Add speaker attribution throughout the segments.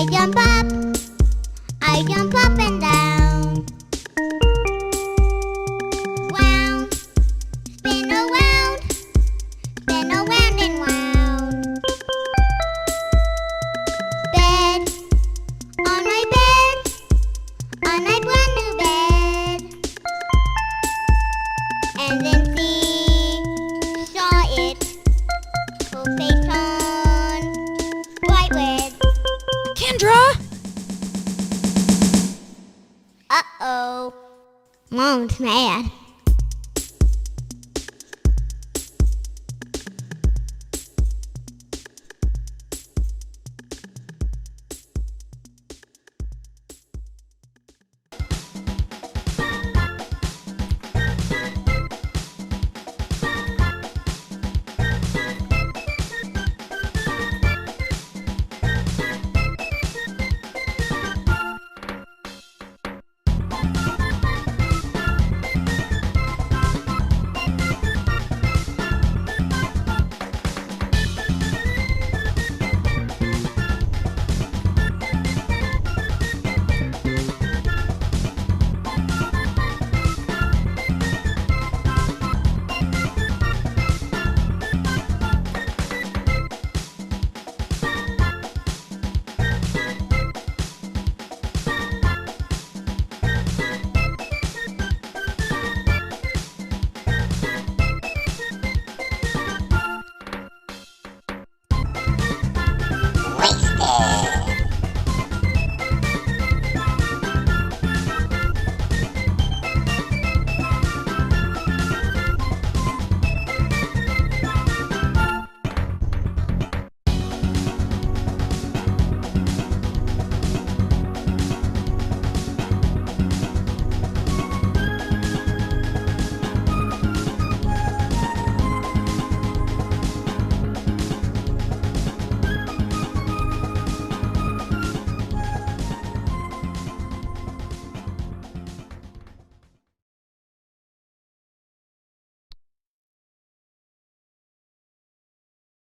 Speaker 1: I jump up and down. Wound, spin around and wound. Bed, on my brand new bed. And then saw it, full face on, bright red.
Speaker 2: Kendra!
Speaker 1: Uh-oh, Mom's mad.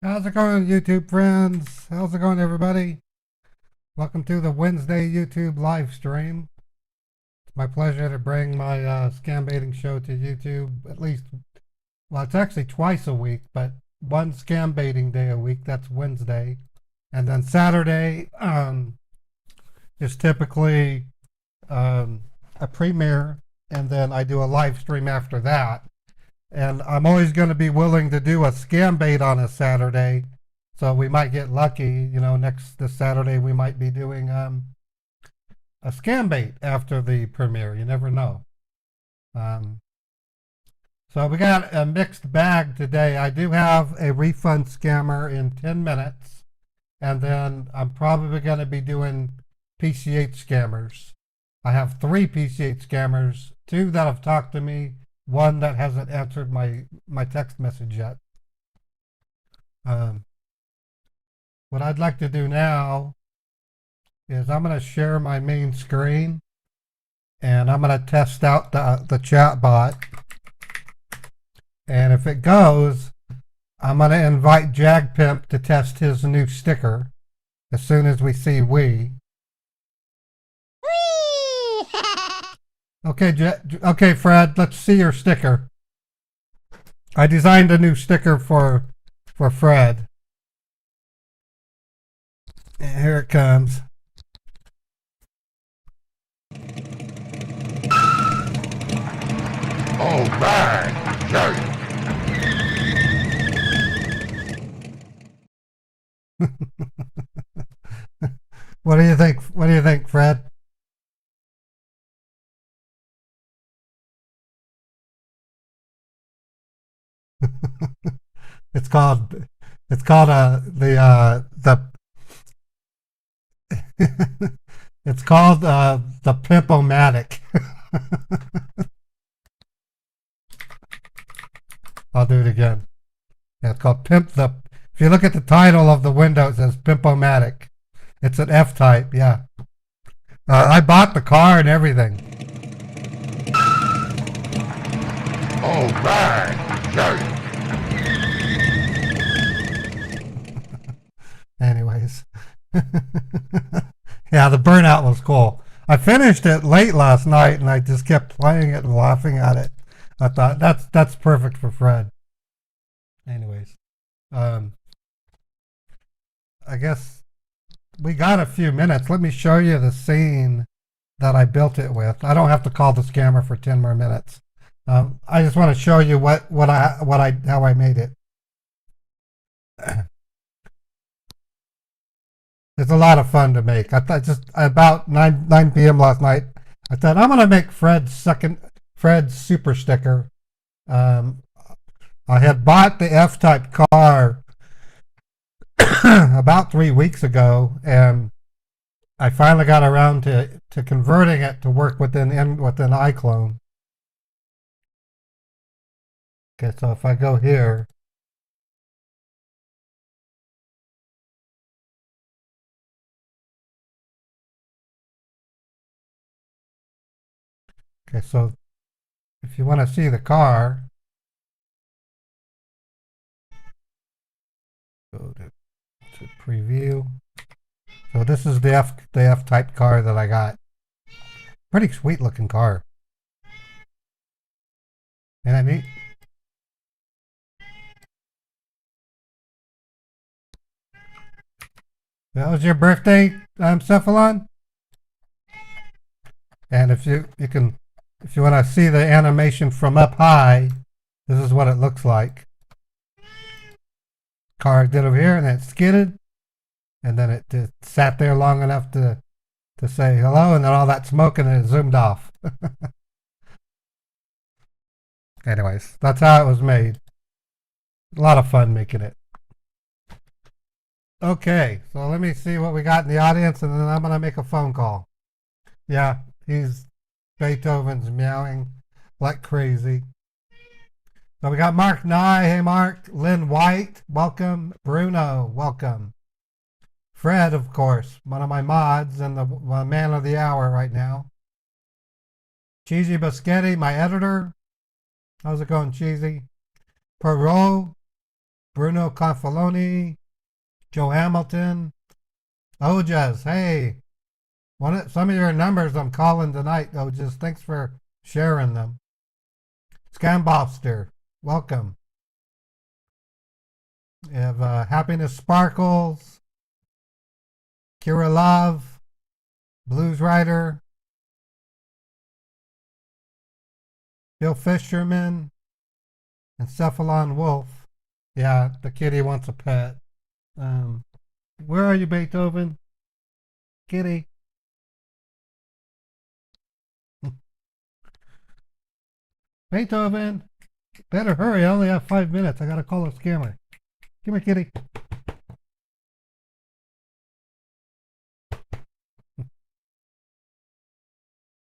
Speaker 3: How's it going, YouTube friends? How's it going, everybody? Welcome to the Wednesday YouTube live stream. It's my pleasure to bring my scam baiting show to YouTube at least, well, it's actually twice a week, but one scam baiting day a week, that's Wednesday. And then Saturday is typically a premiere, and then I do a live stream after that. And I'm always going to be willing to do a scam bait on a Saturday. So we might get lucky, you know, this Saturday we might be doing a scam bait after the premiere. You never know. So we got a mixed bag today. I do have a refund scammer in 10 minutes. And then I'm probably going to be doing PCH scammers. I have 3 PCH scammers, 2 that have talked to me, 1 that hasn't answered my text message yet. What I'd like to do now is I'm going to share my main screen, and I'm going to test out the chat bot. And if it goes, I'm going to invite Jagpimp to test his new sticker as soon as we see we. Okay, Fred, let's see your sticker. I designed a new sticker for Fred. And here it comes.
Speaker 4: All right, Jerry.
Speaker 3: What do you think? What do you think, Fred? It's called the it's called the Pimp-O-Matic. I'll do it again. Yeah, it's called Pimp the. If you look at the title of the window, it says Pimp-O-Matic. It's an F-type, yeah. I bought the car and everything.
Speaker 4: All right, Jerry.
Speaker 3: Anyways. Yeah, the burnout was cool. I finished it late last night, and I just kept playing it and laughing at it. I thought that's perfect for Fred. Anyways, um, I guess we got a few minutes. Let me show you the scene that I built it with. I don't have to call the scammer for 10 more minutes. I just want to show you how I made it. It's a lot of fun to make. I thought just about 9 p.m. last night, I thought I'm gonna make Fred's super sticker. Um, I had bought the F-type car about 3 weeks ago, and I finally got around to converting it to work within iClone. Okay, so if I go here, okay, so if you want to see the car, go to preview. So this is the F-type car that I got. Pretty sweet looking car. Isn't that neat? That was your birthday, Cephalon? And if you want to see the animation from up high, this is what it looks like. Car did over here, and it skidded, and then it just sat there long enough to say hello, and then all that smoke, and it zoomed off. Anyways, that's how it was made. A lot of fun making it. Okay, so let me see what we got in the audience, and then I'm gonna make a phone call. Yeah, Beethoven's meowing like crazy. So we got Mark Nye. Hey, Mark. Lynn White. Welcome. Bruno. Welcome. Fred, of course, one of my mods and the man of the hour right now. Cheesy Biscotti, my editor. How's it going, Cheesy? Perot. Bruno Confaloni. Joe Hamilton. Ojas. Hey. Some of your numbers I'm calling tonight, Ojas. Thanks for sharing them. Scambaits. Welcome. We have Happiness Sparkles, Kira Love, Blues Rider, Bill Fisherman, and Cephalon Wolf. Yeah, the kitty wants a pet. Where are you, Beethoven? Kitty. Beethoven, better hurry. I only have 5 minutes. I gotta call a scammer. Come here, kitty.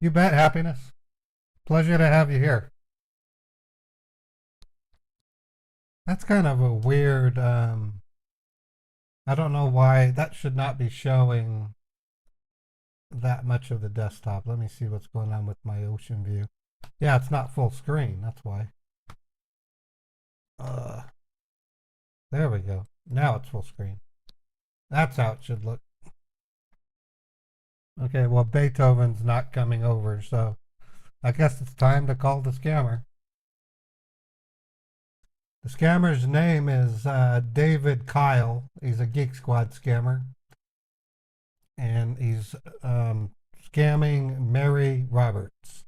Speaker 3: You bet, Happiness. Pleasure to have you here. That's kind of a weird, I don't know why that should not be showing that much of the desktop. Let me see what's going on with my ocean view. Yeah, it's not full screen. That's why. There we go. Now it's full screen. That's how it should look. Okay, well, Beethoven's not coming over, so I guess it's time to call the scammer. The scammer's name is David Kyle. He's a Geek Squad scammer. And he's scamming Mary Roberts.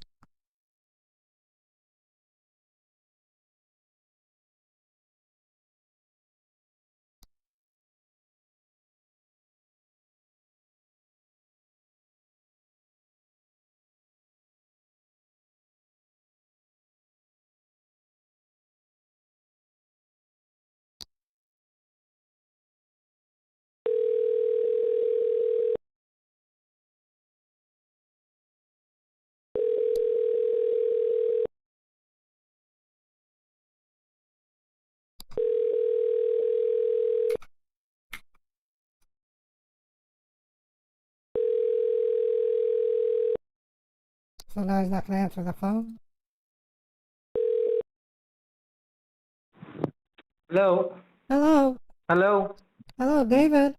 Speaker 3: So now he's not going to answer the phone?
Speaker 2: Hello.
Speaker 3: Hello.
Speaker 2: Hello.
Speaker 3: Hello, David.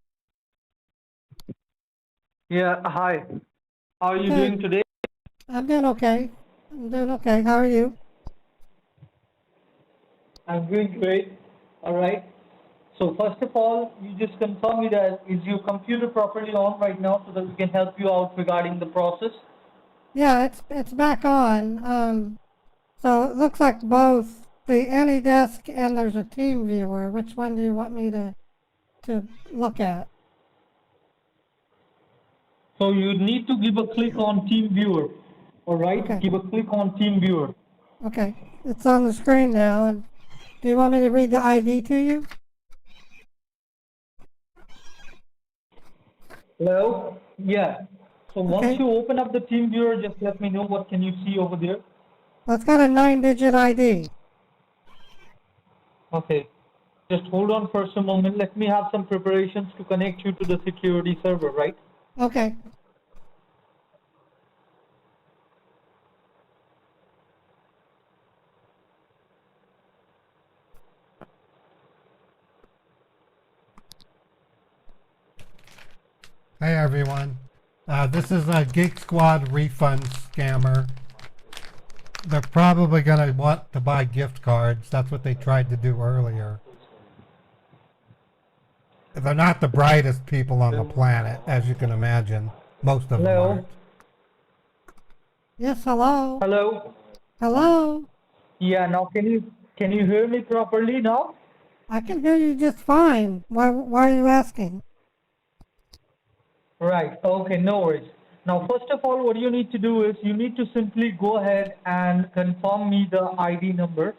Speaker 2: Yeah, hi. How are you
Speaker 5: Okay,
Speaker 2: doing today?
Speaker 5: I'm doing okay. I'm doing okay. How are you?
Speaker 2: I'm doing great. All right. So first of all, you just confirm me that is your computer properly on right now so that we can help you out regarding the process.
Speaker 5: Yeah, it's back on. So it looks like both the AnyDesk and there's a team viewer. Which one do you want me to look at?
Speaker 2: So you need to give a click on Team Viewer. All right.
Speaker 5: Okay,
Speaker 2: Give a click on Team Viewer.
Speaker 5: okay. It's on the screen now. And do you want me to read the ID to you?
Speaker 2: Hello. Yeah. So once
Speaker 5: Okay.
Speaker 2: you open up the Team Viewer, just let me know what can you see over there.
Speaker 5: Well, it's got a 9-digit ID.
Speaker 2: Okay. Just hold on for a moment. Let me have some preparations to connect you to the security server, right?
Speaker 5: Okay.
Speaker 3: Hey everyone. This is a Geek Squad refund scammer. They're probably going to want to buy gift cards. That's what they tried to do earlier. They're not the brightest people on the planet, as you can imagine. Most of them
Speaker 2: Hello.
Speaker 3: aren't.
Speaker 5: Yes, hello.
Speaker 2: Hello.
Speaker 5: Hello.
Speaker 2: Yeah, now can you hear me properly now?
Speaker 5: I can hear you just fine. Why are you asking?
Speaker 2: Right. Okay, no worries. Now, first of all, what you need to do is you need to simply go ahead and confirm me the ID number.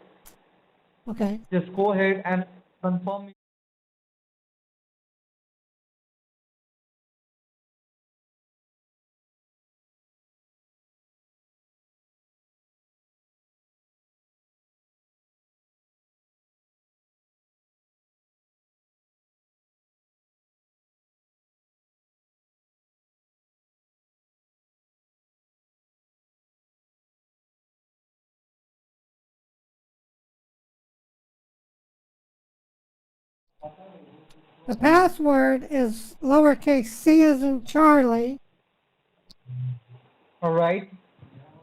Speaker 5: Okay.
Speaker 2: Just go ahead and confirm me.
Speaker 5: The password is lowercase c as in Charlie,
Speaker 2: All right.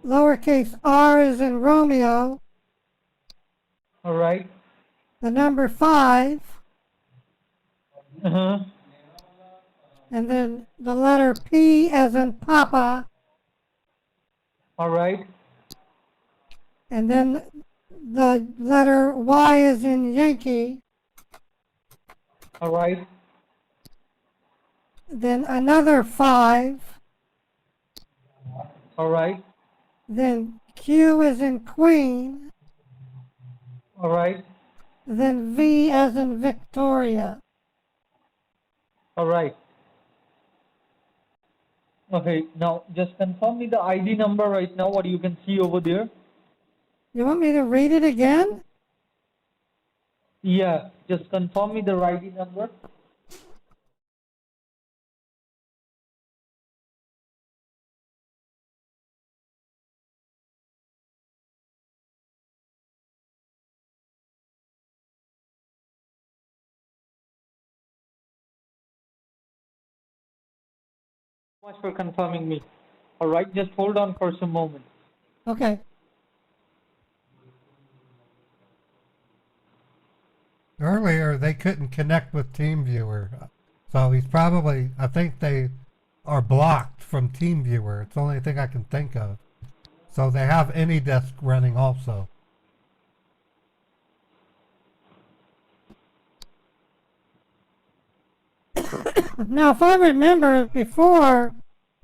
Speaker 5: lowercase r as in Romeo,
Speaker 2: All right.
Speaker 5: the number 5,
Speaker 2: Uh-huh.
Speaker 5: and then the letter P as in Papa,
Speaker 2: All right.
Speaker 5: and then the letter Y as in Yankee,
Speaker 2: All right.
Speaker 5: then another 5,
Speaker 2: All right.
Speaker 5: then Q as in Queen,
Speaker 2: All right.
Speaker 5: then V as in Victoria.
Speaker 2: All right. Okay. Now, just confirm me the ID number right now. What you can see over there.
Speaker 5: You want me to read it again?
Speaker 2: Yeah. Just confirm me the ID number. Much for confirming me. All right. Just hold on for some moment.
Speaker 5: Okay.
Speaker 3: Earlier, they couldn't connect with TeamViewer. So he's probably, I think they are blocked from TeamViewer. It's the only thing I can think of. So they have AnyDesk running also.
Speaker 5: Now, if I remember before,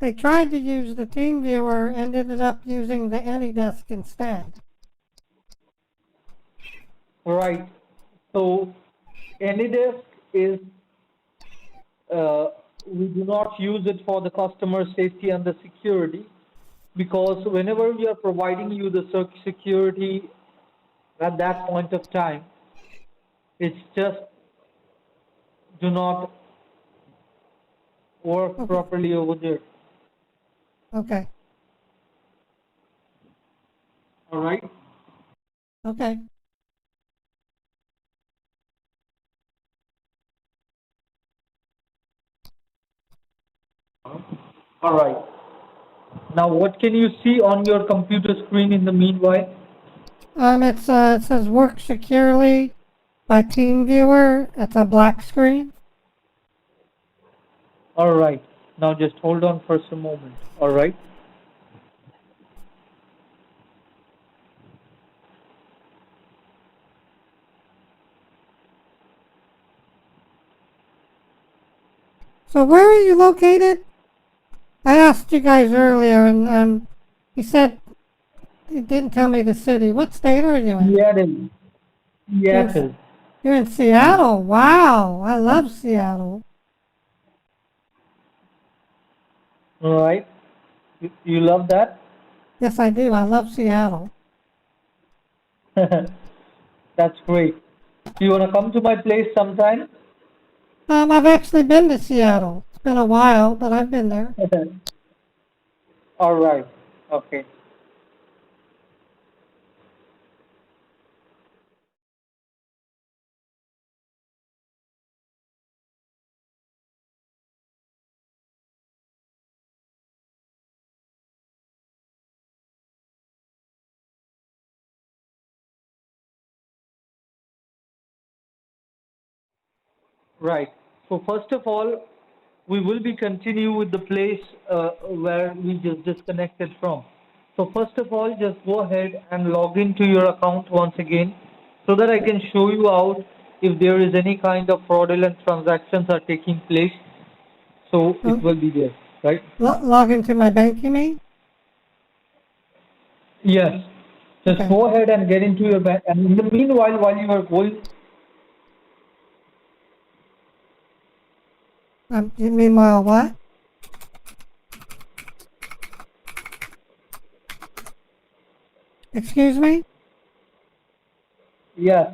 Speaker 5: they tried to use the team viewer and ended up using the AnyDesk instead.
Speaker 2: Right. So AnyDesk is we do not use it for the customer safety and the security because whenever we are providing you the security at that point of time, it's just do not work
Speaker 5: Okay.
Speaker 2: properly over there.
Speaker 5: Okay.
Speaker 2: All right.
Speaker 5: Okay.
Speaker 2: All right. Now, what can you see on your computer screen in the meanwhile?
Speaker 5: It says work securely by TeamViewer. It's a black screen.
Speaker 2: All right. Now, just hold on for a moment. All right.
Speaker 5: So where are you located? I asked you guys earlier, and you said you didn't tell me the city. What state are you in?
Speaker 2: Seattle.
Speaker 5: You're in,
Speaker 2: Seattle.
Speaker 5: you're in Seattle. Wow, I love Seattle.
Speaker 2: All right. You love that?
Speaker 5: Yes, I do. I love Seattle.
Speaker 2: That's great. You want to come to my place sometime?
Speaker 5: I've actually been to Seattle. It's been a while, but I've been there.
Speaker 2: All right. Okay. Right. So first of all, we will be continue with the place where we just disconnected from. So first of all, just go ahead and log into your account once again so that I can show you out if there is any kind of fraudulent transactions are taking place. So it
Speaker 5: Oh,
Speaker 2: will be there, right?
Speaker 5: log into my bank, you mean?
Speaker 2: Yes. Just
Speaker 5: Okay.
Speaker 2: go ahead and get into your bank. And in the meanwhile, while you are going,
Speaker 5: Meanwhile, what? Excuse me?
Speaker 2: yes.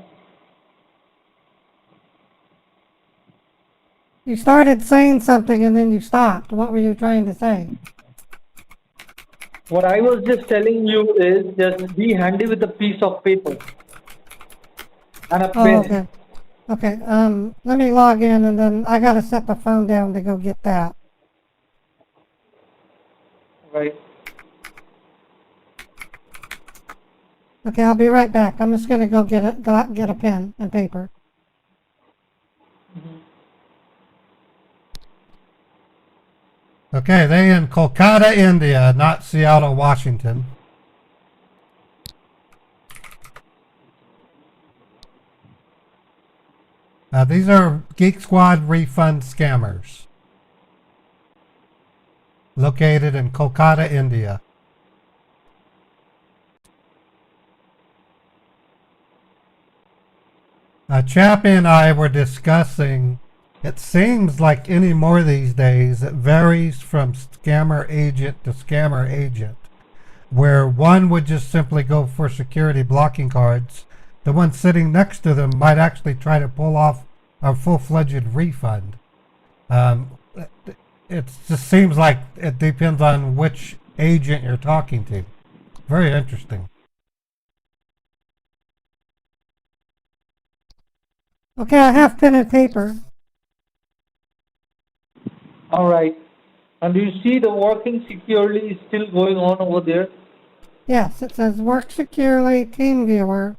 Speaker 5: You started saying something and then you stopped. What were you trying to say?
Speaker 2: What I was just telling you is just be handy with a piece of paper and a
Speaker 5: Oh,
Speaker 2: pen,
Speaker 5: okay. Okay. Let me log in and then I gotta set the phone down to go get that.
Speaker 2: right?
Speaker 5: Okay, I'll be right back. I'm just gonna go out and get a pen and paper.
Speaker 3: Okay, they in Kolkata, India, not Seattle, Washington. These are Geek Squad refund scammers located in Kolkata, India. Chappie and I were discussing, it seems like any more these days, it varies from scammer agent to scammer agent, where one would just simply go for security blocking cards. The one sitting next to them might actually try to pull off a full-fledged refund. It just seems like it depends on which agent you're talking to. Very interesting.
Speaker 5: Okay, I have pen and paper.
Speaker 2: All right. And do you see the working securely is still going on over there?
Speaker 5: Yes, it says work securely, TeamViewer,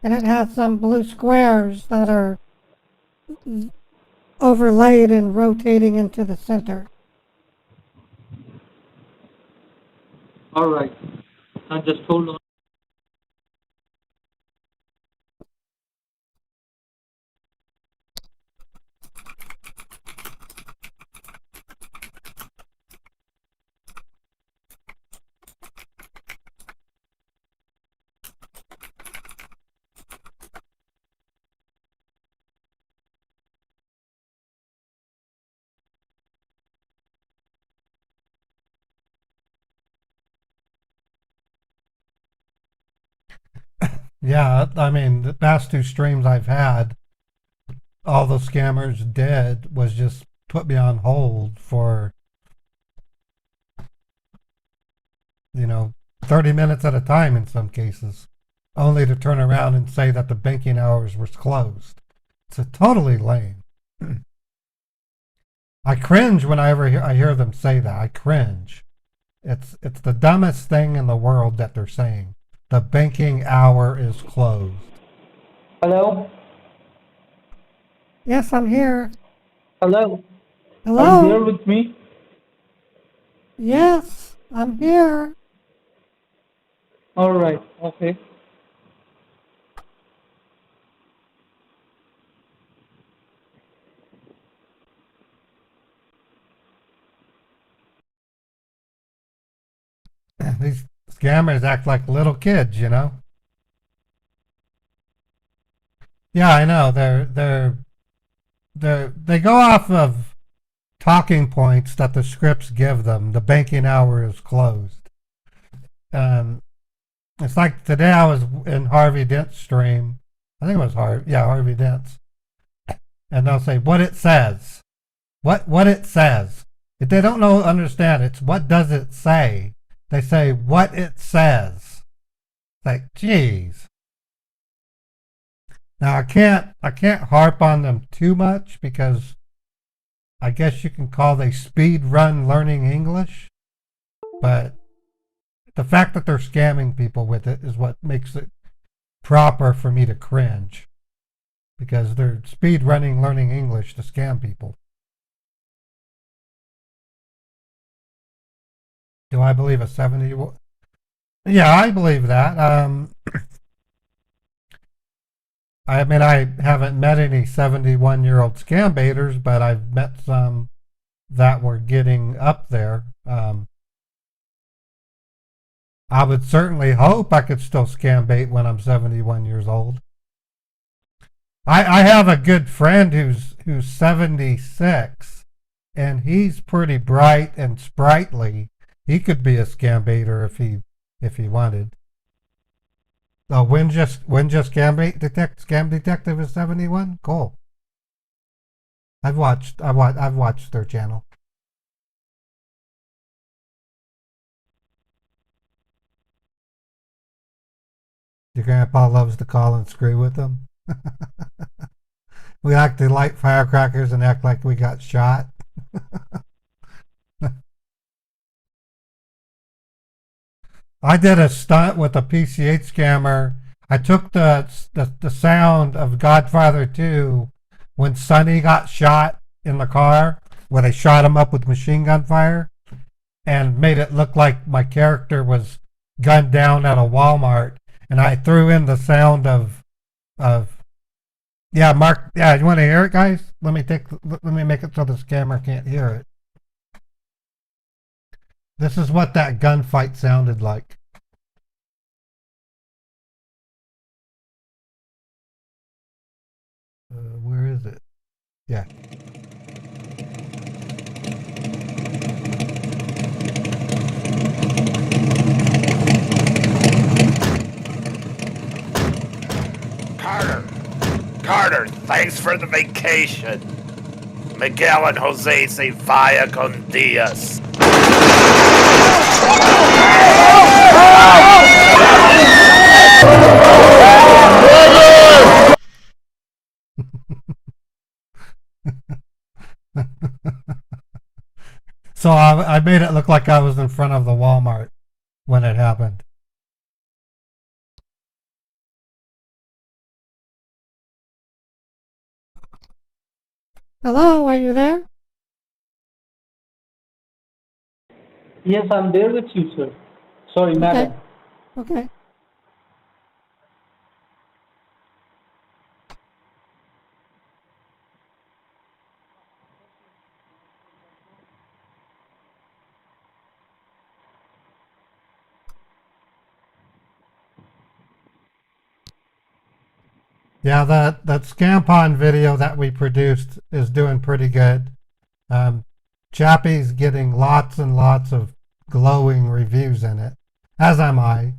Speaker 5: and it has some blue squares that are overlaid and rotating into the center.
Speaker 2: All right. And just hold on.
Speaker 3: Yeah, I mean, the past two streams I've had, all the scammers did was just put me on hold for, 30 minutes at a time in some cases, only to turn around and say that the banking hours were closed. It's a totally lame. I cringe whenever I hear them say that. I cringe. It's the dumbest thing in the world that they're saying. The banking hour is closed.
Speaker 2: Hello?
Speaker 5: Yes, I'm here.
Speaker 2: Hello? Are you there
Speaker 5: Hello?
Speaker 2: with me?
Speaker 5: Yes, I'm here.
Speaker 2: All right. Okay.
Speaker 3: These scammers act like little kids, you know? Yeah, I know. They go off of talking points that the scripts give them. The banking hour is closed. Um, it's like today I was in Harvey Dent's stream. I think it was Harvey Dent's, and they'll say what it says. What it says. If they don't know understand, it's what does it say. They say what it says. Like, geez. Now I can't harp on them too much because I guess you can call they speed run learning English, but the fact that they're scamming people with it is what makes it proper for me to cringe because they're speed running learning English to scam people. Do I believe a 70? Yeah, I believe that. I mean, I haven't met any 71-year-old scam baiters, but I've met some that were getting up there. I would certainly hope I could still scam bait when I'm 71 years old. I have a good friend who's 76, and he's pretty bright and sprightly. He could be a scam baiter if he wanted. Oh, Winja Scam Detective is 71. Cool. I've watched their channel. Your grandpa loves to call and screw with them. We like to light firecrackers and act like we got shot. I did a stunt with a PCH scammer. I took the sound of Godfather 2 when Sonny got shot in the car, where they shot him up with machine gun fire, and made it look like my character was gunned down at a Walmart. And I threw in the sound of yeah, Mark. Yeah, you want to hear it, guys? Let me make it so the scammer can't hear it. This is what that gunfight sounded like. Where is it? Yeah.
Speaker 4: Carter, thanks for the vacation. Miguel and Jose say vaya con Diaz.
Speaker 3: So I made it look like I was in front of the Walmart when it happened.
Speaker 5: Hello, are you there?
Speaker 2: Yes, I'm there with you, sir. Sorry,
Speaker 5: Okay.
Speaker 2: madam.
Speaker 5: Okay.
Speaker 3: Yeah, that Scampon video that we produced is doing pretty good. Chappie's getting lots and lots of glowing reviews in it, as am I.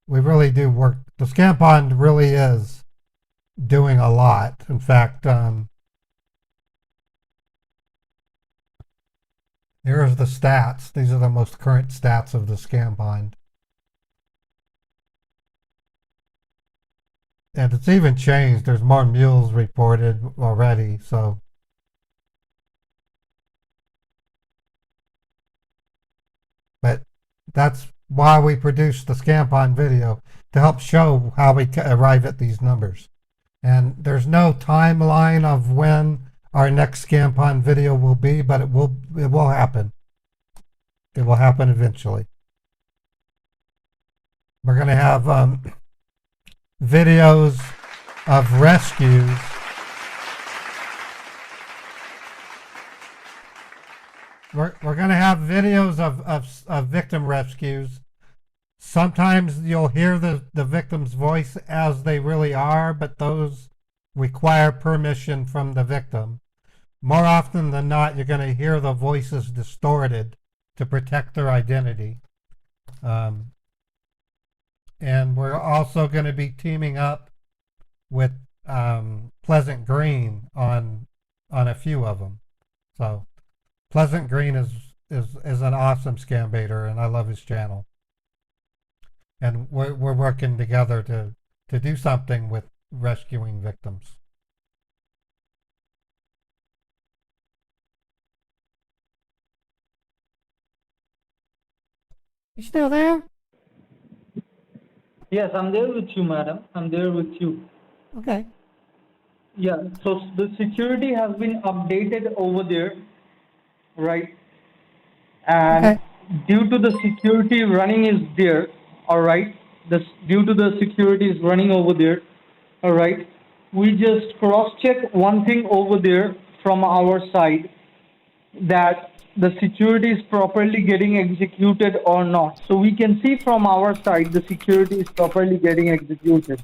Speaker 3: We really do work. The Scampon really is doing a lot. In fact, here's the stats. These are the most current stats of the Scampon. And it's even changed. There's more mules reported already, so That's why we produced the Scampon video, to help show how we arrive at these numbers. And there's no timeline of when our next Scampon video will be, but it will happen. It will happen eventually. We're going to have videos of rescues. We're going to have videos of victim rescues. Sometimes you'll hear the victim's voice as they really are, but those require permission from the victim. More often than not, you're going to hear the voices distorted to protect their identity. And we're also going to be teaming up with Pleasant Green on a few of them. So Pleasant Green is an awesome scam baiter, and I love his channel. And we're working together to do something with rescuing victims.
Speaker 5: You still there?
Speaker 2: Yes, I'm there with you, madam. I'm there with you.
Speaker 5: Okay.
Speaker 2: Yeah, so the security has been updated over there, right? And
Speaker 5: Okay.
Speaker 2: due to the security running is there, all right? Due to the security is running over there, all right? We just cross-check one thing over there from our side, that the security is properly getting executed or not. So we can see from our side the security is properly getting executed.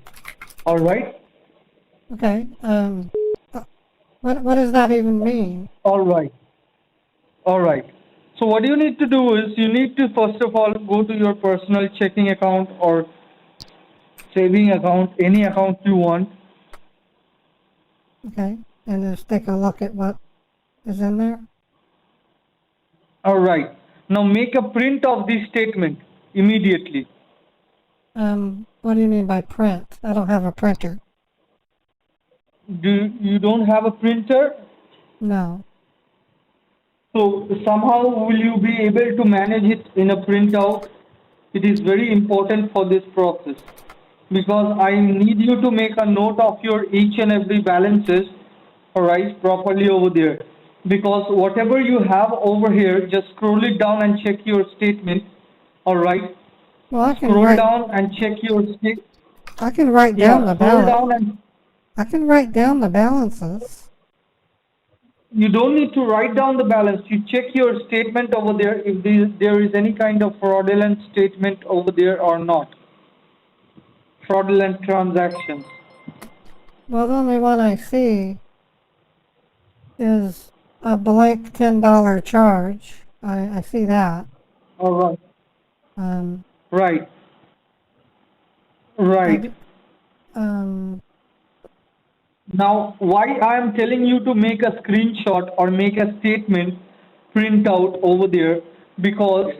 Speaker 2: All right?
Speaker 5: Okay. What does that even mean?
Speaker 2: All right. All right. So what you need to do is you need to first of all go to your personal checking account or saving account, any account you want.
Speaker 5: Okay. And just take a look at what is in there.
Speaker 2: All right. Now make a print of this statement immediately.
Speaker 5: What do you mean by print? I don't have a printer.
Speaker 2: You don't have a printer?
Speaker 5: No.
Speaker 2: So somehow will you be able to manage it in a printout? It is very important for this process, because I need you to make a note of your each and every balances, all right, properly over there. Because whatever you have over here, just scroll it down and check your statement, all right?
Speaker 5: Well, I can
Speaker 2: Scroll
Speaker 5: write.
Speaker 2: down and check your state.
Speaker 5: I can write down the
Speaker 2: Scroll
Speaker 5: balance.
Speaker 2: down and
Speaker 5: I can write down the balances.
Speaker 2: you don't need to write down the balance. You check your statement over there if there is any kind of fraudulent statement over there or not. Fraudulent transactions.
Speaker 5: Well, the only one I see is a blank $10 charge. I see that.
Speaker 2: All right.
Speaker 5: Um,
Speaker 2: Right. Right. Now, why I am telling you to make a screenshot or make a statement print out over there, because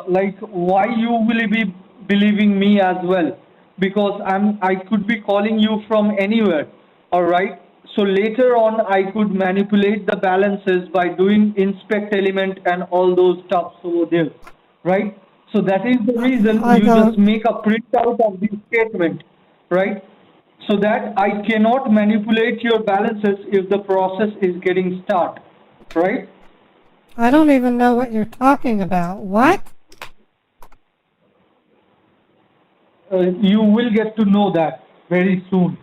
Speaker 2: like why you will be believing me as well, because I could be calling you from anywhere, all right? So later on I could manipulate the balances by doing inspect element and all those stuff over there, right? So that is the reason
Speaker 5: I
Speaker 2: you just
Speaker 5: don't.
Speaker 2: make a printout of this statement, right? So that I cannot manipulate your balances if the process is getting start, right?
Speaker 5: I don't even know what you're talking about. What?
Speaker 2: You will get to know that very soon,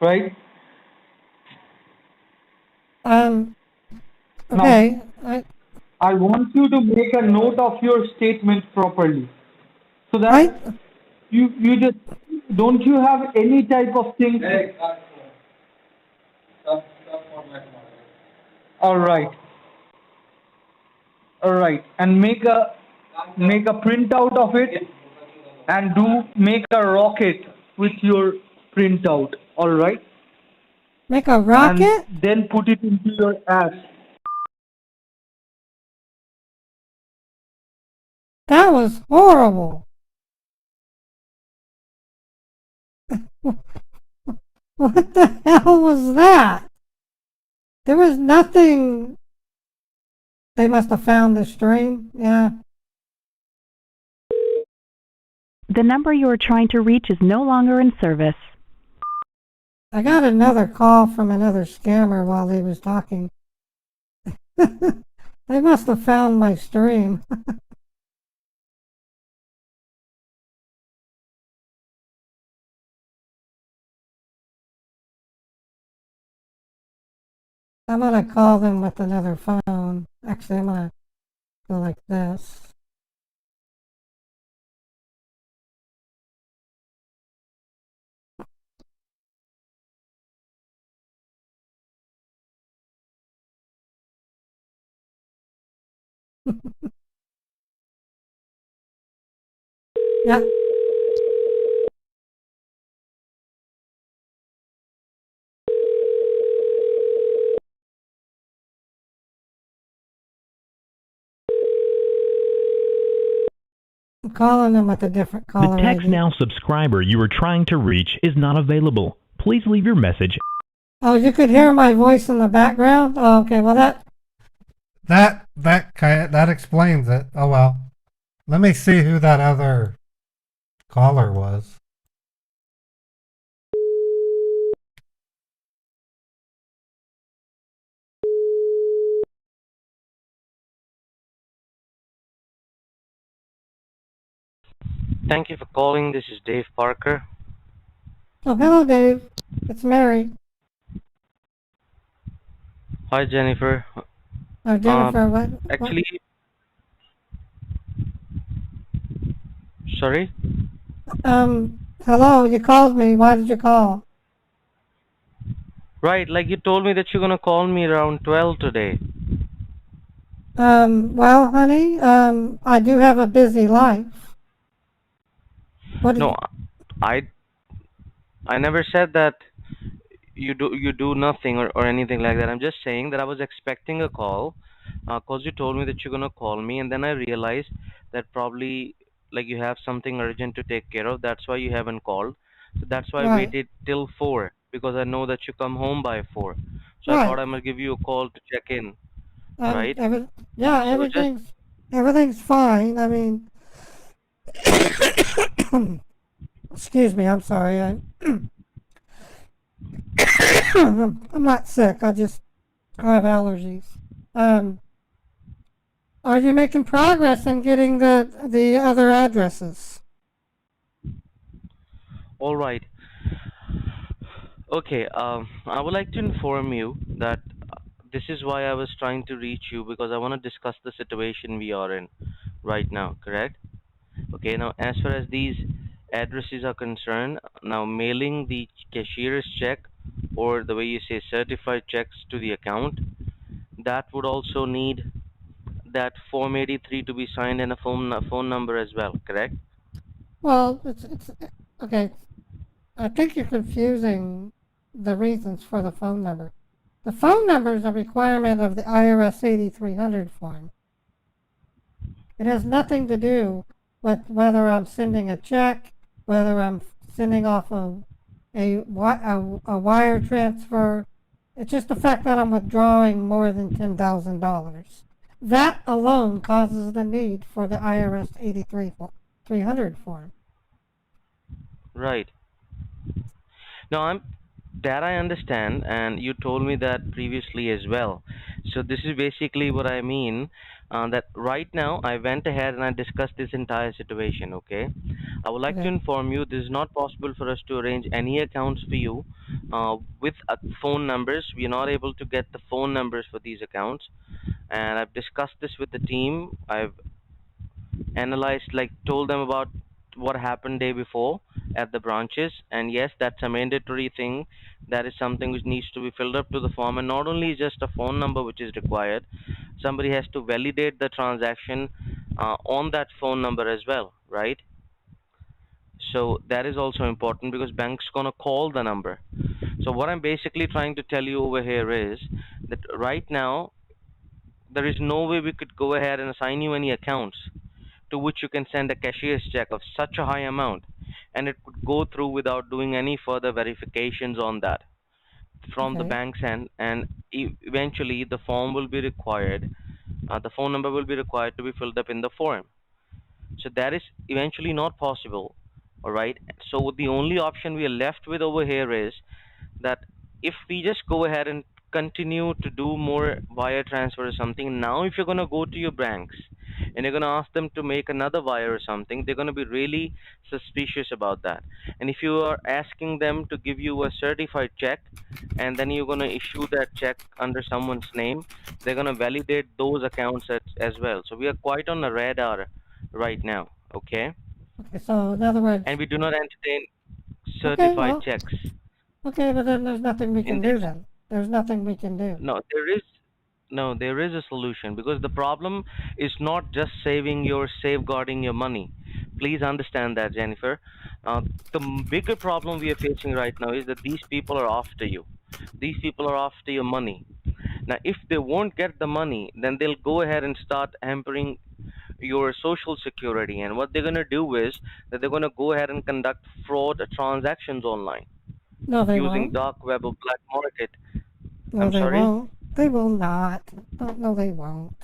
Speaker 2: right?
Speaker 5: Okay.
Speaker 2: I want you to make a note of your statement properly, so
Speaker 5: I
Speaker 2: that you just don't you have any type of thing. All right, all right, and make a printout of it, and make a rocket with your printout. All right,
Speaker 5: make a rocket?
Speaker 2: and then put it into your app.
Speaker 5: That was horrible. What the hell was that? There was nothing. They must have found the stream. Yeah.
Speaker 6: The number you are trying to reach is no longer in service.
Speaker 5: I got another call from another scammer while he was talking. They must have found my stream. I'm gonna call them with another phone. Actually, I'm gonna go like this. Yeah. I'm calling them with a different
Speaker 7: The
Speaker 5: caller
Speaker 7: Text
Speaker 5: ID.
Speaker 7: Now subscriber you are trying to reach is not available. Please leave your message.
Speaker 5: Oh, you could hear my voice in the background? Oh, okay, well
Speaker 3: that explains it. Oh well. Let me see who that other caller was.
Speaker 8: Thank you for calling. This is Dave Parker.
Speaker 5: Oh, hello, Dave. It's Mary.
Speaker 8: Hi, Jennifer.
Speaker 5: Oh, Jennifer, what?
Speaker 8: Actually, sorry?
Speaker 5: Hello, you called me. Why did you call?
Speaker 8: Right, like you told me that you're gonna call me around 12 today.
Speaker 5: Well, honey, I do have a busy life. What did
Speaker 8: No, I never said that you do nothing or anything like that. I'm just saying that I was expecting a call, cause you told me that you're gonna call me, and then I realized that probably like you have something urgent to take care of. That's why you haven't called. So that's why I
Speaker 5: Right,
Speaker 8: waited till 4 because I know that you come home by 4. So I
Speaker 5: right.
Speaker 8: thought I'm gonna give you a call to check in,
Speaker 5: Um,
Speaker 8: right?
Speaker 5: every, yeah,
Speaker 8: So just
Speaker 5: everything's fine. I mean, excuse me, I'm sorry. I'm not sick. I have allergies. Um, are you making progress in getting the other addresses?
Speaker 8: all right. Okay, I would like to inform you that this is why I was trying to reach you because I want to discuss the situation we are in right now, correct? Okay, now as far as these addresses are concerned, now mailing the cashier's check or the way you say certified checks to the account, that would also need that Form 83 to be signed and a phone number as well, correct?
Speaker 5: Well, it's okay. I think you're confusing the reasons for the phone number. The phone number is a requirement of the IRS 8300 form. It has nothing to do with whether I'm sending a check, whether I'm sending off a wire transfer. It's just the fact that I'm withdrawing more than $10,000. That alone causes the need for the IRS 8300 form.
Speaker 8: Right. Now that I understand, and you told me that previously as well. So this is basically what I mean. That right now I went ahead and I discussed this entire situation. Okay, I would like to
Speaker 5: Okay.
Speaker 8: inform you this is not possible for us to arrange any accounts for you with phone numbers. We are not able to get the phone numbers for these accounts, and I've discussed this with the team. I've analyzed, like told them about what happened day before at the branches, and yes, that's a mandatory thing. That is something which needs to be filled up to the form, and not only just a phone number which is required, somebody has to validate the transaction on that phone number as well, right? So that is also important because bank's gonna call the number. So what I'm basically trying to tell you over here is that right now there is no way we could go ahead and assign you any accounts to which you can send a cashier's check of such a high amount, and it would go through without doing any further verifications on that from the
Speaker 5: Okay.
Speaker 8: bank's end, and eventually the form will be required, the phone number will be required to be filled up in the form. So that is eventually not possible All right. So the only option we are left with over here is that if we just go ahead and continue to do more wire transfer or something, now if you're going to go to your banks and you're going to ask them to make another wire or something, they're going to be really suspicious about that. And if you are asking them to give you a certified check and then you're going to issue that check under someone's name, they're going to validate those accounts as well. So we are quite on the radar right now. Okay.
Speaker 5: Okay, so in other words,
Speaker 8: And we do not entertain
Speaker 5: okay,
Speaker 8: certified
Speaker 5: well,
Speaker 8: checks.
Speaker 5: okay, but then there's nothing we
Speaker 8: In
Speaker 5: can do
Speaker 8: this,
Speaker 5: then. There's nothing we can do.
Speaker 8: no, there is a solution, because the problem is not just safeguarding your money. Please understand that, Jennifer. The bigger problem we are facing right now is that these people are after you. These people are after your money. Now, if they won't get the money, then they'll go ahead and start hampering your social security. And what they're going to do is that they're going to go ahead and conduct fraud transactions online
Speaker 5: No, they
Speaker 8: using
Speaker 5: won't.
Speaker 8: dark web or black market.
Speaker 5: No,
Speaker 8: I'm
Speaker 5: they
Speaker 8: sorry?
Speaker 5: won't. They will not. No, they won't.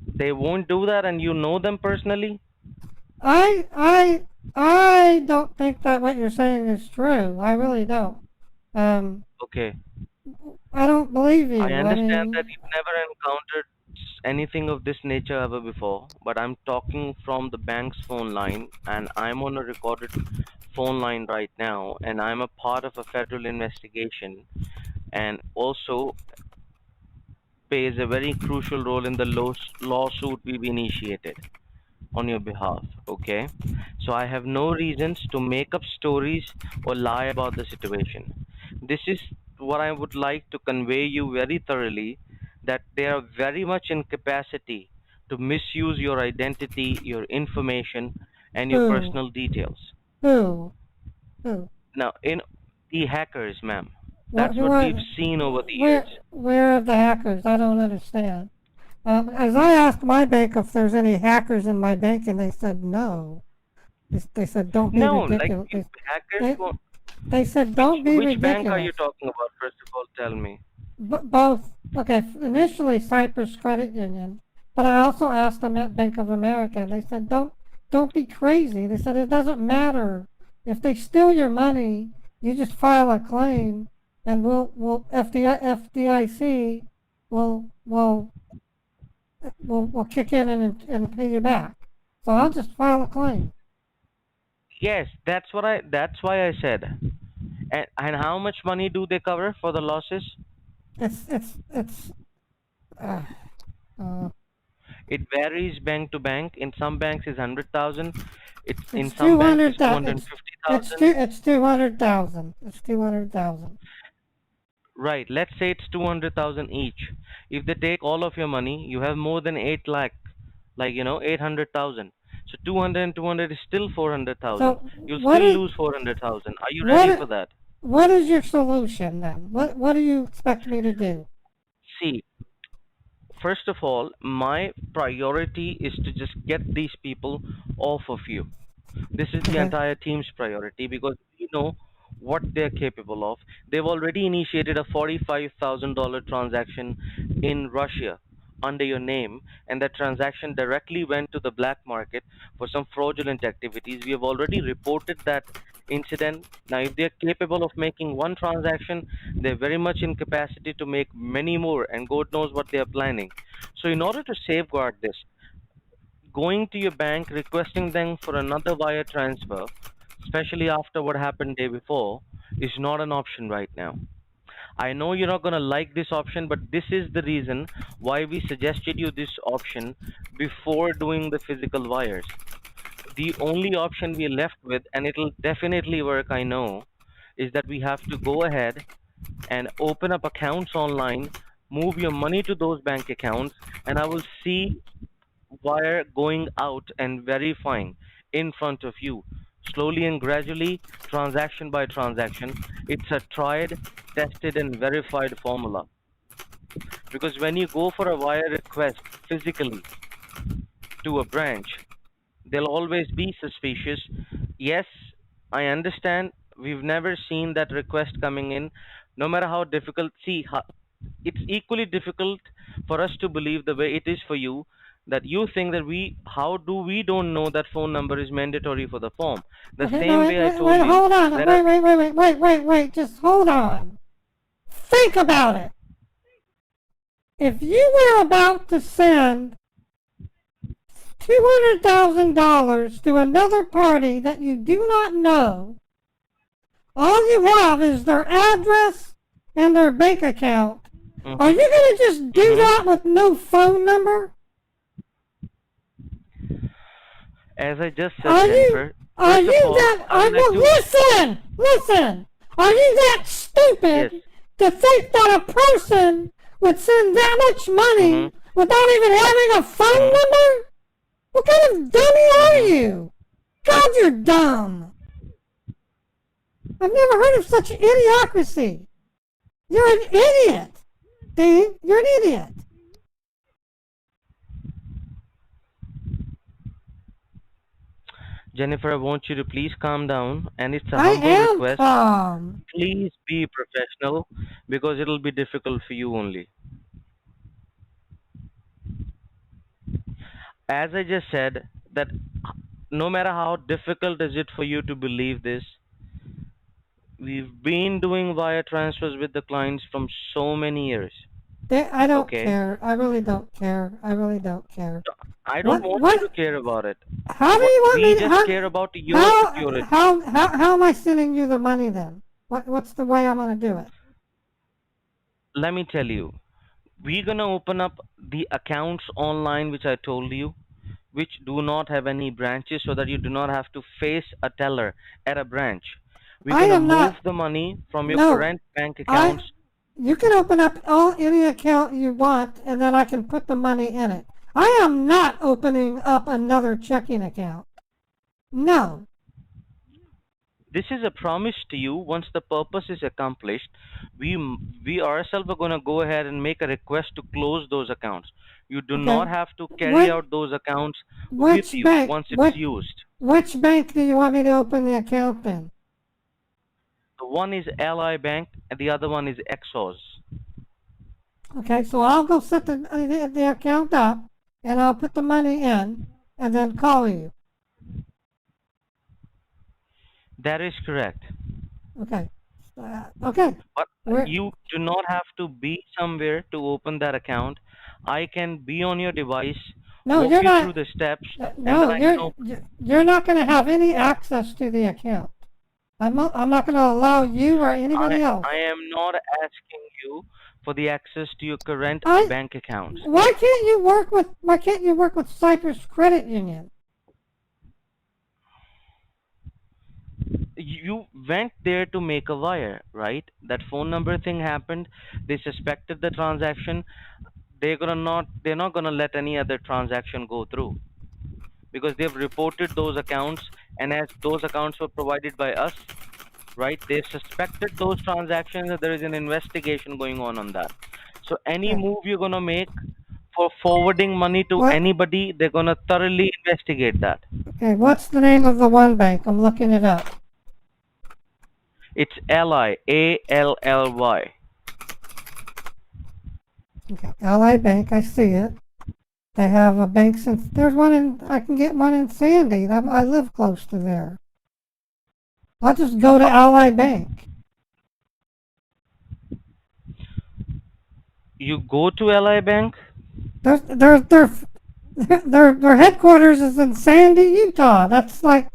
Speaker 8: They won't do that, and you know them personally?
Speaker 5: I, I, I don't think that what you're saying is true. I really don't.
Speaker 8: Okay.
Speaker 5: I don't believe you.
Speaker 8: I
Speaker 5: I
Speaker 8: understand that
Speaker 5: mean,
Speaker 8: you've never encountered anything of this nature ever before, but I'm talking from the bank's phone line, and I'm on a recorded phone line right now, and I'm a part of a federal investigation, and also plays a very crucial role in the lawsuit we've initiated on your behalf, okay? So I have no reasons to make up stories or lie about the situation. This is what I would like to convey you very thoroughly, that they are very much in capacity to misuse your identity, your information, and your
Speaker 5: who,
Speaker 8: personal details.
Speaker 5: who, who?
Speaker 8: Now, in the hackers, ma'am,
Speaker 5: What,
Speaker 8: that's
Speaker 5: who
Speaker 8: what
Speaker 5: are,
Speaker 8: we've seen over the years.
Speaker 5: where are the hackers? I don't understand. As I asked my bank if there's any hackers in my bank, and they said no. They said don't be
Speaker 8: No, like
Speaker 5: ridiculous.
Speaker 8: if hackers
Speaker 5: They,
Speaker 8: won't.
Speaker 5: they said
Speaker 8: Which
Speaker 5: don't be
Speaker 8: which bank are you
Speaker 5: ridiculous.
Speaker 8: talking about? First of all, tell me.
Speaker 5: Both. Okay, initially Cyprus Credit Union, but I also asked them at Bank of America, and they said don't be crazy. They said it doesn't matter if they steal your money, you just file a claim, and we'll FDIC will kick in and pay you back. So I'll just file a claim.
Speaker 8: Yes, that's why I said. And how much money do they cover for the losses?
Speaker 5: It's uh, uh,
Speaker 8: It varies bank to bank. In some banks it's 100,000. In
Speaker 5: it's
Speaker 8: some banks it's
Speaker 5: 200,000. It's 200,000. It's 200,000.
Speaker 8: Right. Let's say it's 200,000 each. If they take all of your money, you have more than 8 lakh, like 800,000. So 200 and 200 is still 400,000.
Speaker 5: So
Speaker 8: You'll
Speaker 5: what
Speaker 8: still
Speaker 5: is
Speaker 8: lose 400,000. Are you ready
Speaker 5: what
Speaker 8: for that?
Speaker 5: what is your solution then? What do you expect me to do?
Speaker 8: See, first of all, my priority is to just get these people off of you. This is the
Speaker 5: Okay.
Speaker 8: entire team's priority, because we know what they're capable of. They've already initiated a $45,000 transaction in Russia under your name, and that transaction directly went to the black market for some fraudulent activities. We have already reported that incident. Now, if they're capable of making one transaction, they're very much in capacity to make many more, and God knows what they are planning. So, in order to safeguard this, going to your bank, requesting them for another wire transfer, especially after what happened day before, is not an option right now. I know you're not going to like this option, but this is the reason why we suggested you this option before doing the physical wires. The only option we're left with, and it'll definitely work, I know, is that we have to go ahead and open up accounts online, move your money to those bank accounts, and I will see wire going out and verifying in front of you, slowly and gradually, transaction by transaction. It's a tried, tested, and verified formula. Because when you go for a wire request physically to a branch, they'll always be suspicious. Yes, I understand. We've never seen that request coming in, no matter how difficult. See, it's equally difficult for us to believe the way it is for you, that you think that how do we don't know that phone number is mandatory for the form? The
Speaker 5: Okay, no,
Speaker 8: same way I told
Speaker 5: wait,
Speaker 8: you
Speaker 5: hold on.
Speaker 8: that
Speaker 5: Wait, just hold on. Think about it. If you were about to send $200,000 to another party that you do not know, all you have is their address and their bank account. Are you going to just do that with no phone number?
Speaker 8: as I just said,
Speaker 5: Are you,
Speaker 8: Jennifer, first of all, I would like to.
Speaker 5: listen. Are you that stupid
Speaker 8: Yes.
Speaker 5: to think that a person would send that much money without even having a phone number? What kind of dummy are you? God, you're dumb. I've never heard of such idiocracy. You're an idiot, Dave. You're an idiot.
Speaker 8: Jennifer, I want you to please calm down, and it's a
Speaker 5: I
Speaker 8: humble
Speaker 5: am
Speaker 8: request.
Speaker 5: calm.
Speaker 8: Please be professional because it'll be difficult for you only. As I just said, that no matter how difficult is it for you to believe this, we've been doing wire transfers with the clients from so many years.
Speaker 5: I don't
Speaker 8: Okay?
Speaker 5: care. I really don't care. I really don't care.
Speaker 8: I don't want you to care about it.
Speaker 5: How do you want
Speaker 8: We
Speaker 5: me to?
Speaker 8: just care about your security.
Speaker 5: How am I sending you the money then? What's the way I'm gonna do it?
Speaker 8: Let me tell you, we're gonna open up the accounts online, which I told you, which do not have any branches, so that you do not have to face a teller at a branch. We're
Speaker 5: I
Speaker 8: gonna
Speaker 5: am
Speaker 8: move
Speaker 5: not.
Speaker 8: the money from your
Speaker 5: No,
Speaker 8: current bank accounts.
Speaker 5: You can open up any account you want, and then I can put the money in it. I am not opening up another checking account. No.
Speaker 8: This is a promise to you. Once the purpose is accomplished, we ourselves are gonna go ahead and make a request to close those accounts. You do not have to carry out those accounts with
Speaker 5: Which
Speaker 8: you
Speaker 5: bank?
Speaker 8: once it's used.
Speaker 5: Which bank do you want me to open the account in?
Speaker 8: The one is Ally Bank and the other one is Exos.
Speaker 5: Okay, so I'll go set the account up, and I'll put the money in, and then call you.
Speaker 8: That is correct.
Speaker 5: Okay. Okay.
Speaker 8: But you do not have to be somewhere to open that account. I can be on your device,
Speaker 5: No,
Speaker 8: walk
Speaker 5: you're
Speaker 8: you
Speaker 5: not.
Speaker 8: through the steps, and
Speaker 5: No,
Speaker 8: then I can open.
Speaker 5: you're not going to have any access to the account. I'm not going to allow you or anybody else.
Speaker 8: I am not asking you for the access to your current bank accounts.
Speaker 5: Why can't you work with Cyprus Credit Union?
Speaker 8: You went there to make a wire, right? That phone number thing happened. They suspected the transaction. They're not gonna let any other transaction go through because they've reported those accounts, and as those accounts were provided by us, right? They've suspected those transactions, and there is an investigation going on that. So any move you're gonna make for forwarding money to anybody, they're gonna thoroughly investigate that.
Speaker 5: Okay, what's the name of the one bank? I'm looking it up.
Speaker 8: It's Ally, Ally.
Speaker 5: Okay, Ally Bank, I see it. They have a bank there's one I can get one in Sandy. I live close to there. I'll just go to Ally Bank.
Speaker 8: You go to Ally Bank?
Speaker 5: Their headquarters is in Sandy, Utah. That's like,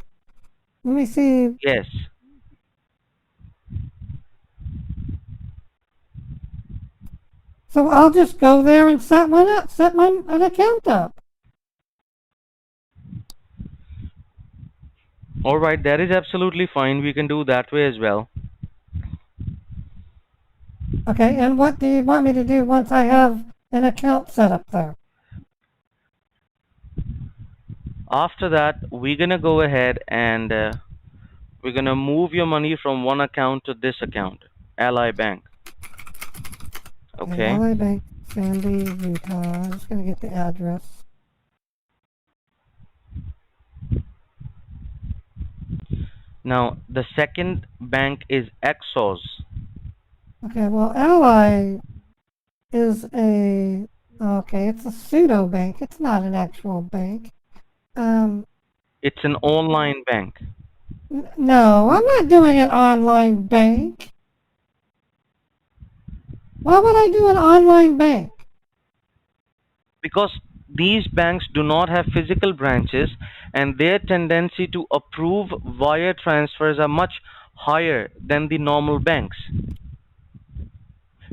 Speaker 5: let me see.
Speaker 8: Yes.
Speaker 5: So I'll just go there and set an account up.
Speaker 8: All right, that is absolutely fine. We can do that way as well.
Speaker 5: Okay, and what do you want me to do once I have an account set up there?
Speaker 8: After that, we're gonna go ahead and we're gonna move your money from one account to this account, Ally Bank. Okay.
Speaker 5: Ally Bank, Sandy, Utah. I'm just gonna get the address.
Speaker 8: Now, the second bank is Exos.
Speaker 5: Okay, well, Ally is a Okay, it's a pseudo bank. It's not an actual bank.
Speaker 8: It's an online bank.
Speaker 5: No, I'm not doing an online bank. Why would I do an online bank?
Speaker 8: Because these banks do not have physical branches and their tendency to approve wire transfers are much higher than the normal banks.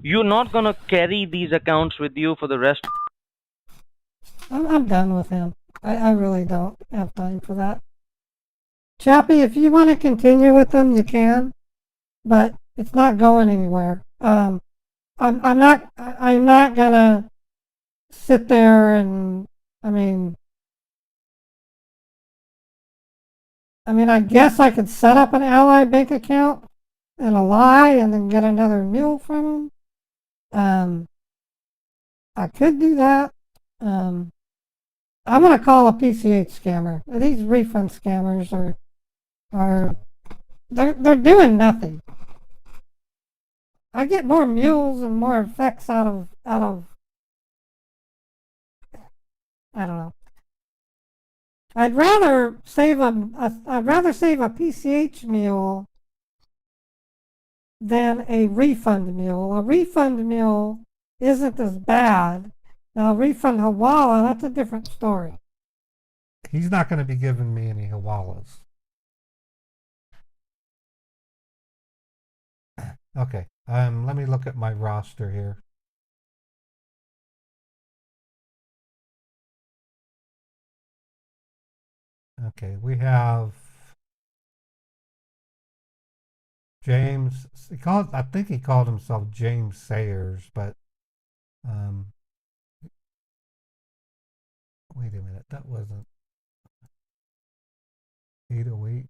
Speaker 8: You're not going to carry these accounts with you for the rest.
Speaker 5: I'm done with him. I really don't have time for that. Chappie, if you want to continue with them, you can, but it's not going anywhere. I'm not gonna sit there and, I mean, I guess I could set up an Ally Bank account and a lie and then get another mule from him. I could do that. I'm gonna call a PCH scammer. These refund scammers are they're doing nothing. I get more mules and more effects out of I don't know. I'd rather save a PCH mule than a refund mule. A refund mule isn't as bad. Now, a refund Hawala, that's a different story.
Speaker 3: He's not going to be giving me any Hawalas. Okay. Let me look at my roster here. Okay, we have James. I think he called himself James Sayers, but wait a minute, that wasn't 808.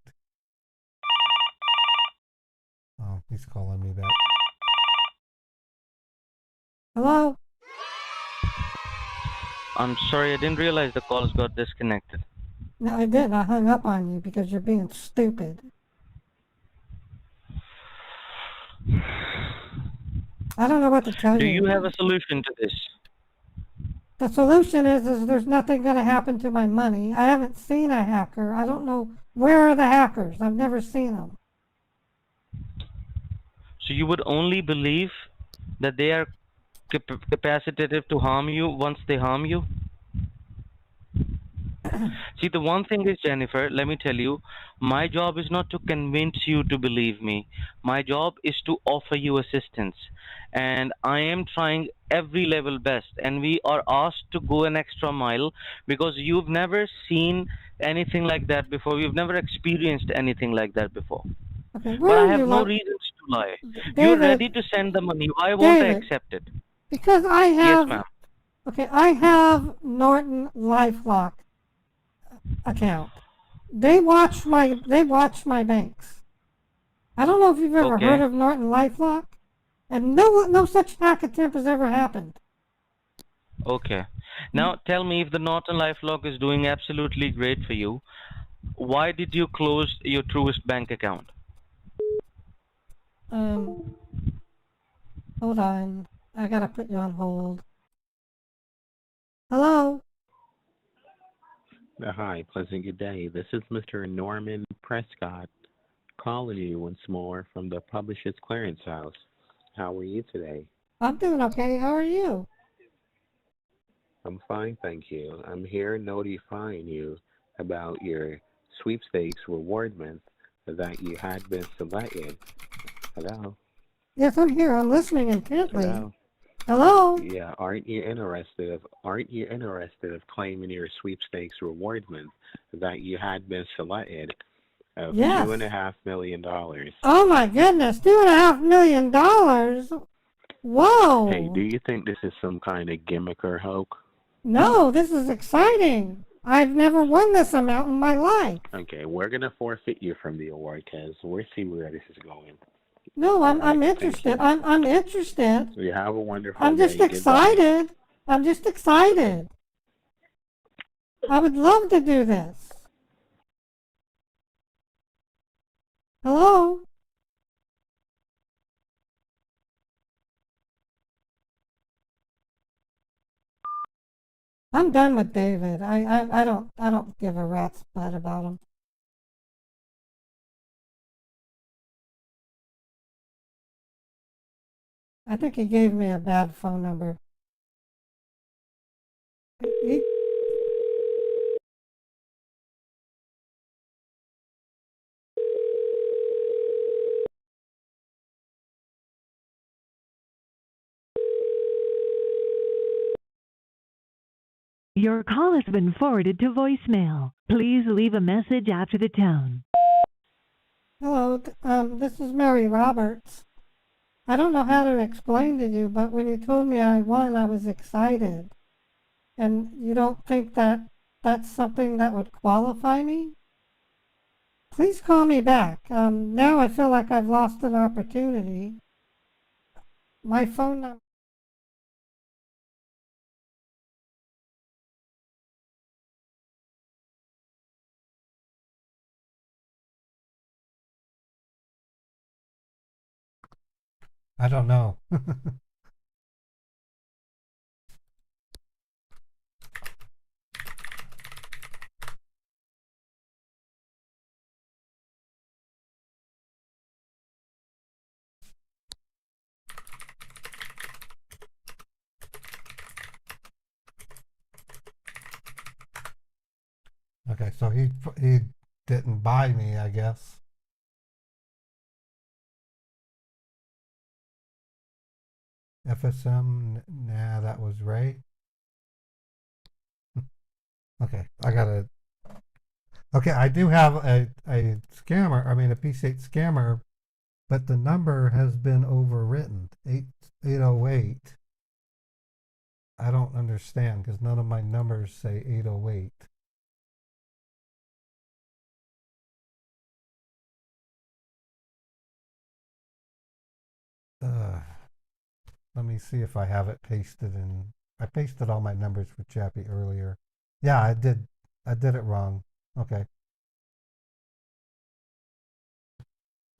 Speaker 3: Oh, he's calling me back.
Speaker 5: Hello?
Speaker 8: I'm sorry, I didn't realize the calls got disconnected.
Speaker 5: No, I didn't. I hung up on you because you're being stupid. I don't know what to tell
Speaker 8: Do
Speaker 5: you.
Speaker 8: you have a solution to this?
Speaker 5: The solution is there's nothing going to happen to my money. I haven't seen a hacker. I don't know where are the hackers. I've never seen them.
Speaker 8: So you would only believe that they are capacitative to harm you once they harm you? See, the one thing is, Jennifer, let me tell you, my job is not to convince you to believe me. My job is to offer you assistance. And I am trying every level best. And we are asked to go an extra mile because you've never seen anything like that before. You've never experienced anything like that before.
Speaker 5: Okay,
Speaker 8: But
Speaker 5: where
Speaker 8: I
Speaker 5: are
Speaker 8: have
Speaker 5: you?
Speaker 8: no reasons to lie. You're ready
Speaker 5: David,
Speaker 8: to send the money. Why won't I
Speaker 5: David,
Speaker 8: accept it?
Speaker 5: because I
Speaker 8: Yes,
Speaker 5: have,
Speaker 8: ma'am.
Speaker 5: okay, I have Norton LifeLock account. They watch my banks. I don't know if you've ever heard
Speaker 8: Okay.
Speaker 5: of Norton LifeLock, and no such hack attempt has ever happened.
Speaker 8: Okay. Now tell me, if the Norton LifeLock is doing absolutely great for you, why did you close your Truist bank account?
Speaker 5: Um, hold on. I gotta put you on hold. Hello?
Speaker 9: Hi, pleasant good day. This is Mr. Norman Prescott calling you once more from the Publishers Clearance House. How are you today?
Speaker 5: I'm doing okay. How are you?
Speaker 9: I'm fine, thank you. I'm here notifying you about your sweepstakes reward month that you had been selected. Hello?
Speaker 5: Yes, I'm here. I'm listening intently.
Speaker 9: Hello?
Speaker 5: Hello?
Speaker 9: Yeah, aren't you interested of claiming your sweepstakes reward month that you had been selected of
Speaker 5: Yes.
Speaker 9: $2.5 million?
Speaker 5: Oh my goodness, $2.5 million? Whoa!
Speaker 9: Hey, do you think this is some kind of gimmick or hoax?
Speaker 5: No, this is exciting. I've never won this amount in my life.
Speaker 9: Okay, we're gonna forfeit you from the award because we'll see where this is going.
Speaker 5: No, I'm
Speaker 9: All right,
Speaker 5: interested.
Speaker 9: thank you.
Speaker 5: I'm interested.
Speaker 9: You have a wonderful
Speaker 5: I'm
Speaker 9: day.
Speaker 5: just
Speaker 9: Goodbye.
Speaker 5: excited. I'm just excited. I would love to do this. Hello? I'm done with David. I don't give a rat's butt about him. I think he gave me a bad phone number. He,
Speaker 6: Your call has been forwarded to voicemail. Please leave a message after the tone.
Speaker 5: Hello, this is Mary Roberts. I don't know how to explain to you, but when you told me I won, I was excited. And you don't think that that's something that would qualify me? Please call me back. Now I feel like I've lost an opportunity. My phone number.
Speaker 3: I don't know. Okay, so he didn't buy me, I guess. FSM, nah, that was Ray. Okay, I gotta. Okay, I do have a scammer. I mean, a P8 scammer, but the number has been overwritten. 808. I don't understand because none of my numbers say 808. Let me see if I have it pasted in. I pasted all my numbers for Chappie earlier. Yeah, I did. I did it wrong. Okay.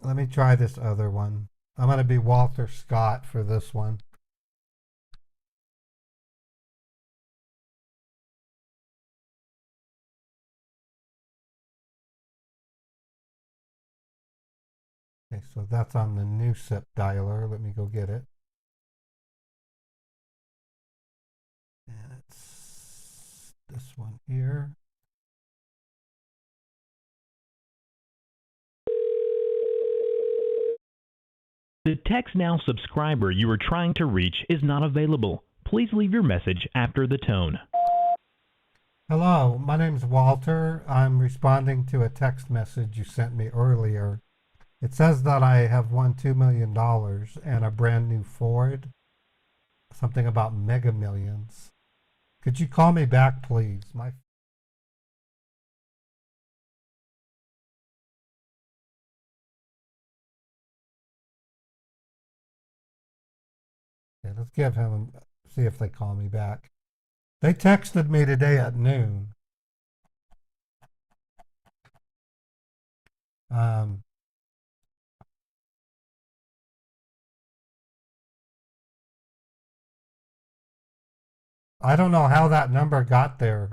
Speaker 3: Let me try this other one. I'm going to be Walter Scott for this one. Okay, so that's on the new SIP dialer. Let me go get it. And it's this one here.
Speaker 7: The Text Now subscriber you are trying to reach is not available. Please leave your message after the tone.
Speaker 3: Hello, my name's Walter. I'm responding to a text message you sent me earlier. It says that I have won $2 million and a brand new Ford. Something about Mega Millions. Could you call me back, please? Okay, let's give him, see if they call me back. They texted me today at noon. Um, I don't know how that number got there.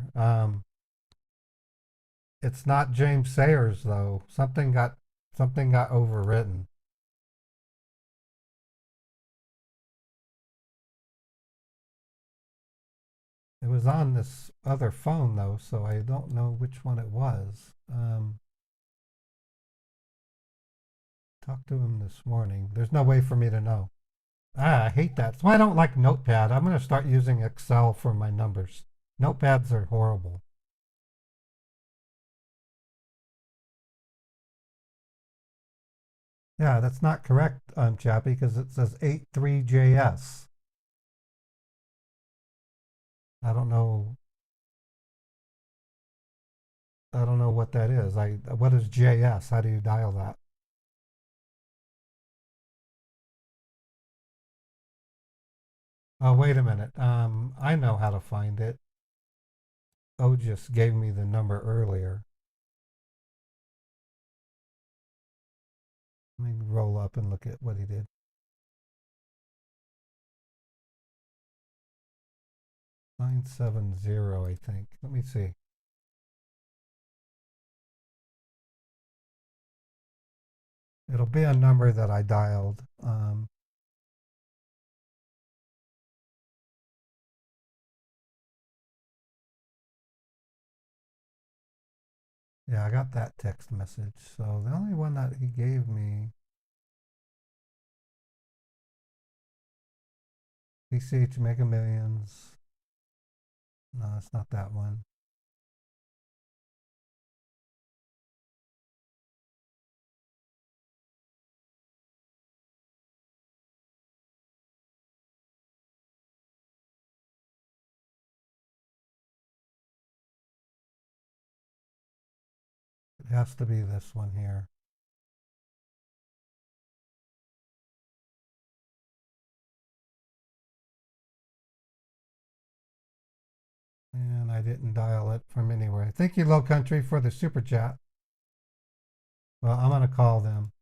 Speaker 3: It's not James Sayers though. Something got overwritten. It was on this other phone though, so I don't know which one it was. Talked to him this morning. There's no way for me to know. I hate that. That's why I don't like Notepad. I'm going to start using Excel for my numbers. Notepads are horrible. Yeah, that's not correct, Chappie, because it says 83JS. I don't know. I don't know what that is. What is JS? How do you dial that? Oh, wait a minute. I know how to find it. Otis gave me the number earlier. Let me roll up and look at what he did. 970, I think. Let me see. It'll be a number that I dialed. Yeah, I got that text message. So the only one that he gave me, PCH Mega Millions. No, it's not that one. It has to be this one here. And I didn't dial it from anywhere. Thank you, Low Country, for the super chat. Well, I'm going to call them.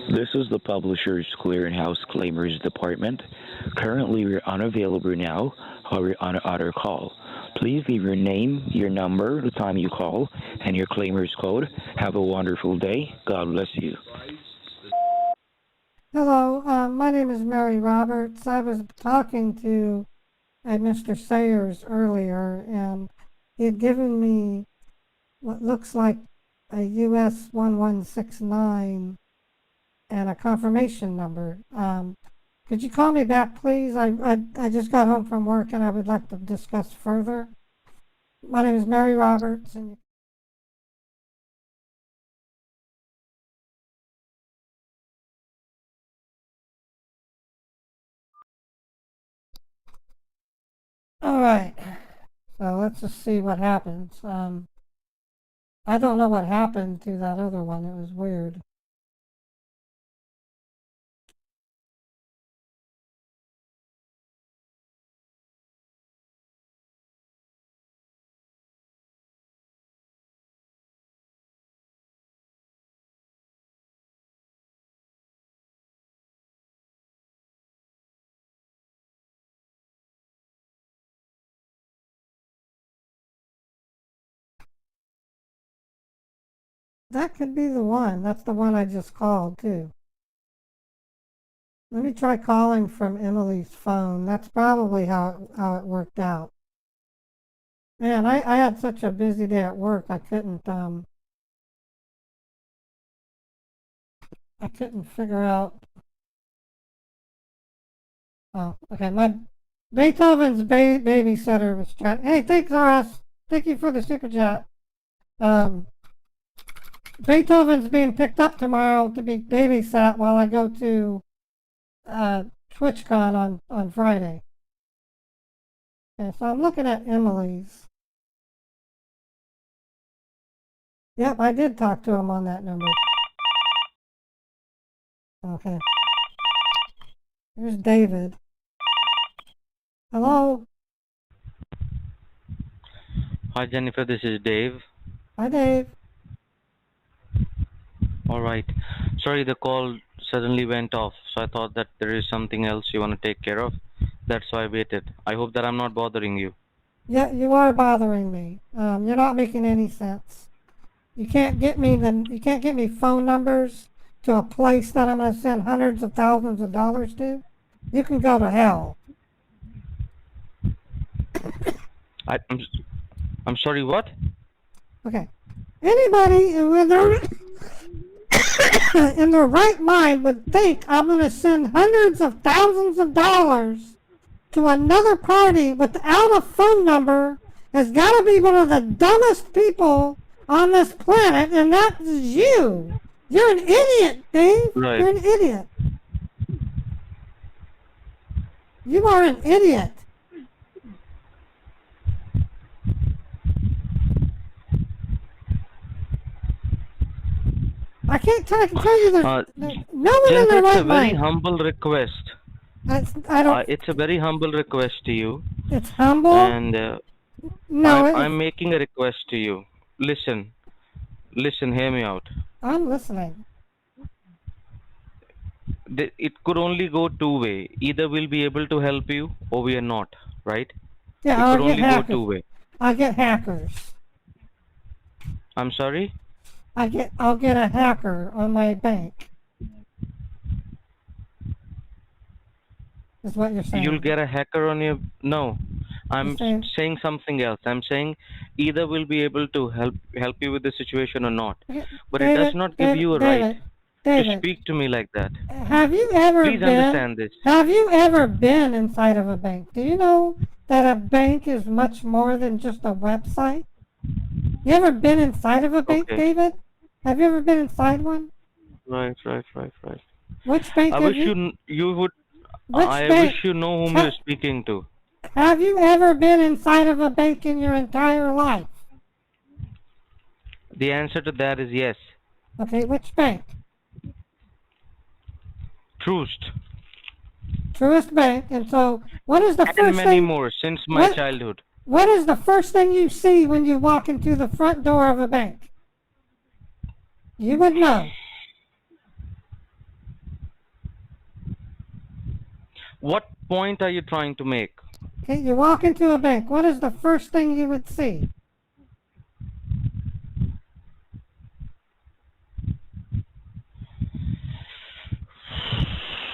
Speaker 10: This is the Publishers Clearinghouse Claimers Department. Currently, we're unavailable now, or we're on another call. Please leave your name, your number, the time you call, and your claimer's code. Have a wonderful day. God bless you.
Speaker 5: Hello, my name is Mary Roberts. I was talking to Mr. Sayers earlier, and he had given me what looks like a US 1169 and a confirmation number. Could you call me back, please? I just got home from work, and I would like to discuss further. My name is Mary Roberts, and all right. So let's just see what happens. I don't know what happened to that other one. It was weird. That could be the one. That's the one I just called, too. Let me try calling from Emily's phone. That's probably how it worked out. Man, I had such a busy day at work. I couldn't figure out. Oh, okay. My Beethoven's babysitter was chatting. Hey, thanks, RS. Thank you for the super chat. Beethoven's being picked up tomorrow to be babysat while I go to TwitchCon on Friday. Okay, so I'm looking at Emily's. Yep, I did talk to him on that number. Okay. Here's David. Hello?
Speaker 8: Hi, Jennifer. This is Dave.
Speaker 5: Hi, Dave.
Speaker 8: All right. Sorry, the call suddenly went off, so I thought that there is something else you want to take care of. That's why I waited. I hope that I'm not bothering you.
Speaker 5: Yeah, you are bothering me. You're not making any sense. You can't get me phone numbers to a place that I'm going to send hundreds of thousands of dollars to. You can go to hell.
Speaker 8: I'm sorry, what?
Speaker 5: Okay. Anybody in their right mind would think I'm going to send hundreds of thousands of dollars to another party without a phone number has got to be one of the dumbest people on this planet, and that is you. You're an idiot, Dave.
Speaker 8: Right.
Speaker 5: You're an idiot. You are an idiot. I can't tell you there's no one in
Speaker 8: Jennifer,
Speaker 5: their
Speaker 8: it's a
Speaker 5: right
Speaker 8: very
Speaker 5: mind.
Speaker 8: humble request.
Speaker 5: I don't.
Speaker 8: It's a very humble request to you.
Speaker 5: It's humble.
Speaker 8: And
Speaker 5: no,
Speaker 8: I'm making a request to you. Listen, hear me out.
Speaker 5: I'm listening.
Speaker 8: It could only go two way. Either we'll be able to help you, or we are not. Right?
Speaker 5: Yeah,
Speaker 8: it
Speaker 5: I'll
Speaker 8: could
Speaker 5: get
Speaker 8: only
Speaker 5: hackers.
Speaker 8: go two way.
Speaker 5: I'll get hackers.
Speaker 8: I'm sorry.
Speaker 5: I'll get a hacker on my bank. Is what you're saying?
Speaker 8: You'll get a hacker on your... No, I'm saying something else. I'm saying either we'll be able to help you with the situation or not. But it does not give you a right to speak to me like that.
Speaker 5: Have you ever
Speaker 8: Please understand this.
Speaker 5: Have you ever been inside of a bank? Do you know that a bank is much more than just a website? You ever been inside of a bank, David? Have you ever been inside one?
Speaker 8: Right.
Speaker 5: Which bank
Speaker 8: I
Speaker 5: have
Speaker 8: wish you would...
Speaker 5: Which
Speaker 8: I
Speaker 5: bank?
Speaker 8: wish you know whom you're speaking to.
Speaker 5: Have you ever been inside of a bank in your entire life?
Speaker 8: The answer to that is yes.
Speaker 5: Okay, which bank?
Speaker 8: Truist.
Speaker 5: Truist Bank. And so, what is the
Speaker 8: And
Speaker 5: first
Speaker 8: many
Speaker 5: thing?
Speaker 8: more since my childhood.
Speaker 5: What is the first thing you see when you walk into the front door of a bank? You would know.
Speaker 8: What point are you trying to make?
Speaker 5: Okay, you walk into a bank. What is the first thing you would see?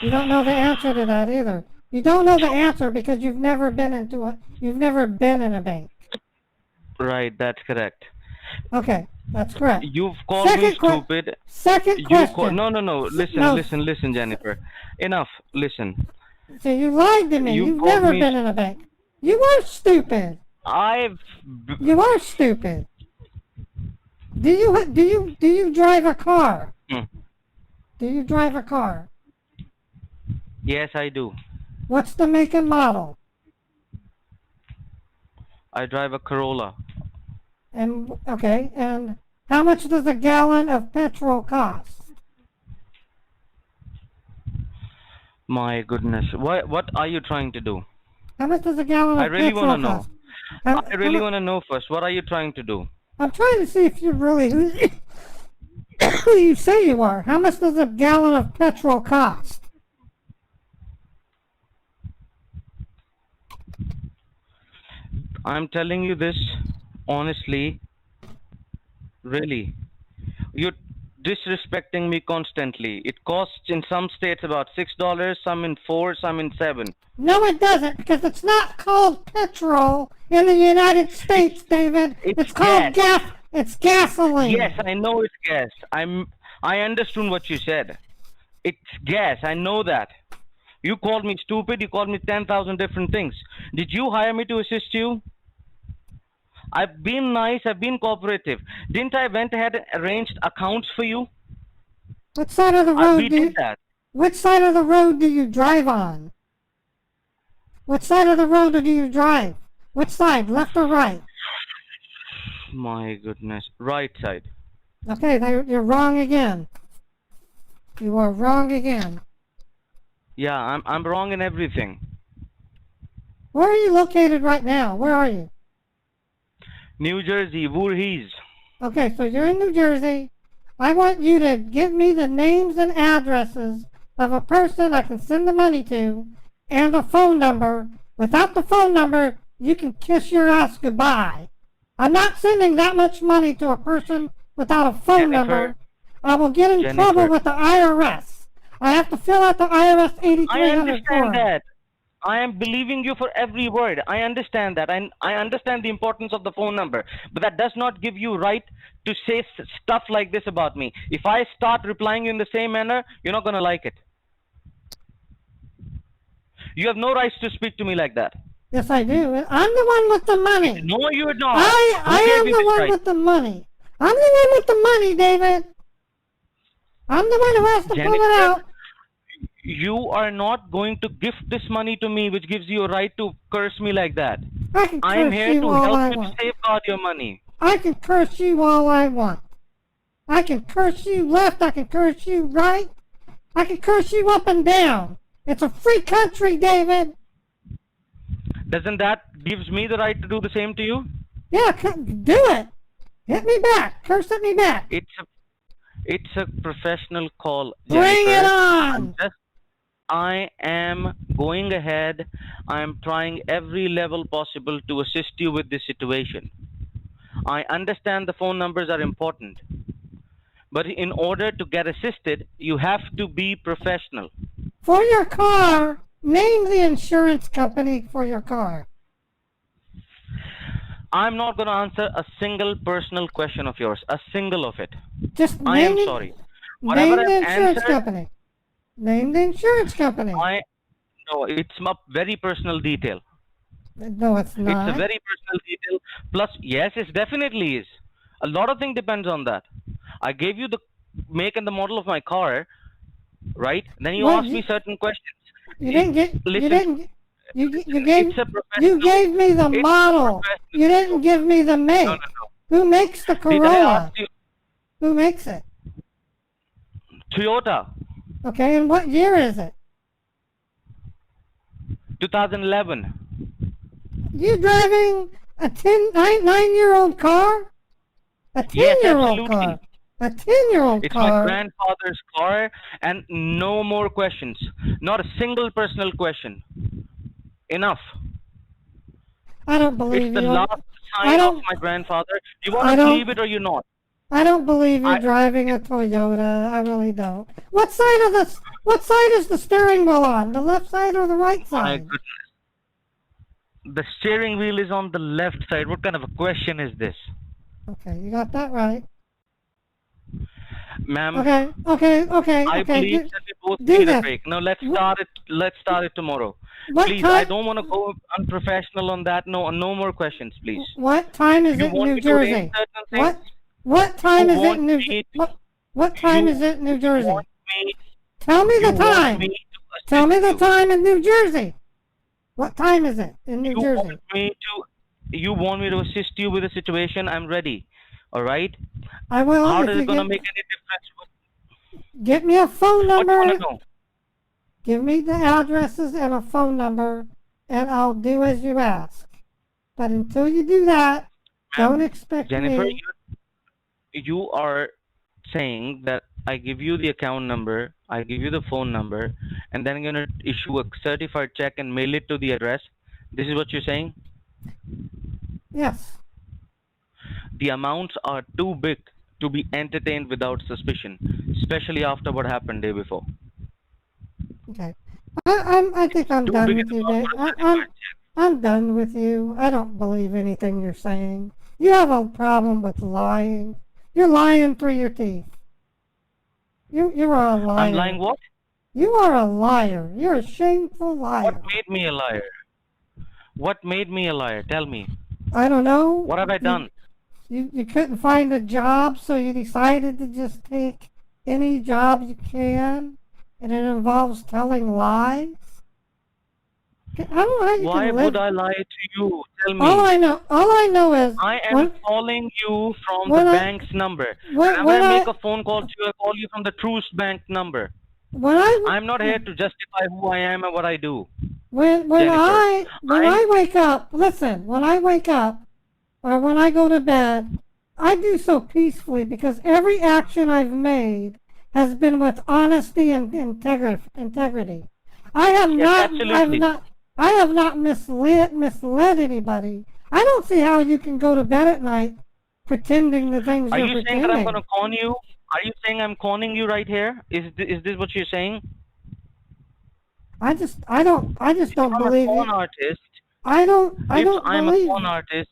Speaker 5: You don't know the answer to that either. You don't know the answer because you've never been in a bank.
Speaker 8: Right, that's correct.
Speaker 5: Okay, that's correct.
Speaker 8: You've called me stupid.
Speaker 5: Second question.
Speaker 8: No. Listen, Jennifer. Enough. Listen.
Speaker 5: So you lied to me. You've never been in a bank. You are stupid. You are stupid. Do you drive a car? Do you drive a car?
Speaker 8: Yes, I do.
Speaker 5: What's the make and model?
Speaker 8: I drive a Corolla.
Speaker 5: And how much does a gallon of petrol cost?
Speaker 8: My goodness. What are you trying to do?
Speaker 5: How much does a gallon of
Speaker 8: really
Speaker 5: petrol
Speaker 8: wanna
Speaker 5: cost?
Speaker 8: know. I really want to know first. What are you trying to do?
Speaker 5: I'm trying to see if you're really who you say you are. How much does a gallon of petrol cost?
Speaker 8: I'm telling you this honestly. Really. You're disrespecting me constantly. It costs in some states about $6, some in $4, some in $7.
Speaker 5: No, it doesn't, because it's not called petrol in the United States, David. It's called gas. It's gasoline.
Speaker 8: Yes, I know it's gas. I understood what you said. It's gas. I know that. You called me stupid. You called me 10,000 different things. Did you hire me to assist you? I've been nice. I've been cooperative. Didn't I went ahead and arranged accounts for you?
Speaker 5: What side of the road Which side of the road do you drive on? What side of the road do you drive? Which side, left or right?
Speaker 8: My goodness, right side.
Speaker 5: Okay, you're wrong again. You are wrong again.
Speaker 8: Yeah, I'm wrong in everything.
Speaker 5: Where are you located right now? Where are you?
Speaker 8: New Jersey, Voorhees.
Speaker 5: Okay, so you're in New Jersey. I want you to give me the names and addresses of a person I can send the money to and a phone number. Without the phone number, you can kiss your ass goodbye. I'm not sending that much money to a person without a phone number. I will get in trouble with the IRS. I have to fill out the IRS 8300
Speaker 8: I understand
Speaker 5: form.
Speaker 8: that. I am believing you for every word. I understand that. I understand the importance of the phone number. But that does not give you right to say stuff like this about me. If I start replying you in the same manner, you're not going to like it. You have no rights to speak to me like that.
Speaker 5: Yes, I do. I'm the one with the money.
Speaker 8: No, you're not.
Speaker 5: I am the one with the money. I'm the one with the money, David. I'm the one who has to pull it
Speaker 8: Jennifer,
Speaker 5: out.
Speaker 8: you are not going to gift this money to me, which gives you a right to curse me like that.
Speaker 5: I can
Speaker 8: I am
Speaker 5: curse
Speaker 8: here
Speaker 5: you
Speaker 8: to
Speaker 5: all
Speaker 8: help
Speaker 5: I
Speaker 8: you to
Speaker 5: want.
Speaker 8: safeguard your money.
Speaker 5: I can curse you all I want. I can curse you left. I can curse you right. I can curse you up and down. It's a free country, David.
Speaker 8: Doesn't that gives me the right to do the same to you?
Speaker 5: Yeah, do it. Hit me back. Curse at me back.
Speaker 8: It's a professional call,
Speaker 5: Bring
Speaker 8: Jennifer.
Speaker 5: it on.
Speaker 8: I am going ahead. I am trying every level possible to assist you with this situation. I understand the phone numbers are important, but in order to get assisted, you have to be professional.
Speaker 5: For your car, name the insurance company for your car.
Speaker 8: I'm not going to answer a single personal question of yours, a single of it.
Speaker 5: Just
Speaker 8: I am
Speaker 5: name
Speaker 8: sorry.
Speaker 5: Name
Speaker 8: Whatever
Speaker 5: the
Speaker 8: I've
Speaker 5: insurance
Speaker 8: answered,
Speaker 5: company. Name the insurance company.
Speaker 8: No, it's a very personal detail.
Speaker 5: No, it's not.
Speaker 8: It's a very personal detail. Plus, yes, it definitely is. A lot of things depends on that. I gave you the make and the model of my car, right? Then you asked me certain questions.
Speaker 5: You didn't get.
Speaker 8: Listen,
Speaker 5: you didn't. You gave.
Speaker 8: it's a professional.
Speaker 5: You gave me the model. You didn't give me the make.
Speaker 8: No.
Speaker 5: Who makes the
Speaker 8: Did I
Speaker 5: Corolla?
Speaker 8: ask you?
Speaker 5: Who makes it?
Speaker 8: Toyota,
Speaker 5: Okay, and what year is it?
Speaker 8: 2011.
Speaker 5: You driving a 9-year-old car? A 10-year-old
Speaker 8: absolutely.
Speaker 5: car? A 10-year-old
Speaker 8: It's
Speaker 5: car?
Speaker 8: my grandfather's car, and no more questions. Not a single personal question. Enough.
Speaker 5: I don't believe
Speaker 8: It's the
Speaker 5: you.
Speaker 8: last sign of my grandfather. You want to believe it or you not?
Speaker 5: I don't believe you're driving a Toyota. I really don't. What side is the steering wheel on? The left side or the right
Speaker 8: My
Speaker 5: side?
Speaker 8: goodness. The steering wheel is on the left side. What kind of a question is this?
Speaker 5: Okay, you got that right.
Speaker 8: Ma'am,
Speaker 5: Okay.
Speaker 8: I believe that we both need a break. Now let's start it tomorrow. Please, I don't want to go unprofessional on that. No more questions, please.
Speaker 5: What time is it in New Jersey? What time is it in New Jersey? What time is it in New Jersey? Tell me the time. Tell me the time in New Jersey. What time is it in New Jersey?
Speaker 8: You want me to assist you with the situation? I'm ready. All right?
Speaker 5: I will.
Speaker 8: How is it going to make any difference?
Speaker 5: Get me a phone
Speaker 8: What do you
Speaker 5: number.
Speaker 8: want to know?
Speaker 5: Give me the addresses and a phone number, and I'll do as you ask. But until you do that, don't expect
Speaker 8: Jennifer,
Speaker 5: me.
Speaker 8: you are saying that I give you the account number, I give you the phone number, and then I'm going to issue a certified check and mail it to the address. This is what you're saying?
Speaker 5: Yes.
Speaker 8: The amounts are too big to be entertained without suspicion, especially after what happened day before.
Speaker 5: Okay. I think I'm done with you, Dave. I'm done with you. I don't believe anything you're saying. You have a problem with lying. You're lying through your teeth. You are a liar.
Speaker 8: I'm lying what?
Speaker 5: You are a liar. You're a shameful liar.
Speaker 8: What made me a liar? What made me a liar? Tell me.
Speaker 5: I don't know.
Speaker 8: What have I done?
Speaker 5: You couldn't find a job, so you decided to just take any job you can, and it involves telling lies? I don't know how you
Speaker 8: Why
Speaker 5: can live.
Speaker 8: would I lie to you? Tell me.
Speaker 5: All I know is
Speaker 8: I am calling you from the bank's number. When I make a phone call to you, I call you from the Truist Bank number. I'm not here to justify who I am and what I do.
Speaker 5: When I wake up, listen, when I wake up or when I go to bed, I do so peacefully because every action I've made has been with honesty and integrity. I have not misled anybody. I don't see how you can go to bed at night pretending the things
Speaker 8: Are
Speaker 5: you're
Speaker 8: you
Speaker 5: pretending.
Speaker 8: saying that I'm going to con you? Are you saying I'm conning you right here? Is this what you're saying?
Speaker 5: I just don't believe
Speaker 8: I'm a con
Speaker 5: you.
Speaker 8: artist.
Speaker 5: I don't
Speaker 8: I'm
Speaker 5: believe
Speaker 8: a con
Speaker 5: you.
Speaker 8: artist,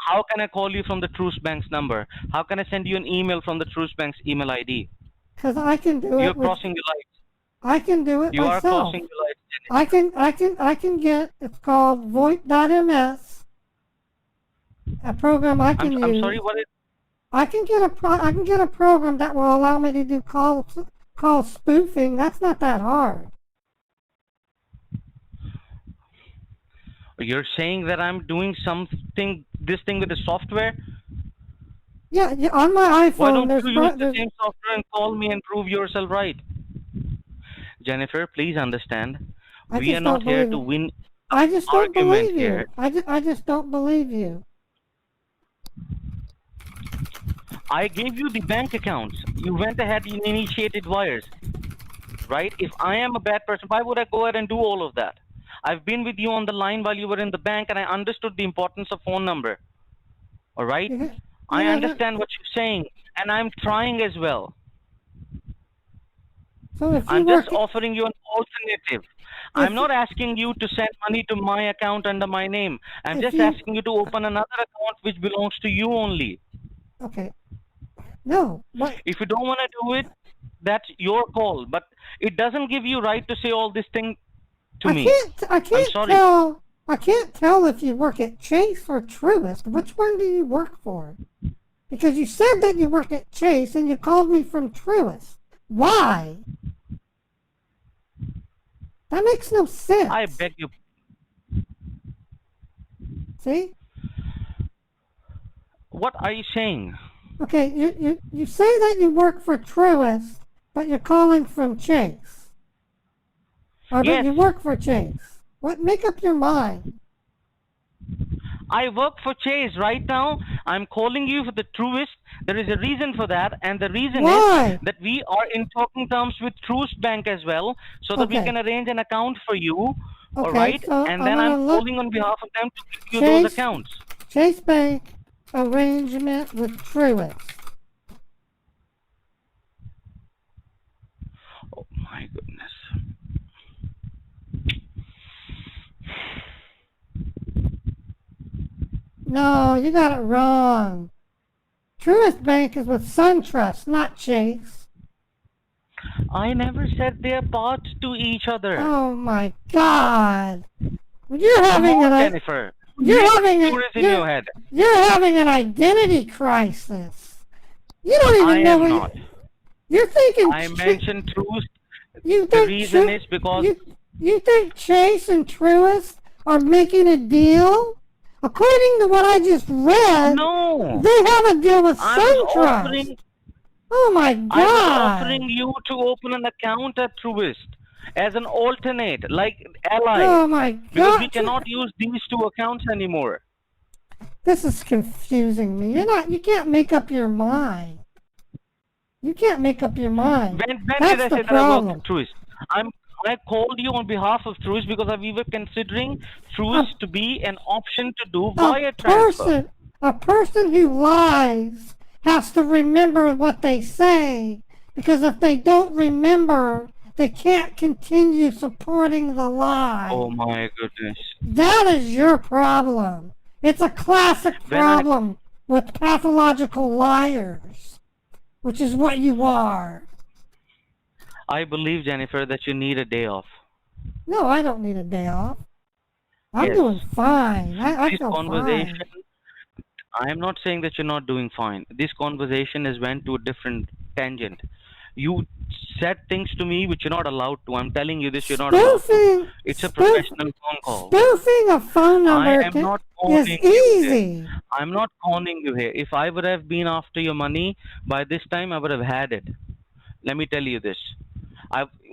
Speaker 8: how can I call you from the Truist Bank's number? How can I send you an email from the Truist Bank's email ID?
Speaker 5: Because I can do it.
Speaker 8: You're crossing your lights.
Speaker 5: I can do it
Speaker 8: You
Speaker 5: myself.
Speaker 8: are crossing your lights.
Speaker 5: I can get. It's called VoIP.ms. A program I can use.
Speaker 8: I'm sorry. What is?
Speaker 5: I can get a program that will allow me to do calls call spoofing. That's not that hard.
Speaker 8: You're saying that I'm doing this thing with the software?
Speaker 5: Yeah, on my
Speaker 8: Why
Speaker 5: iPhone,
Speaker 8: don't you use the same software and call me and prove yourself right? Jennifer, please understand.
Speaker 5: I
Speaker 8: We
Speaker 5: just
Speaker 8: are not
Speaker 5: don't
Speaker 8: here
Speaker 5: believe
Speaker 8: to
Speaker 5: it.
Speaker 8: win
Speaker 5: I just don't
Speaker 8: argument
Speaker 5: believe
Speaker 8: here.
Speaker 5: you. I just don't believe you.
Speaker 8: I gave you the bank accounts. You went ahead and initiated wires, right? If I am a bad person, why would I go ahead and do all of that? I've been with you on the line while you were in the bank, and I understood the importance of phone number. All right? I understand what you're saying, and I'm trying as well.
Speaker 5: So if you
Speaker 8: I'm just
Speaker 5: work,
Speaker 8: offering you an alternative. I'm not asking you to send money to my account under my name. I'm
Speaker 5: If
Speaker 8: just
Speaker 5: you-
Speaker 8: asking you to open another account which belongs to you only.
Speaker 5: okay, no, what?
Speaker 8: If you don't want to do it, that's your call. But it doesn't give you right to say all this thing to me.
Speaker 5: I
Speaker 8: I'm
Speaker 5: can't
Speaker 8: sorry.
Speaker 5: tell. I can't tell if you work at Chase or Truist. Which one do you work for? Because you said that you work at Chase and you called me from Truist. Why? That makes no sense.
Speaker 8: I beg you.
Speaker 5: See?
Speaker 8: What are you saying?
Speaker 5: Okay, you say that you work for Truist, but you're calling from Chase. Or
Speaker 8: Yes.
Speaker 5: that you work for Chase. What? Make up your mind.
Speaker 8: I work for Chase right now. I'm calling you for the Truist. There is a reason for that, and the reason
Speaker 5: Why?
Speaker 8: is that we are in talking terms with Truist Bank as well, so that we
Speaker 5: Okay.
Speaker 8: can arrange an account for you. All
Speaker 5: Okay,
Speaker 8: right,
Speaker 5: so
Speaker 8: and
Speaker 5: I'm
Speaker 8: then
Speaker 5: gonna
Speaker 8: I'm
Speaker 5: look-
Speaker 8: calling on behalf of them to give you
Speaker 5: Chase-
Speaker 8: those accounts.
Speaker 5: Chase Bank arrangement with Truist.
Speaker 8: Oh my goodness.
Speaker 5: No, you got it wrong. Truist Bank is with SunTrust, not Chase.
Speaker 8: I never said they're parts to each other.
Speaker 5: Oh my God! You're having
Speaker 8: Come on,
Speaker 5: an
Speaker 8: Jennifer.
Speaker 5: you're having
Speaker 8: Yours in your head.
Speaker 5: you're having an identity crisis. You don't even
Speaker 8: I
Speaker 5: know
Speaker 8: am
Speaker 5: what
Speaker 8: not.
Speaker 5: you're thinking.
Speaker 8: I mentioned Truist.
Speaker 5: You
Speaker 8: The
Speaker 5: think
Speaker 8: reason
Speaker 5: Tru-
Speaker 8: is because
Speaker 5: you think Chase and Truist are making a deal? According to what I just read,
Speaker 8: no,
Speaker 5: they have a deal with
Speaker 8: I was
Speaker 5: SunTrust.
Speaker 8: offering.
Speaker 5: Oh my God!
Speaker 8: I was offering you to open an account at Truist as an alternate, like ally.
Speaker 5: Oh my
Speaker 8: Because we
Speaker 5: God!
Speaker 8: cannot use these two accounts anymore.
Speaker 5: This is confusing me. You can't make up your mind. You can't make up your mind.
Speaker 8: When
Speaker 5: That's
Speaker 8: did I
Speaker 5: the
Speaker 8: say that I
Speaker 5: problem.
Speaker 8: work at Truist? I called you on behalf of Truist because we were considering Truist to be an option to do wire transfer.
Speaker 5: A person who lies has to remember what they say, because if they don't remember, they can't continue supporting the lie.
Speaker 8: Oh my goodness.
Speaker 5: That is your problem. It's a classic problem with pathological liars, which is what you are.
Speaker 8: I believe, Jennifer, that you need a day off.
Speaker 5: No, I don't need a day off. I'm
Speaker 8: Yes.
Speaker 5: doing fine. I
Speaker 8: This
Speaker 5: feel
Speaker 8: conversation,
Speaker 5: fine.
Speaker 8: I am not saying that you're not doing fine. This conversation has went to a different tangent. You said things to me which you're not allowed to. I'm telling you this, you're not allowed to. It's a professional phone call.
Speaker 5: Spoofing a phone number
Speaker 8: I am not
Speaker 5: is
Speaker 8: calling you
Speaker 5: easy.
Speaker 8: here. I'm not calling you here. If I would have been after your money, by this time I would have had it. Let me tell you this.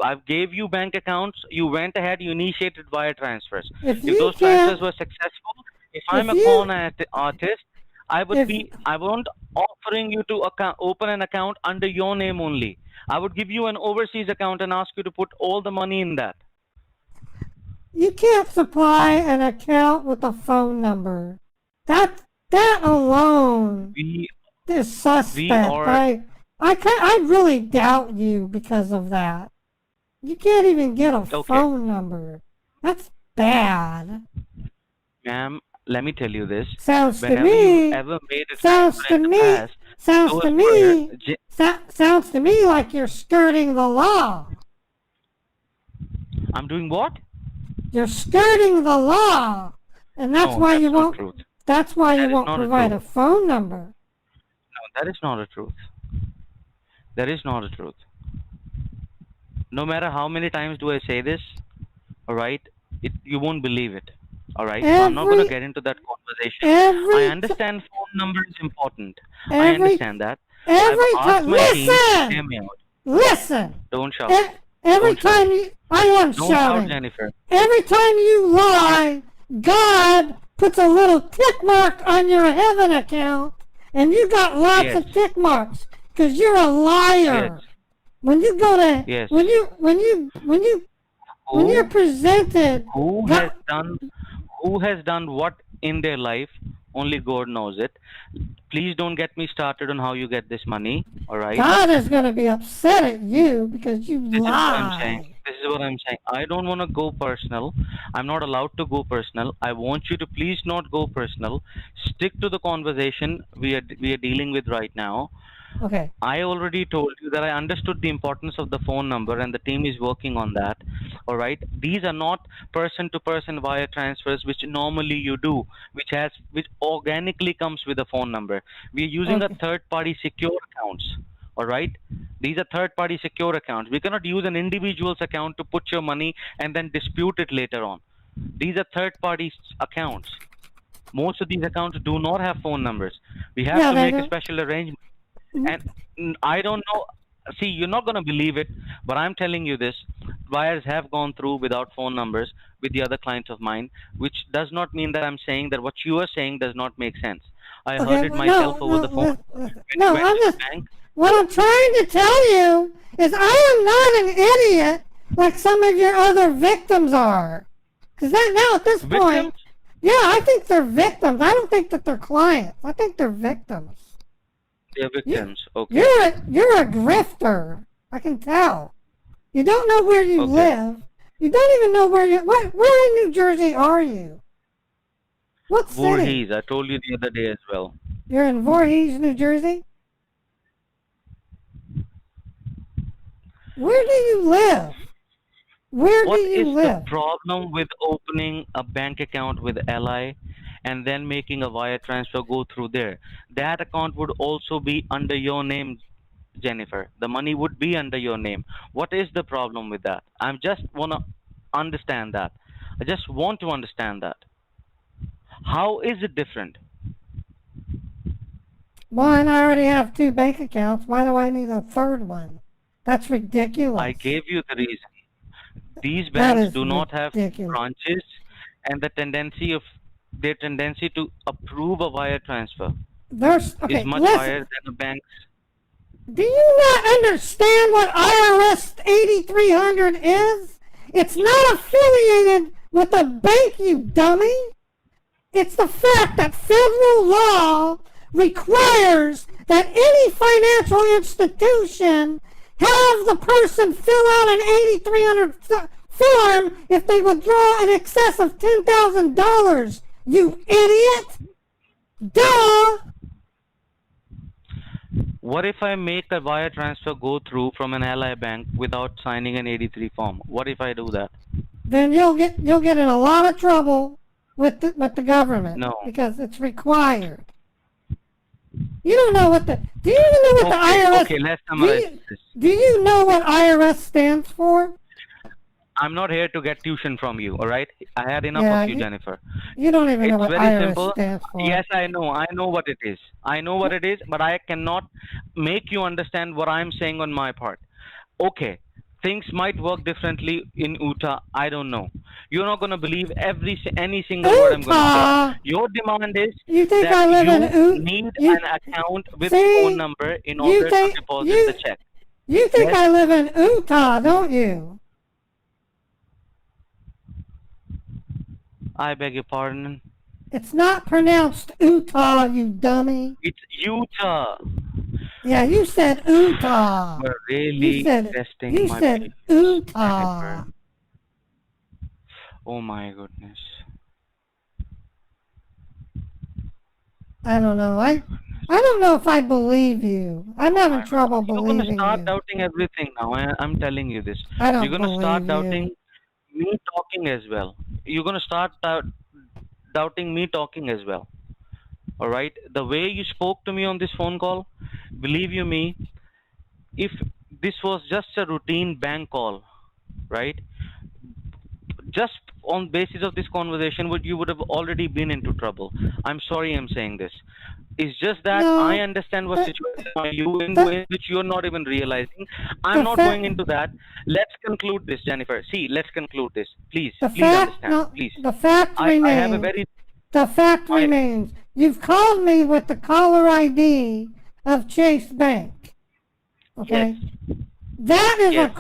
Speaker 8: I've gave you bank accounts. You went ahead. You initiated wire transfers.
Speaker 5: If
Speaker 8: If those transfers were successful, if I'm a con artist, I won't offering you to open an account under your name only. I would give you an overseas account and ask you to put all the money in that.
Speaker 5: You can't supply an account with a phone number. That alone is suspect. I really doubt you because of that. You can't even get a phone number. That's bad.
Speaker 8: Ma'am, let me tell you this.
Speaker 5: Sounds to
Speaker 8: Whenever
Speaker 5: me.
Speaker 8: you ever made a
Speaker 5: Sounds
Speaker 8: transfer
Speaker 5: to
Speaker 8: in the
Speaker 5: me.
Speaker 8: past,
Speaker 5: Sounds
Speaker 8: those
Speaker 5: to
Speaker 8: were
Speaker 5: me. Sounds to me like you're skirting the law.
Speaker 8: I'm doing what?
Speaker 5: You're skirting the law, and that's why you won't. That's why you won't provide a phone number.
Speaker 8: No, that is not a truth. That is not a truth. No matter how many times do I say this, all right, you won't believe it. All right, so I'm not going to
Speaker 5: Every
Speaker 8: get into that conversation. I
Speaker 5: every t-
Speaker 8: understand phone number is important. I
Speaker 5: every
Speaker 8: understand that. I've
Speaker 5: every
Speaker 8: asked
Speaker 5: time.
Speaker 8: my team to hear
Speaker 5: Listen,
Speaker 8: me out.
Speaker 5: listen.
Speaker 8: Don't shout.
Speaker 5: Every
Speaker 8: Don't shout.
Speaker 5: time you, I am
Speaker 8: Don't shout,
Speaker 5: shouting.
Speaker 8: Jennifer.
Speaker 5: Every time you lie, God puts a little tick mark on your heaven account, and you got lots
Speaker 8: Yes.
Speaker 5: of tick marks because you're a liar.
Speaker 8: Yes.
Speaker 5: When you go to,
Speaker 8: Yes.
Speaker 5: when you're
Speaker 8: Who
Speaker 5: presented,
Speaker 8: who
Speaker 5: God,
Speaker 8: has done what in their life? Only God knows it. Please don't get me started on how you get this money. All right.
Speaker 5: God is going to be upset at you because you
Speaker 8: This is what I'm saying.
Speaker 5: lie.
Speaker 8: This is what I'm saying. I don't want to go personal. I'm not allowed to go personal. I want you to please not go personal. Stick to the conversation we are dealing with right now.
Speaker 5: Okay.
Speaker 8: I already told you that I understood the importance of the phone number and the team is working on that. All right. These are not person to person wire transfers which normally you do, which organically comes with a phone number. We are using a
Speaker 5: Okay.
Speaker 8: third party secure accounts. All right. These are third party secure accounts. We cannot use an individual's account to put your money and then dispute it later on. These are third party accounts. Most of these accounts do not have phone numbers. We have
Speaker 5: Yeah,
Speaker 8: to
Speaker 5: they
Speaker 8: make a
Speaker 5: don't.
Speaker 8: special arrangement. And I don't know. See, you're not going to believe it, but I'm telling you this. Wires have gone through without phone numbers with the other clients of mine, which does not mean that I'm saying that what you are saying does not make sense. I heard
Speaker 5: Okay,
Speaker 8: it
Speaker 5: well,
Speaker 8: myself
Speaker 5: no,
Speaker 8: over
Speaker 5: no,
Speaker 8: the phone when you
Speaker 5: no,
Speaker 8: went
Speaker 5: I'm
Speaker 8: to the
Speaker 5: just,
Speaker 8: bank.
Speaker 5: what I'm trying to tell you is I am not an idiot like some of your other victims are. Because now at this
Speaker 8: Victims?
Speaker 5: point, yeah, I think they're victims. I don't think that they're clients. I think they're victims.
Speaker 8: They're victims. Okay.
Speaker 5: You're a grifter. I can tell. You don't know where you
Speaker 8: Okay.
Speaker 5: live. You don't even know where where in New Jersey are you? What city?
Speaker 8: Voorhees. I told you the other day as well.
Speaker 5: You're in Voorhees, New Jersey? Where do you live? Where
Speaker 8: What
Speaker 5: do you
Speaker 8: is the
Speaker 5: live?
Speaker 8: problem with opening a bank account with Ally and then making a wire transfer go through there? That account would also be under your name, Jennifer. The money would be under your name. What is the problem with that? I just want to understand that. I just want to understand that. How is it different?
Speaker 5: One, I already have 2 bank accounts. Why do I need a third one? That's ridiculous.
Speaker 8: I gave you the reason. These
Speaker 5: That
Speaker 8: banks
Speaker 5: is
Speaker 8: do not have
Speaker 5: ridiculous.
Speaker 8: branches and their tendency to approve a wire transfer
Speaker 5: There's okay.
Speaker 8: is much
Speaker 5: Listen.
Speaker 8: higher than a bank's.
Speaker 5: Do you not understand what IRS 8300 is? It's not affiliated with a bank, you dummy. It's the fact that federal law requires that any financial institution have the person fill out an 8300 form if they withdraw in excess of $10,000. You idiot! Duh!
Speaker 8: What if I make a wire transfer go through from an Ally bank without signing an 83 form? What if I do that?
Speaker 5: Then you'll get in a lot of trouble with the government.
Speaker 8: No.
Speaker 5: Because it's required. You don't know what the. Do you even know what the IRS?
Speaker 8: Okay, let's summarize this.
Speaker 5: Do you know what IRS stands for?
Speaker 8: I'm not here to get tuition from you, all right? I had enough
Speaker 5: Yeah,
Speaker 8: of you, Jennifer.
Speaker 5: You don't even know
Speaker 8: It's
Speaker 5: what
Speaker 8: very
Speaker 5: IRS
Speaker 8: simple.
Speaker 5: stands for.
Speaker 8: Yes, I know. I know what it is. I know what it is, but I cannot make you understand what I'm saying on my part. Okay, things might work differently in Utah. I don't know. You're not going to believe any single word I'm going to
Speaker 5: Utah?
Speaker 8: say. Your demand is
Speaker 5: You think
Speaker 8: that
Speaker 5: I live in
Speaker 8: you need an account with
Speaker 5: See?
Speaker 8: phone number in order to deposit the check.
Speaker 5: You think
Speaker 8: Yes.
Speaker 5: I live in Utah, don't you?
Speaker 8: I beg your pardon.
Speaker 5: It's not pronounced Utah, you dummy.
Speaker 8: It's Utah.
Speaker 5: Yeah, you said Utah.
Speaker 8: We're really testing
Speaker 5: you
Speaker 8: my
Speaker 5: said
Speaker 8: patience,
Speaker 5: Utah.
Speaker 8: Jennifer. Oh my goodness.
Speaker 5: I don't know. I don't know if I believe you. I'm having trouble
Speaker 8: You're going to
Speaker 5: believing
Speaker 8: start
Speaker 5: you.
Speaker 8: doubting everything now. I'm telling you this.
Speaker 5: I don't
Speaker 8: You're going to start
Speaker 5: believe you.
Speaker 8: doubting me talking as well. You're going to start doubting me talking as well. All right? The way you spoke to me on this phone call, believe you me, if this was just a routine bank call, right? Just on basis of this conversation, you would have already been into trouble. I'm sorry I'm saying this. It's just that I
Speaker 5: No,
Speaker 8: understand what
Speaker 5: the,
Speaker 8: situation are you in
Speaker 5: the,
Speaker 8: which you're not even realizing. I'm
Speaker 5: the
Speaker 8: not
Speaker 5: fact,
Speaker 8: going into that. Let's conclude this, Jennifer. See, let's conclude this. Please,
Speaker 5: the
Speaker 8: please
Speaker 5: fact,
Speaker 8: understand.
Speaker 5: no,
Speaker 8: Please.
Speaker 5: the fact
Speaker 8: I have a
Speaker 5: remains.
Speaker 8: very
Speaker 5: The fact
Speaker 8: I
Speaker 5: remains. You've called me with the caller ID of Chase Bank.
Speaker 8: yes,
Speaker 5: Okay, that is
Speaker 8: yes.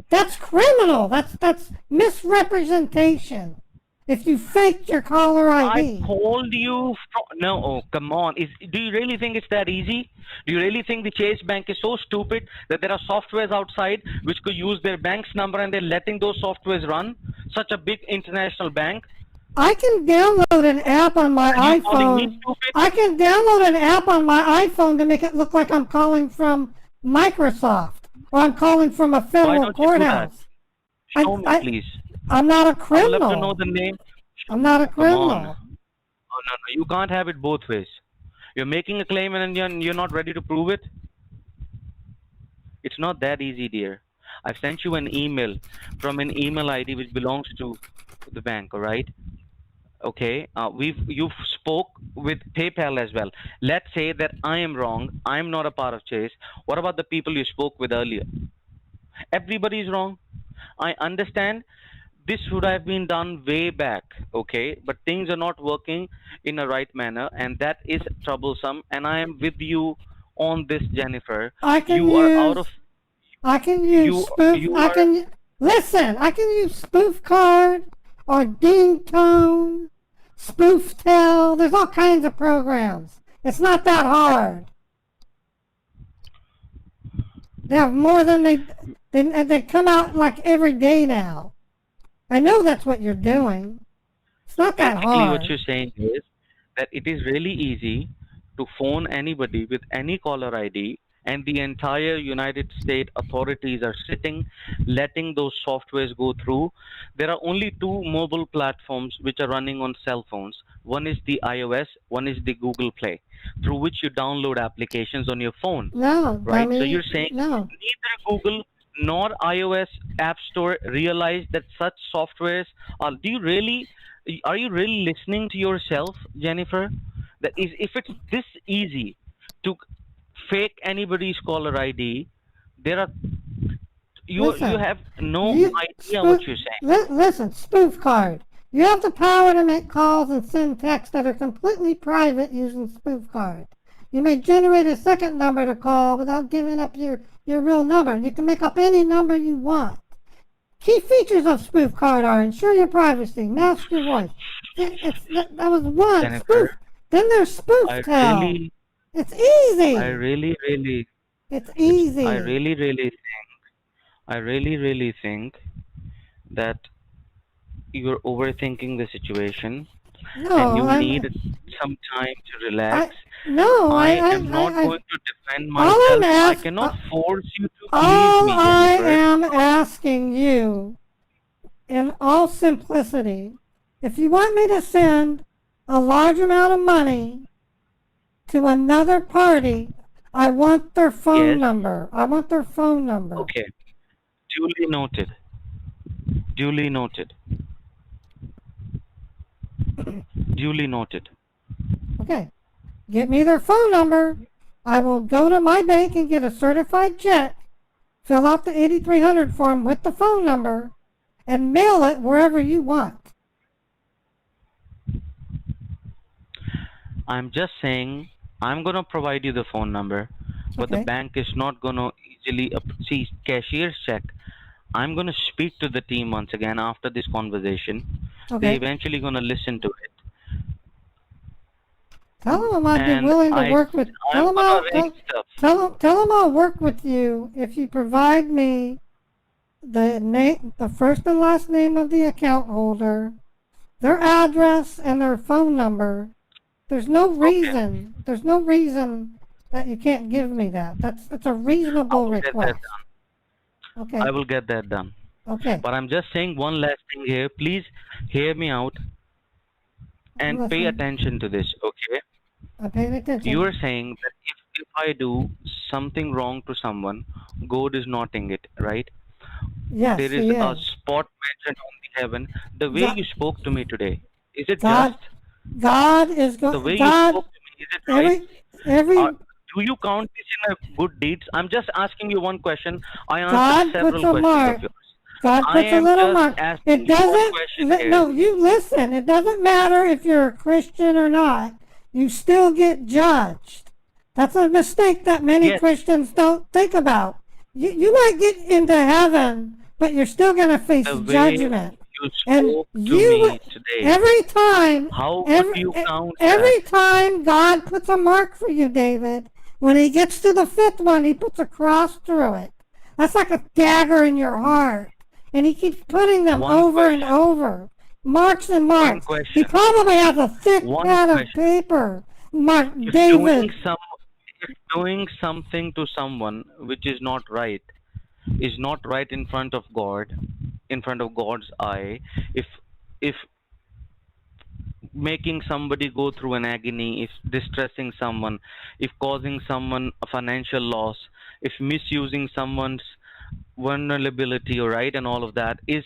Speaker 5: that's criminal. That's misrepresentation. If you faked your caller
Speaker 8: I
Speaker 5: ID.
Speaker 8: told you. No, oh, come on. Do you really think it's that easy? Do you really think the Chase Bank is so stupid that there are softwares outside which could use their bank's number and they're letting those softwares run? Such a big international bank.
Speaker 5: I can download an app on my
Speaker 8: Are you calling me
Speaker 5: iPhone.
Speaker 8: stupid?
Speaker 5: I can download an app on my iPhone to make it look like I'm calling from Microsoft or I'm calling from a
Speaker 8: Why
Speaker 5: federal
Speaker 8: don't you do that?
Speaker 5: courthouse.
Speaker 8: Show me, please.
Speaker 5: I'm not a
Speaker 8: I would love to know
Speaker 5: criminal.
Speaker 8: the name.
Speaker 5: I'm not a
Speaker 8: Come on.
Speaker 5: criminal.
Speaker 8: Oh, no, no. You can't have it both ways. You're making a claim and you're not ready to prove it. It's not that easy, dear. I've sent you an email from an email ID which belongs to the bank, all right? Okay, you've spoke with PayPal as well. Let's say that I am wrong. I'm not a part of Chase. What about the people you spoke with earlier? Everybody is wrong. I understand this should have been done way back, okay? But things are not working in a right manner, and that is troublesome. And I am with you on this, Jennifer.
Speaker 5: I can
Speaker 8: You are out of
Speaker 5: use spoof.
Speaker 8: you
Speaker 5: I
Speaker 8: are
Speaker 5: can listen. I can use spoof card or ding tone, spoof tell. There's all kinds of programs. It's not that hard. They have more than they come out like every day now. I know that's what you're doing. It's not that
Speaker 8: basically
Speaker 5: hard.
Speaker 8: what you're saying is that it is really easy to phone anybody with any caller ID, and the entire United States authorities are sitting, letting those softwares go through. There are only two mobile platforms which are running on cell phones. One is the iOS, one is the Google Play, through which you download applications on your phone.
Speaker 5: No,
Speaker 8: Right?
Speaker 5: dummy.
Speaker 8: So you're saying
Speaker 5: No.
Speaker 8: neither Google nor iOS App Store realize that such softwares are. Are you really listening to yourself, Jennifer? That is, if it's this easy to fake anybody's caller ID, there are you
Speaker 5: Listen,
Speaker 8: have no
Speaker 5: you
Speaker 8: idea what you're saying.
Speaker 5: listen, spoof card. You have the power to make calls and send texts that are completely private using spoof card. You may generate a second number to call without giving up your real number. You can make up any number you want. Key features of spoof card are ensure your privacy, mask your voice. That was one.
Speaker 8: Jennifer,
Speaker 5: Spoof. Then there's spoof
Speaker 8: I
Speaker 5: tell.
Speaker 8: really,
Speaker 5: It's easy.
Speaker 8: I really, really,
Speaker 5: It's easy.
Speaker 8: I really think that you're overthinking the situation, and you need some time to relax. I am not going to defend myself. I cannot force you to please
Speaker 5: All
Speaker 8: me,
Speaker 5: I
Speaker 8: Jennifer.
Speaker 5: am asking you, in all simplicity, if you want me to send a large amount of money to another party, I want their phone
Speaker 8: Yes.
Speaker 5: number. I want their phone number.
Speaker 8: Okay. Duly noted. Duly noted. Duly noted.
Speaker 5: Okay. Get me their phone number. I will go to my bank and get a certified check, fill out the 8300 form with the phone number, and mail it wherever you want.
Speaker 8: I'm just saying I'm going to provide you the phone number, but the
Speaker 5: Okay.
Speaker 8: bank is not going to easily see cashier's check. I'm going to speak to the team once again after this conversation. They're
Speaker 5: Okay.
Speaker 8: eventually going to listen to it.
Speaker 5: Tell them I'd be
Speaker 8: And
Speaker 5: willing to work with. Tell
Speaker 8: I'm
Speaker 5: them I'll
Speaker 8: going to arrange stuff.
Speaker 5: tell them I'll work with you if you provide me the name, the first and last name of the account holder, their address, and their phone number. There's no reason. There's no reason that you can't give me that. That's a reasonable
Speaker 8: Get that
Speaker 5: request.
Speaker 8: done.
Speaker 5: Okay.
Speaker 8: I will get that done.
Speaker 5: Okay.
Speaker 8: But I'm just saying one last thing here. Please hear me out and pay
Speaker 5: Listen.
Speaker 8: attention to this, okay?
Speaker 5: I'm paying attention.
Speaker 8: You are saying that if I do something wrong to someone, God is noting it, right?
Speaker 5: Yes,
Speaker 8: There is
Speaker 5: he
Speaker 8: a
Speaker 5: is.
Speaker 8: spot mentioned on the heaven. The way
Speaker 5: God,
Speaker 8: you spoke to me today, is it just?
Speaker 5: God, God is
Speaker 8: The
Speaker 5: going.
Speaker 8: way you
Speaker 5: God,
Speaker 8: spoke to me, is it right?
Speaker 5: every
Speaker 8: Do you count this in a good deeds? I'm just asking you one question. I answered
Speaker 5: God puts
Speaker 8: several
Speaker 5: a
Speaker 8: questions of
Speaker 5: mark.
Speaker 8: yours.
Speaker 5: God
Speaker 8: I
Speaker 5: puts a
Speaker 8: am
Speaker 5: little
Speaker 8: just
Speaker 5: mark. It
Speaker 8: asking you one
Speaker 5: doesn't.
Speaker 8: question here.
Speaker 5: No, you listen. It doesn't matter if you're a Christian or not. You still get judged. That's a mistake that many
Speaker 8: Yes,
Speaker 5: Christians don't think about. You might get into heaven, but you're still going to face
Speaker 8: the way
Speaker 5: judgment.
Speaker 8: you
Speaker 5: And
Speaker 8: spoke to
Speaker 5: you,
Speaker 8: me today,
Speaker 5: every time,
Speaker 8: how would
Speaker 5: every,
Speaker 8: you count that?
Speaker 5: every time God puts a mark for you, David, when he gets to the fifth one, he puts a cross through it. That's like a dagger in your heart. And he keeps putting them
Speaker 8: One
Speaker 5: over and
Speaker 8: question.
Speaker 5: over. Marks and
Speaker 8: One
Speaker 5: marks. He
Speaker 8: question.
Speaker 5: probably has a thick
Speaker 8: One
Speaker 5: pad of
Speaker 8: question.
Speaker 5: paper. Mark
Speaker 8: If
Speaker 5: David.
Speaker 8: doing something to someone which is not right in front of God, in front of God's eye, if making somebody go through an agony, if distressing someone, if causing someone a financial loss, if misusing someone's vulnerability, or right, and all of that is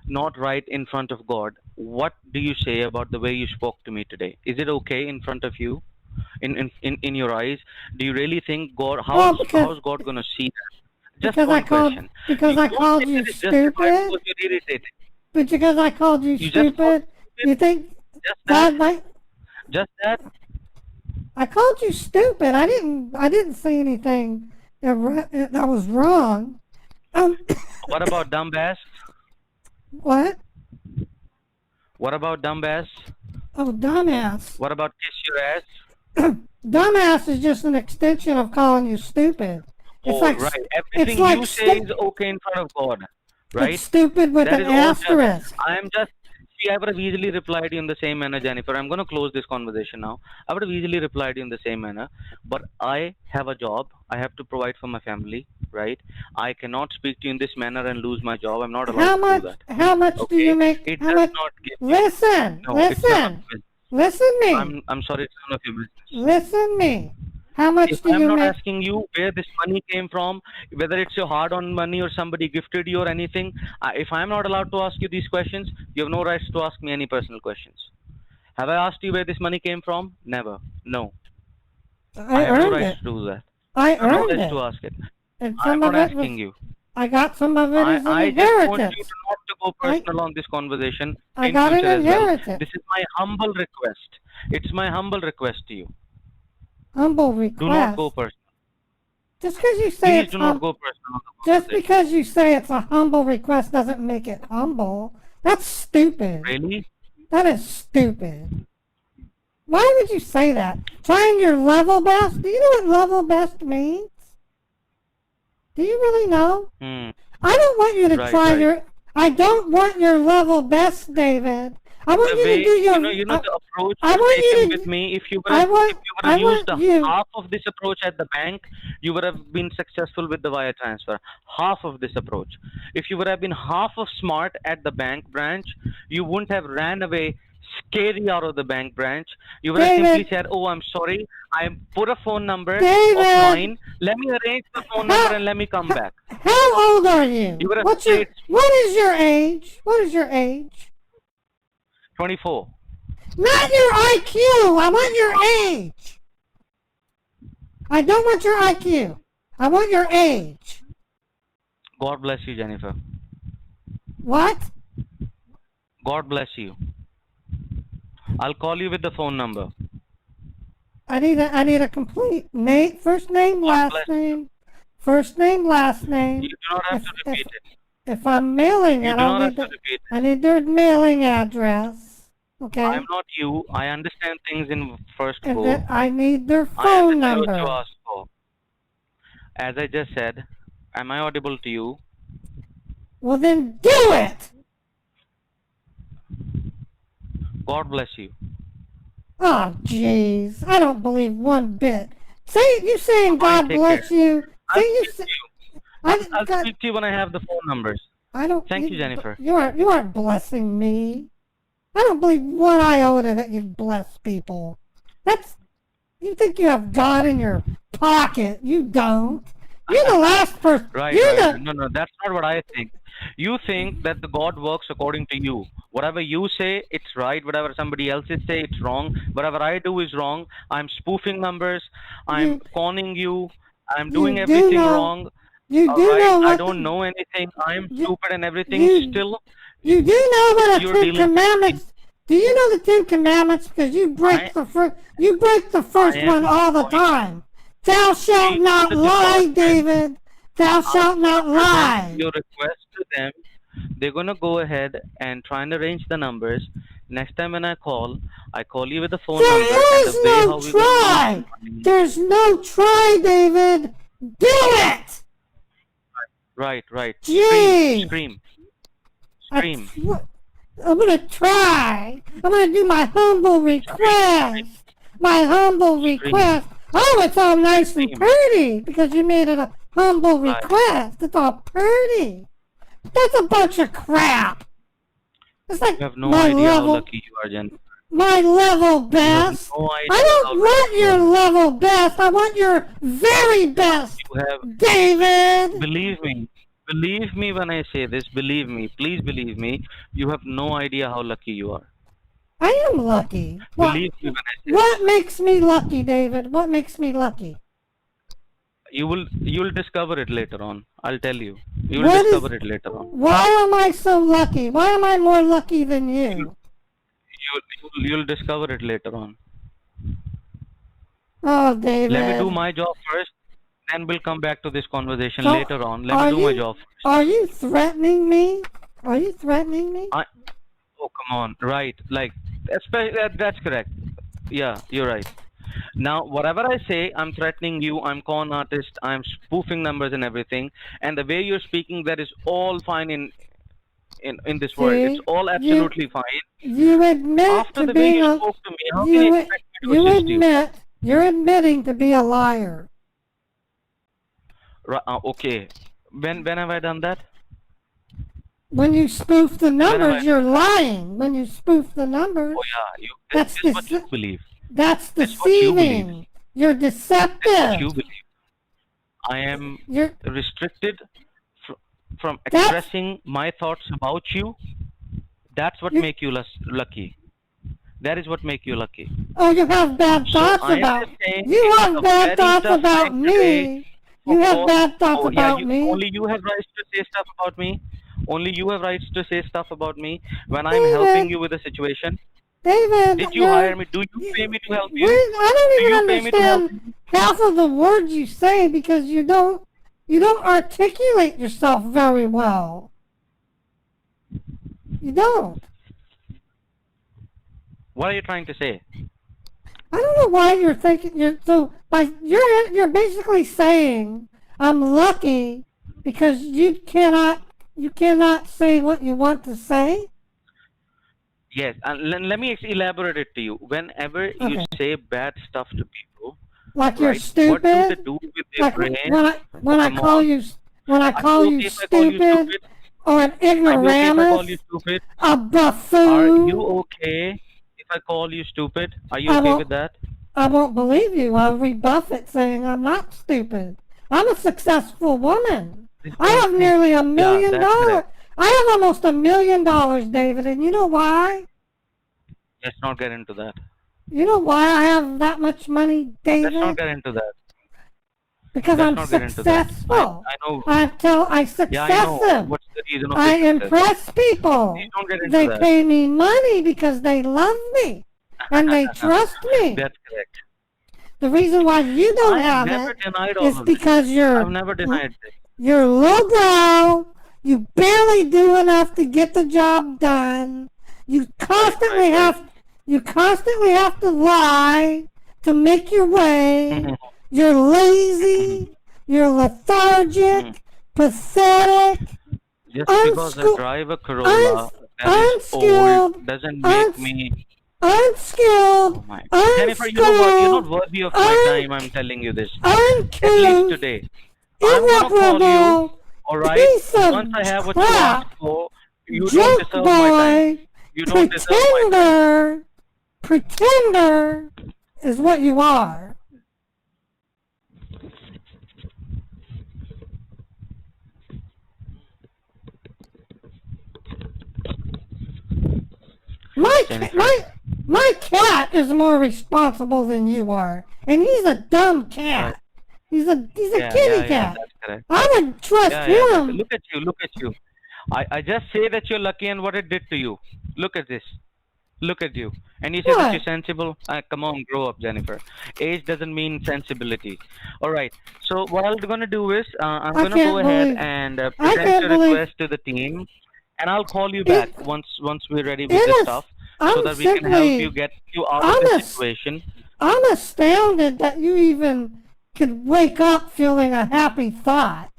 Speaker 8: not right in front of God, what do you say about the way you spoke to me today? Is it okay in front of you? In your eyes, do you really think God,
Speaker 5: Well,
Speaker 8: how's God gonna see that? Just
Speaker 5: because I
Speaker 8: one
Speaker 5: called
Speaker 8: question.
Speaker 5: because
Speaker 8: You
Speaker 5: I
Speaker 8: don't
Speaker 5: called
Speaker 8: think
Speaker 5: you
Speaker 8: it is justified
Speaker 5: stupid.
Speaker 8: because you're irritated.
Speaker 5: But because I called you
Speaker 8: You just called
Speaker 5: stupid,
Speaker 8: stupid.
Speaker 5: you think
Speaker 8: Just that.
Speaker 5: God might?
Speaker 8: Just that.
Speaker 5: I called you stupid. I didn't say anything that was wrong.
Speaker 8: What about dumbass?
Speaker 5: What?
Speaker 8: What about dumbass?
Speaker 5: Oh, dumbass.
Speaker 8: What about kiss your ass?
Speaker 5: Dumbass is just an extension of calling you stupid. It's
Speaker 8: Oh,
Speaker 5: like
Speaker 8: right.
Speaker 5: it's
Speaker 8: Everything
Speaker 5: like
Speaker 8: you say is okay in front of God, right?
Speaker 5: it's stupid with
Speaker 8: That
Speaker 5: an
Speaker 8: is all just.
Speaker 5: asterisk.
Speaker 8: I am just. See, I would have easily replied you in the same manner, Jennifer. I'm going to close this conversation now. I would have easily replied you in the same manner, but I have a job. I have to provide for my family, right? I cannot speak to you in this manner and lose my job. I'm not allowed
Speaker 5: How
Speaker 8: to do
Speaker 5: much?
Speaker 8: that.
Speaker 5: How much do
Speaker 8: Okay?
Speaker 5: you make?
Speaker 8: It
Speaker 5: How
Speaker 8: does
Speaker 5: much?
Speaker 8: not give you.
Speaker 5: Listen,
Speaker 8: No, it's none of
Speaker 5: listen,
Speaker 8: your business.
Speaker 5: listen me,
Speaker 8: I'm sorry, it's none of your business.
Speaker 5: listen me. How much
Speaker 8: If
Speaker 5: do
Speaker 8: I'm
Speaker 5: you
Speaker 8: not
Speaker 5: make?
Speaker 8: asking you where this money came from, whether it's your hard-earned money or somebody gifted you or anything, if I'm not allowed to ask you these questions, you have no rights to ask me any personal questions. Have I asked you where this money came from? Never. No. I
Speaker 5: I
Speaker 8: have no
Speaker 5: earned
Speaker 8: rights
Speaker 5: it.
Speaker 8: to do that.
Speaker 5: I
Speaker 8: I have no
Speaker 5: earned
Speaker 8: rights
Speaker 5: it,
Speaker 8: to ask it.
Speaker 5: and
Speaker 8: I'm
Speaker 5: some
Speaker 8: not
Speaker 5: of it was.
Speaker 8: asking you.
Speaker 5: I got some of it as an
Speaker 8: I just want you
Speaker 5: inheritance.
Speaker 8: to not to go personal on this conversation
Speaker 5: I
Speaker 8: in
Speaker 5: got an
Speaker 8: future as well.
Speaker 5: inheritance.
Speaker 8: This is my humble request. It's my humble request to you.
Speaker 5: Humble
Speaker 8: Do not
Speaker 5: request.
Speaker 8: go personal.
Speaker 5: Just because you say
Speaker 8: Please
Speaker 5: it's
Speaker 8: do not go personal on the
Speaker 5: just
Speaker 8: conversation.
Speaker 5: because you say it's a humble request doesn't make it humble. That's stupid.
Speaker 8: Really?
Speaker 5: That is stupid. Why would you say that? Trying your level best? Do you know what level best means? Do you really know? I don't want you to
Speaker 8: Right,
Speaker 5: try
Speaker 8: right.
Speaker 5: your. I don't want your level best, David. I want
Speaker 8: The
Speaker 5: you
Speaker 8: way
Speaker 5: to do your.
Speaker 8: the approach
Speaker 5: I
Speaker 8: you've
Speaker 5: want you
Speaker 8: taken
Speaker 5: to.
Speaker 8: with me, if you would
Speaker 5: I
Speaker 8: have
Speaker 5: want.
Speaker 8: if you would
Speaker 5: I
Speaker 8: have used
Speaker 5: want you.
Speaker 8: half of this approach at the bank, you would have been successful with the wire transfer. Half of this approach. If you would have been half of smart at the bank branch, you wouldn't have ran away scary out of the bank branch. You would have simply
Speaker 5: David.
Speaker 8: said, "Oh, I'm sorry. I put a phone number
Speaker 5: David.
Speaker 8: of mine. Let me arrange the phone number and let me come back."
Speaker 5: How old are you?
Speaker 8: You would have
Speaker 5: What's your?
Speaker 8: stayed
Speaker 5: What is your age? What is your age?
Speaker 8: 24.
Speaker 5: Not your IQ. I want your age. I don't want your IQ. I want your age.
Speaker 8: God bless you, Jennifer.
Speaker 5: What?
Speaker 8: God bless you. I'll call you with the phone number.
Speaker 5: I need a complete name, first name, last name, first name, last name.
Speaker 8: You do not have to repeat it.
Speaker 5: If I'm mailing
Speaker 8: You
Speaker 5: it,
Speaker 8: do not have to repeat it.
Speaker 5: I need their mailing address. Okay.
Speaker 8: I'm not you. I understand things in first
Speaker 5: And
Speaker 8: go.
Speaker 5: then I need their
Speaker 8: I
Speaker 5: phone
Speaker 8: understand what you
Speaker 5: number.
Speaker 8: asked for. As I just said, am I audible to you?
Speaker 5: Well, then do it.
Speaker 8: God bless you.
Speaker 5: Oh, jeez. I don't believe one bit. Say you saying God
Speaker 8: take
Speaker 5: bless
Speaker 8: care.
Speaker 5: you.
Speaker 8: I'll
Speaker 5: Say you
Speaker 8: speak
Speaker 5: say.
Speaker 8: to you. I'll speak to you when I have the phone numbers.
Speaker 5: I don't.
Speaker 8: Thank you, Jennifer.
Speaker 5: You aren't blessing me. I don't believe one iota that you bless people. You think you have God in your pocket? You don't. You're the last person.
Speaker 8: Right,
Speaker 5: You're
Speaker 8: right.
Speaker 5: the.
Speaker 8: No, that's not what I think. You think that the God works according to you. Whatever you say, it's right. Whatever somebody else say, it's wrong. Whatever I do is wrong. I'm spoofing numbers. I'm
Speaker 5: You,
Speaker 8: conning you. I'm
Speaker 5: you
Speaker 8: doing
Speaker 5: do
Speaker 8: everything
Speaker 5: know.
Speaker 8: wrong.
Speaker 5: You
Speaker 8: All
Speaker 5: do
Speaker 8: right.
Speaker 5: know
Speaker 8: I
Speaker 5: what.
Speaker 8: don't know anything. I'm
Speaker 5: You,
Speaker 8: stupid and everything.
Speaker 5: you
Speaker 8: Still,
Speaker 5: you do know what the
Speaker 8: you're
Speaker 5: Ten
Speaker 8: dealing with me.
Speaker 5: Commandments. Do you know the Ten Commandments? Because you break
Speaker 8: I,
Speaker 5: the first. You break the
Speaker 8: I
Speaker 5: first
Speaker 8: am
Speaker 5: one all the
Speaker 8: going
Speaker 5: time. Thou shalt
Speaker 8: to
Speaker 5: not
Speaker 8: the
Speaker 5: lie,
Speaker 8: department.
Speaker 5: David. Thou
Speaker 8: I'm
Speaker 5: shalt
Speaker 8: gonna
Speaker 5: not
Speaker 8: present
Speaker 5: lie.
Speaker 8: your request to them. They're gonna go ahead and try and arrange the numbers. Next time when I call you with the phone number and
Speaker 5: There
Speaker 8: the
Speaker 5: is
Speaker 8: way
Speaker 5: no
Speaker 8: how we're gonna use the
Speaker 5: try.
Speaker 8: money.
Speaker 5: There's no try, David. Do it.
Speaker 8: Right.
Speaker 5: Jeez.
Speaker 8: Scream.
Speaker 5: I'm gonna try. I'm gonna do my humble request. My humble request. Oh, it's all nice and pretty because you made it a humble
Speaker 8: Right.
Speaker 5: request. It's all pretty. That's a bunch of crap. It's like
Speaker 8: You have no
Speaker 5: my
Speaker 8: idea how
Speaker 5: level,
Speaker 8: lucky you are, Jen.
Speaker 5: my level
Speaker 8: You have
Speaker 5: best.
Speaker 8: no idea
Speaker 5: I
Speaker 8: how
Speaker 5: don't want
Speaker 8: lucky you
Speaker 5: your
Speaker 8: are.
Speaker 5: level best. I want your very best,
Speaker 8: You have
Speaker 5: David.
Speaker 8: believe me. Believe me when I say this, believe me, please believe me, you have no idea how lucky you are.
Speaker 5: I am lucky.
Speaker 8: Believe me when I say
Speaker 5: What makes me lucky, David? What makes me lucky?
Speaker 8: you'll discover it later on. I'll tell you. You'll
Speaker 5: What is-
Speaker 8: discover it later on.
Speaker 5: Why am I so lucky? Why am I more lucky than you?
Speaker 8: You'll discover it later on.
Speaker 5: Oh, David.
Speaker 8: Let me do my job first, then we'll come back to this conversation
Speaker 5: So,
Speaker 8: later on. Let
Speaker 5: are
Speaker 8: me do my
Speaker 5: you-
Speaker 8: job first.
Speaker 5: Are you threatening me? Are you threatening me?
Speaker 8: Oh, come on. Right. Like, that's correct. Yeah, you're right. Now, whatever I say, I'm threatening you, I'm con artist, I'm spoofing numbers and everything. And the way you're speaking, that is all fine in this world. It's
Speaker 5: See?
Speaker 8: all absolutely fine.
Speaker 5: You admit
Speaker 8: After
Speaker 5: to
Speaker 8: the way
Speaker 5: being
Speaker 8: you
Speaker 5: a.
Speaker 8: spoke to me, how can you expect me to assist you?
Speaker 5: admit. You're admitting to be a liar.
Speaker 8: Okay. When have I done that?
Speaker 5: When you spoof the
Speaker 8: have
Speaker 5: numbers,
Speaker 8: I-
Speaker 5: you're lying. When you spoof the numbers,
Speaker 8: Oh yeah,
Speaker 5: That's
Speaker 8: this is what
Speaker 5: dece-
Speaker 8: you believe.
Speaker 5: that's
Speaker 8: That's what you believe.
Speaker 5: deceiving. You're
Speaker 8: That's what
Speaker 5: deceptive.
Speaker 8: you believe. I am
Speaker 5: You're
Speaker 8: restricted from
Speaker 5: That's-
Speaker 8: expressing my thoughts about you. That's what
Speaker 5: You-
Speaker 8: make you lucky. That is what make you lucky.
Speaker 5: Oh, you have bad
Speaker 8: So
Speaker 5: thoughts
Speaker 8: I am
Speaker 5: about.
Speaker 8: just saying
Speaker 5: You
Speaker 8: it's
Speaker 5: have
Speaker 8: a
Speaker 5: bad
Speaker 8: very
Speaker 5: thoughts
Speaker 8: tough
Speaker 5: about
Speaker 8: time today.
Speaker 5: me. You have bad thoughts
Speaker 8: Oh,
Speaker 5: about me.
Speaker 8: Only you have rights to say stuff about me. Only you have rights to say stuff about me when I'm
Speaker 5: David.
Speaker 8: helping you with a situation.
Speaker 5: David,
Speaker 8: Did you hire me? Do you pay me to help you?
Speaker 5: I don't
Speaker 8: Do
Speaker 5: even
Speaker 8: you pay me to help
Speaker 5: understand half of the words you say because you don't articulate yourself very well. You don't.
Speaker 8: What are you trying to say?
Speaker 5: I don't know why you're thinking you're basically saying I'm lucky because you cannot say what you want to say.
Speaker 8: Yes, and let me elaborate it to you. Whenever you
Speaker 5: Okay.
Speaker 8: say bad stuff to people,
Speaker 5: Like you're
Speaker 8: right, what do they
Speaker 5: stupid.
Speaker 8: do with their
Speaker 5: Like
Speaker 8: brain?
Speaker 5: when I
Speaker 8: Come
Speaker 5: call
Speaker 8: on.
Speaker 5: you
Speaker 8: okay if I call you
Speaker 5: stupid or an
Speaker 8: Are you okay if I call
Speaker 5: ignoramus,
Speaker 8: you stupid?
Speaker 5: a
Speaker 8: Are
Speaker 5: buffoon.
Speaker 8: you okay if I call you stupid? Are you
Speaker 5: I
Speaker 8: okay
Speaker 5: won't-
Speaker 8: with that?
Speaker 5: I won't believe you. I'll rebuff it saying I'm not stupid. I'm a successful woman. I have nearly $1 million.
Speaker 8: that's correct.
Speaker 5: I have almost $1 million, David, and you know why?
Speaker 8: Let's not get into that.
Speaker 5: You know why I have that much money,
Speaker 8: Let's not
Speaker 5: David?
Speaker 8: get into that.
Speaker 5: Because
Speaker 8: let's
Speaker 5: I'm
Speaker 8: not get into that.
Speaker 5: successful.
Speaker 8: I know.
Speaker 5: I'm
Speaker 8: Yeah, I know.
Speaker 5: successive.
Speaker 8: What's the reason of
Speaker 5: I
Speaker 8: this success?
Speaker 5: impress people.
Speaker 8: Please don't get into
Speaker 5: They
Speaker 8: that.
Speaker 5: pay me money because they love me and they trust me.
Speaker 8: That's correct.
Speaker 5: The reason why you don't
Speaker 8: I
Speaker 5: have
Speaker 8: have never
Speaker 5: it
Speaker 8: denied all
Speaker 5: is
Speaker 8: of this.
Speaker 5: because
Speaker 8: I've never denied this.
Speaker 5: you're lowbrow. You barely do enough to get the job done. You constantly have to lie to make your way. You're lazy. You're lethargic. Pathetic.
Speaker 8: Just because I drive a Corolla that is old doesn't make me.
Speaker 5: Unskilled.
Speaker 8: Oh my. Jennifer, you're not worthy of my time. I'm telling you this. At least
Speaker 5: Uncouth.
Speaker 8: today. I'm gonna call you.
Speaker 5: Irreparable.
Speaker 8: Alright?
Speaker 5: Piece of
Speaker 8: Once I have what you
Speaker 5: crap.
Speaker 8: ask for, you don't
Speaker 5: Joke
Speaker 8: deserve my time.
Speaker 5: boy.
Speaker 8: You don't deserve my time.
Speaker 5: Pretender. is what you are. My cat is more responsible than you are, and he's a dumb cat. He's a kitty cat.
Speaker 8: That's correct.
Speaker 5: I would trust him.
Speaker 8: Look at you. I just say that you're lucky and what it did to you. Look at this. Look at you. And you say that you're sensible? Come on, grow up, Jennifer. Age doesn't mean sensibility. Alright, so what I'm going to do is, I'm going to go ahead and present your request to the team. And I'll call you back once we're ready with this stuff. So that we can help you get you out of the situation.
Speaker 5: I'm astounded that you even could wake up feeling a happy thought.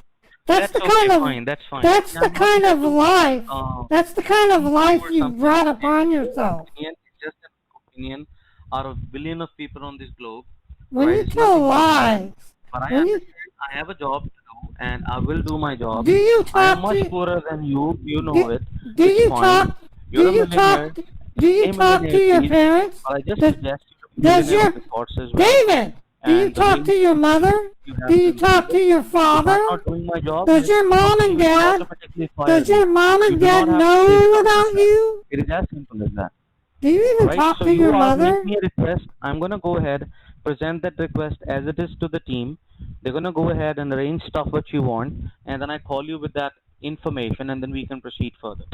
Speaker 5: That's the kind of
Speaker 8: that's fine.
Speaker 5: That's the kind of life. That's the kind of life you brought upon yourself.
Speaker 8: It's just an opinion out of billion of people on this globe.
Speaker 5: When you tell lies,
Speaker 8: but I have a job to do, and I will do my job.
Speaker 5: Do you talk
Speaker 8: I'm much poorer than you. You know it.
Speaker 5: Do you talk? Do you talk? Do you talk to your parents?
Speaker 8: I just suggest
Speaker 5: does your David? Do you talk to your mother? Do you talk to your father? Does your mom and dad? Does your mom and dad know about you?
Speaker 8: It is as simple as that.
Speaker 5: Do you even talk to your mother?
Speaker 8: Me a request. I'm gonna go ahead, present that request as it is to the team. They're gonna go ahead and arrange stuff what you want, and then I call you with that information, and then we can proceed further.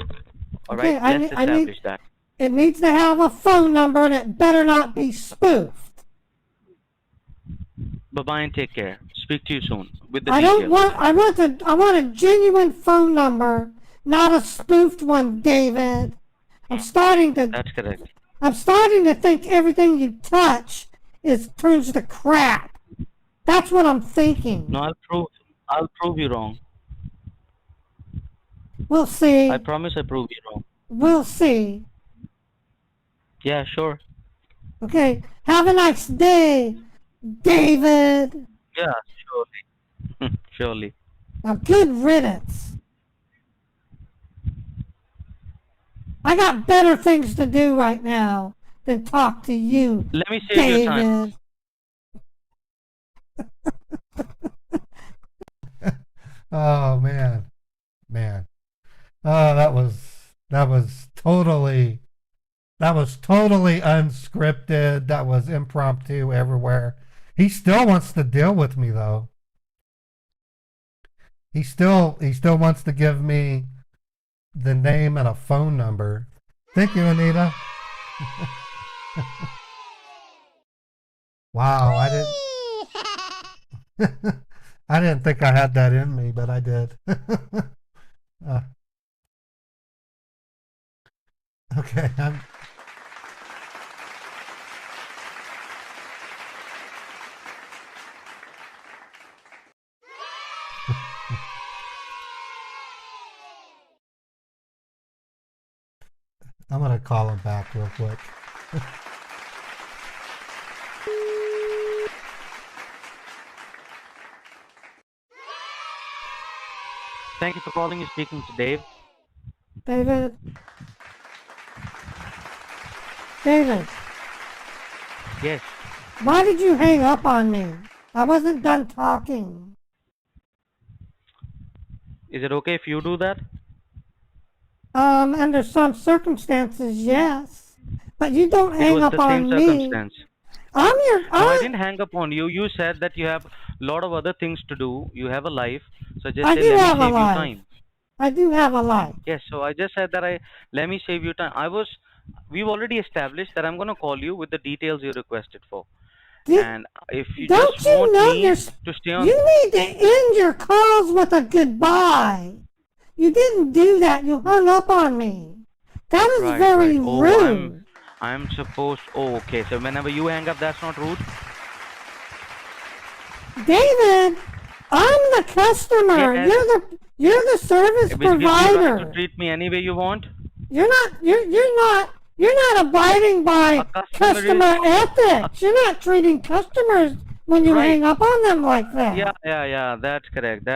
Speaker 8: All right, let's establish that.
Speaker 5: It needs to have a phone number, and it better not be spoofed.
Speaker 8: Bye-bye and take care. Speak to you soon with the details.
Speaker 5: I want a genuine phone number, not a spoofed one, David.
Speaker 8: That's correct.
Speaker 5: I'm starting to think everything you touch turns to crap. That's what I'm thinking.
Speaker 8: No, I'll prove you wrong.
Speaker 5: We'll see.
Speaker 8: I promise I prove you wrong.
Speaker 5: We'll see.
Speaker 8: Yeah, sure.
Speaker 5: Okay. Have a nice day, David.
Speaker 8: Yeah, surely. Surely.
Speaker 5: Now, good riddance. I got better things to do right now than talk to you,
Speaker 8: Let me save
Speaker 5: David.
Speaker 8: your time.
Speaker 3: Oh man. Oh, that was totally unscripted. That was impromptu everywhere. He still wants to deal with me though. He still wants to give me the name and a phone number. Thank you, Anita. Wow, I didn't think I had that in me, but I did. Okay, I'm gonna call him back real quick.
Speaker 8: Thank you for calling. You're speaking to Dave.
Speaker 5: David.
Speaker 8: Yes.
Speaker 5: Why did you hang up on me? I wasn't done talking.
Speaker 8: Is it okay if you do that?
Speaker 5: Under some circumstances, yes. But you don't hang up on me.
Speaker 8: Circumstance. I didn't hang up on you. You said that you have a lot of other things to do. You have a life. So just
Speaker 5: I
Speaker 8: say,
Speaker 5: do
Speaker 8: let
Speaker 5: have
Speaker 8: me
Speaker 5: a
Speaker 8: save you
Speaker 5: life.
Speaker 8: time.
Speaker 5: I do have a life.
Speaker 8: Yes, so I just said that let me save you time. We've already established that I'm going to call you with the details you requested for. And if you
Speaker 5: Don't
Speaker 8: just
Speaker 5: you
Speaker 8: want
Speaker 5: know
Speaker 8: me to stay on...
Speaker 5: You need to end your calls with a goodbye. You didn't do that. You hung up on me. That is very rude.
Speaker 8: I'm supposed... Oh, okay. So whenever you hang up, that's not rude?
Speaker 5: David, I'm the customer.
Speaker 8: Yes.
Speaker 5: You're the service
Speaker 8: Which gives you
Speaker 5: provider.
Speaker 8: right to treat me any way you want?
Speaker 5: You're not abiding by customer ethics. You're not treating customers when you hang up on them like that.
Speaker 8: Yeah, that's correct.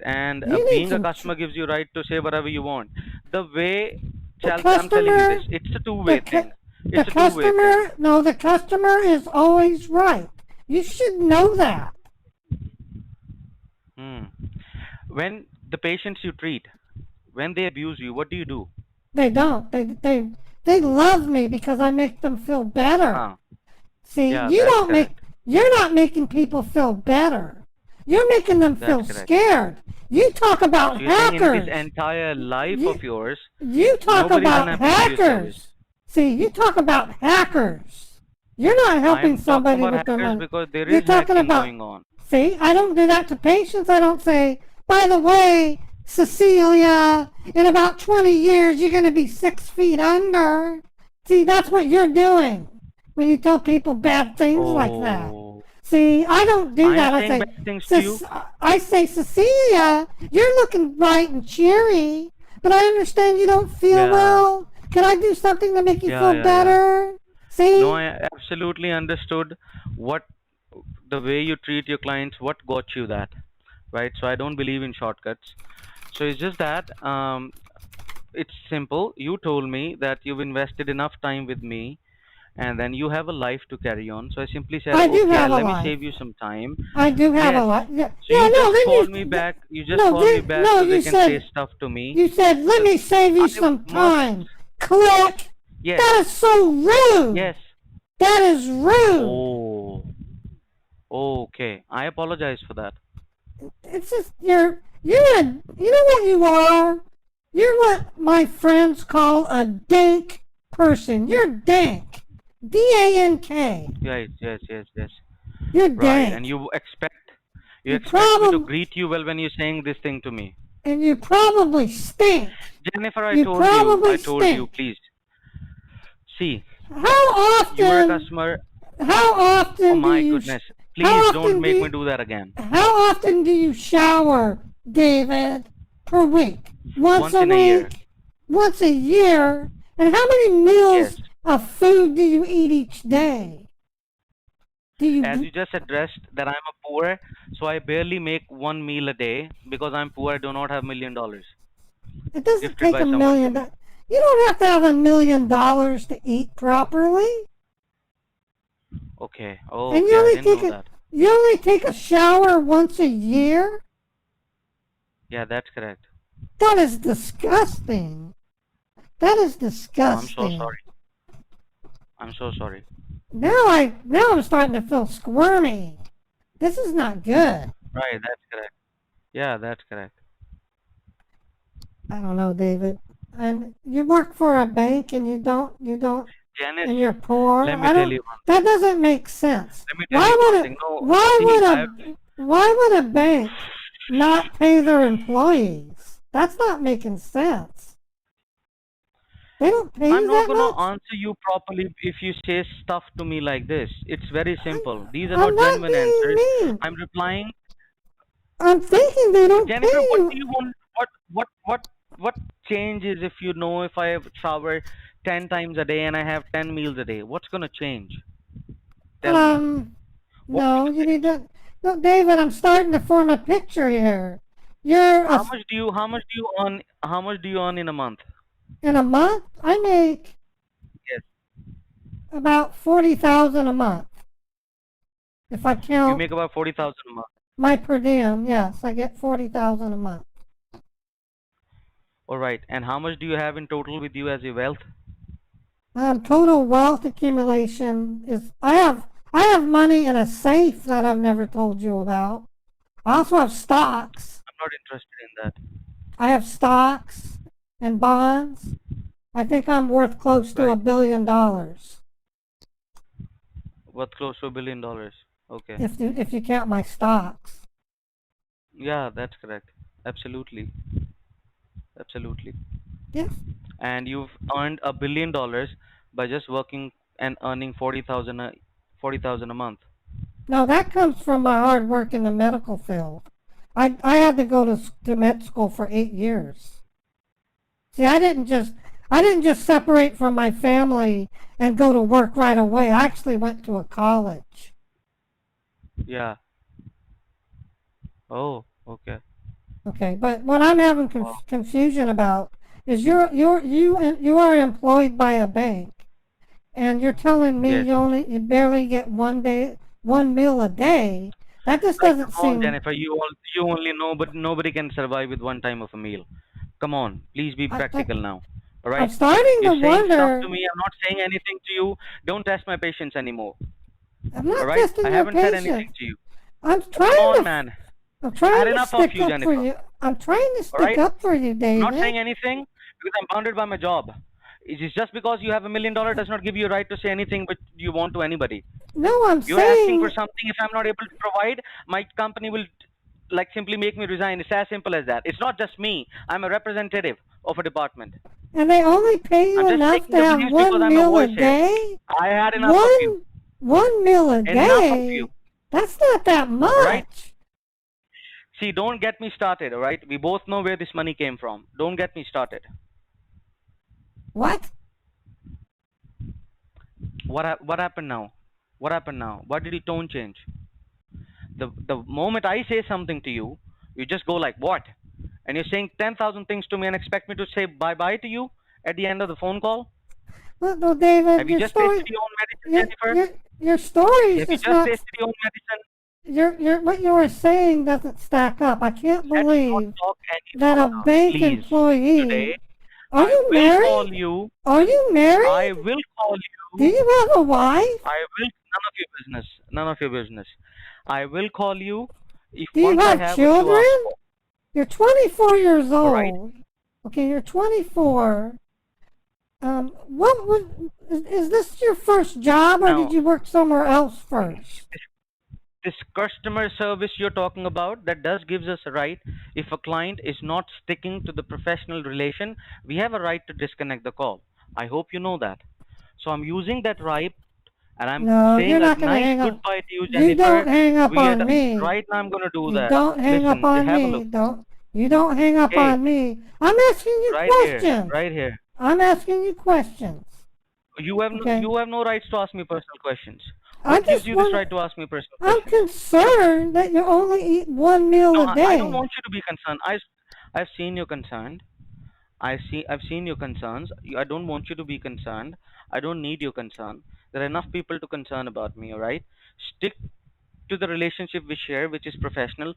Speaker 8: And
Speaker 5: You need
Speaker 8: being a
Speaker 5: some
Speaker 8: customer gives you right to say whatever you want. The way,
Speaker 5: The
Speaker 8: I'm telling you
Speaker 5: customer-
Speaker 8: this, it's a two-way thing.
Speaker 5: The customer is always right. You should know that.
Speaker 8: When the patients you treat, when they abuse you, what do you do?
Speaker 5: They don't. They love me because I make them feel better. See,
Speaker 8: Yeah, that's correct.
Speaker 5: you're not making people feel better. You're making them feel
Speaker 8: That's correct.
Speaker 5: scared. You talk about
Speaker 8: So you're saying in
Speaker 5: hackers.
Speaker 8: this entire life of yours,
Speaker 5: You talk
Speaker 8: nobody's
Speaker 5: about
Speaker 8: unhappy with your service.
Speaker 5: hackers. See, you talk about hackers. You're not helping
Speaker 8: I'm
Speaker 5: somebody
Speaker 8: talking about
Speaker 5: with their
Speaker 8: hackers
Speaker 5: money.
Speaker 8: because there
Speaker 5: You're
Speaker 8: is
Speaker 5: talking
Speaker 8: hacking
Speaker 5: about.
Speaker 8: going on.
Speaker 5: See, I don't do that to patients. I don't say, by the way, Cecilia, in about 20 years, you're going to be 6 feet under. See, that's what you're doing when you tell people bad things like that. See, I don't do that.
Speaker 8: I'm saying bad things to you.
Speaker 5: I say, Cecilia, you're looking bright and cheery, but I understand you don't feel well. Can I do something to make you feel better? See?
Speaker 8: No, I absolutely understood what the way you treat your clients, what got you that, right? So I don't believe in shortcuts. So it's just that it's simple. You told me that you've invested enough time with me, and then you have a life to carry on. So I simply said,
Speaker 5: I do
Speaker 8: okay,
Speaker 5: have a
Speaker 8: let me
Speaker 5: life.
Speaker 8: save you some time.
Speaker 5: I do have
Speaker 8: Yes.
Speaker 5: a life. Yeah.
Speaker 8: So you just called me back. You just called me back so they can say stuff to me.
Speaker 5: You said, let me save you some time. Click.
Speaker 8: Yes.
Speaker 5: That is so rude.
Speaker 8: Yes.
Speaker 5: That is rude.
Speaker 8: Oh. Okay. I apologize for that.
Speaker 5: It's just you know what you are? You're what my friends call a dank person. You're dank. D-A-N-K.
Speaker 8: Yes.
Speaker 5: You're
Speaker 8: Right.
Speaker 5: dank.
Speaker 8: And you expect me to greet you well when you're saying this thing to me.
Speaker 5: And you probably stink.
Speaker 8: Jennifer, I
Speaker 5: You
Speaker 8: told
Speaker 5: probably
Speaker 8: you, please. See,
Speaker 5: How often?
Speaker 8: you're a customer.
Speaker 5: How often
Speaker 8: Oh my
Speaker 5: do you?
Speaker 8: goodness.
Speaker 5: how
Speaker 8: Please
Speaker 5: often
Speaker 8: don't make
Speaker 5: do you-
Speaker 8: me do that again.
Speaker 5: How often do you shower, David? Per week?
Speaker 8: Once
Speaker 5: a
Speaker 8: in a
Speaker 5: week?
Speaker 8: year.
Speaker 5: Once a year? And how many meals
Speaker 8: Yes.
Speaker 5: of food do you eat each day? Do you?
Speaker 8: As you just addressed that I'm a poor, so I barely make one meal a day because I'm poor. I do not have $1 million.
Speaker 5: It doesn't
Speaker 8: gifted
Speaker 5: take
Speaker 8: by
Speaker 5: a
Speaker 8: someone
Speaker 5: million.
Speaker 8: to me.
Speaker 5: You don't have to have $1 million to eat properly.
Speaker 8: Okay. Oh,
Speaker 5: And
Speaker 8: okay. I didn't know that.
Speaker 5: You only take a shower once a year.
Speaker 8: Yeah, that's correct.
Speaker 5: That is disgusting. That is
Speaker 8: I'm
Speaker 5: disgusting.
Speaker 8: so sorry. I'm so sorry.
Speaker 5: Now I'm starting to feel squirmy. This is not good.
Speaker 8: Right, that's correct. Yeah, that's correct.
Speaker 5: I don't know, David. And you work for a bank and you don't,
Speaker 8: Janice,
Speaker 5: and you're poor.
Speaker 8: let me tell you
Speaker 5: That doesn't make sense.
Speaker 8: Let me tell you something. No, see,
Speaker 5: Why would a bank not pay their employees? That's not making sense. They don't pay
Speaker 8: I'm
Speaker 5: you
Speaker 8: not
Speaker 5: that
Speaker 8: gonna
Speaker 5: much.
Speaker 8: answer you properly if you say stuff to me like this. It's very simple. These are
Speaker 5: I'm
Speaker 8: not
Speaker 5: not
Speaker 8: genuine
Speaker 5: being
Speaker 8: answers.
Speaker 5: mean.
Speaker 8: I'm replying.
Speaker 5: I'm thinking they don't
Speaker 8: Jennifer,
Speaker 5: pay
Speaker 8: what
Speaker 5: you.
Speaker 8: do you want? What changes if you know if I shower 10 times a day and I have 10 meals a day? What's gonna change? Tell me.
Speaker 5: No, you need to. No, David, I'm starting to form a picture here. You're
Speaker 8: How much do you earn in a month?
Speaker 5: in a month. I make
Speaker 8: Yes.
Speaker 5: about 40,000 a month. If I
Speaker 8: You
Speaker 5: count
Speaker 8: make about 40,000 a month.
Speaker 5: my per diem, yes, I get 40,000 a month.
Speaker 8: All right. And how much do you have in total with you as your wealth?
Speaker 5: Total wealth accumulation is I have money in a safe that I've never told you about. I also have stocks.
Speaker 8: I'm not interested in that.
Speaker 5: I have stocks and bonds. I think I'm worth close to $1 billion.
Speaker 8: Worth close to $1 billion. Okay.
Speaker 5: If you count my stocks.
Speaker 8: Yeah, that's correct. Absolutely.
Speaker 5: Yes.
Speaker 8: And you've earned $1 billion by just working and earning 40,000 a month.
Speaker 5: No, that comes from my hard work in the medical field. I had to go to med school for 8 years. See, I didn't just separate from my family and go to work right away. I actually went to a college.
Speaker 8: Yeah. Oh, okay.
Speaker 5: Okay, but what I'm having confusion about is you are employed by a bank, and you're telling me
Speaker 8: Yes.
Speaker 5: you barely get 1 meal a day. That just
Speaker 8: Like,
Speaker 5: doesn't
Speaker 8: come on,
Speaker 5: seem.
Speaker 8: Jennifer. You only know, but nobody can survive with one time of a meal. Come on, please be
Speaker 5: I, I,
Speaker 8: practical now. All
Speaker 5: I'm
Speaker 8: right?
Speaker 5: starting to
Speaker 8: You're saying stuff
Speaker 5: wonder.
Speaker 8: to me. I'm not saying anything to you. Don't test my patience anymore.
Speaker 5: I'm
Speaker 8: All
Speaker 5: not
Speaker 8: right? I
Speaker 5: testing your
Speaker 8: haven't said anything
Speaker 5: patience.
Speaker 8: to you.
Speaker 5: I'm
Speaker 8: Come
Speaker 5: trying
Speaker 8: on,
Speaker 5: to.
Speaker 8: man.
Speaker 5: I'm
Speaker 8: I had
Speaker 5: trying to
Speaker 8: enough of
Speaker 5: stick
Speaker 8: you,
Speaker 5: up for
Speaker 8: Jennifer.
Speaker 5: you. I'm trying to
Speaker 8: All
Speaker 5: stick
Speaker 8: right?
Speaker 5: up for you,
Speaker 8: I'm not
Speaker 5: David.
Speaker 8: saying anything because I'm bounded by my job. It's just because you have $1 million does not give you a right to say anything but you want to anybody.
Speaker 5: No, I'm
Speaker 8: You're asking for
Speaker 5: saying,
Speaker 8: something. If I'm not able to provide, my company will like simply make me resign. It's as simple as that. It's not just me. I'm a representative of a department.
Speaker 5: and they only pay
Speaker 8: I'm
Speaker 5: you
Speaker 8: just
Speaker 5: enough
Speaker 8: taking
Speaker 5: to
Speaker 8: the
Speaker 5: have
Speaker 8: abuse because
Speaker 5: one
Speaker 8: I'm a
Speaker 5: meal a
Speaker 8: voice here.
Speaker 5: day.
Speaker 8: I had enough of you.
Speaker 5: One meal a
Speaker 8: Enough of you.
Speaker 5: day. That's not that
Speaker 8: All right?
Speaker 5: much.
Speaker 8: See, don't get me started. All right? We both know where this money came from. Don't get me started.
Speaker 5: What?
Speaker 8: What happened now? What happened now? Why did your tone change? The moment I say something to you, you just go like what? And you're saying 10,000 things to me and expect me to say bye bye to you at the end of the phone call?
Speaker 5: No, David,
Speaker 8: Have you
Speaker 5: your
Speaker 8: just
Speaker 5: story,
Speaker 8: tasted your own medicine, Jennifer?
Speaker 5: your story is
Speaker 8: Have you
Speaker 5: just
Speaker 8: just
Speaker 5: not.
Speaker 8: tasted your own medicine?
Speaker 5: What you were saying doesn't stack up. I can't
Speaker 8: Let's not
Speaker 5: believe
Speaker 8: talk any
Speaker 5: that a
Speaker 8: further,
Speaker 5: bank
Speaker 8: please. Today,
Speaker 5: employee. Are
Speaker 8: I
Speaker 5: you
Speaker 8: will call
Speaker 5: married?
Speaker 8: you.
Speaker 5: Are you
Speaker 8: I
Speaker 5: married?
Speaker 8: will call
Speaker 5: Do
Speaker 8: you.
Speaker 5: you have a wife?
Speaker 8: I will. None of your business. None of your business. I will call you if
Speaker 5: Do you
Speaker 8: once I
Speaker 5: have
Speaker 8: have what you
Speaker 5: children?
Speaker 8: asked for.
Speaker 5: You're 24 years
Speaker 8: All right?
Speaker 5: old. Okay, you're 24. What would is this your first job, or did
Speaker 8: Now,
Speaker 5: you work somewhere else first?
Speaker 8: this customer service you're talking about, that does gives us a right. If a client is not sticking to the professional relation, we have a right to disconnect the call. I hope you know that. So I'm using that right, and I'm
Speaker 5: No, you're
Speaker 8: saying a
Speaker 5: not gonna
Speaker 8: nice
Speaker 5: hang up.
Speaker 8: goodbye to you,
Speaker 5: You don't
Speaker 8: Jennifer.
Speaker 5: hang up
Speaker 8: We had
Speaker 5: on me.
Speaker 8: right now. I'm gonna do
Speaker 5: You
Speaker 8: that.
Speaker 5: don't hang up
Speaker 8: Listen,
Speaker 5: on
Speaker 8: have a
Speaker 5: me.
Speaker 8: look.
Speaker 5: You don't hang up
Speaker 8: Hey,
Speaker 5: on me. I'm asking you
Speaker 8: right here,
Speaker 5: questions.
Speaker 8: right here.
Speaker 5: I'm asking you questions. Okay.
Speaker 8: You have no rights to ask me personal questions.
Speaker 5: I
Speaker 8: What gives
Speaker 5: just
Speaker 8: you this
Speaker 5: want.
Speaker 8: right to ask me personal
Speaker 5: I'm
Speaker 8: questions?
Speaker 5: concerned that you only eat one meal
Speaker 8: No,
Speaker 5: a
Speaker 8: I don't
Speaker 5: day.
Speaker 8: want you to be concerned. I've seen you're concerned. I've seen your concerns. I don't want you to be concerned. I don't need your concern. There are enough people to concern about me, all right? Stick to the relationship we share, which is professional.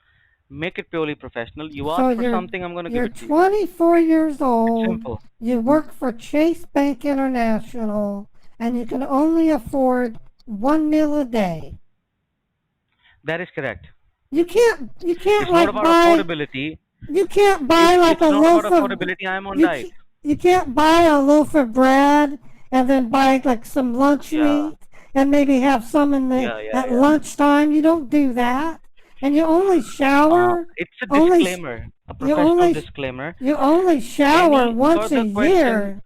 Speaker 8: Make it purely professional. You
Speaker 5: So
Speaker 8: ask for something, I'm going to give
Speaker 5: you're
Speaker 8: it to you.
Speaker 5: 24 years
Speaker 8: It's
Speaker 5: old.
Speaker 8: simple.
Speaker 5: You work for Chase Bank International, and you can only afford one meal a day.
Speaker 8: That is correct.
Speaker 5: You can't
Speaker 8: It's not
Speaker 5: like
Speaker 8: about
Speaker 5: buy.
Speaker 8: affordability.
Speaker 5: You can't buy like
Speaker 8: It's
Speaker 5: a
Speaker 8: not about
Speaker 5: loaf of.
Speaker 8: affordability. I'm on
Speaker 5: You
Speaker 8: diet.
Speaker 5: ca- you can't buy a loaf of bread and then buy like some lunch
Speaker 8: Yeah,
Speaker 5: meat and maybe have some in the at
Speaker 8: yeah.
Speaker 5: lunchtime. You don't do that, and you only shower.
Speaker 8: It's a
Speaker 5: Only
Speaker 8: disclaimer, a
Speaker 5: you
Speaker 8: professional
Speaker 5: only
Speaker 8: disclaimer.
Speaker 5: you only shower
Speaker 8: Any
Speaker 5: once a
Speaker 8: further question,
Speaker 5: year.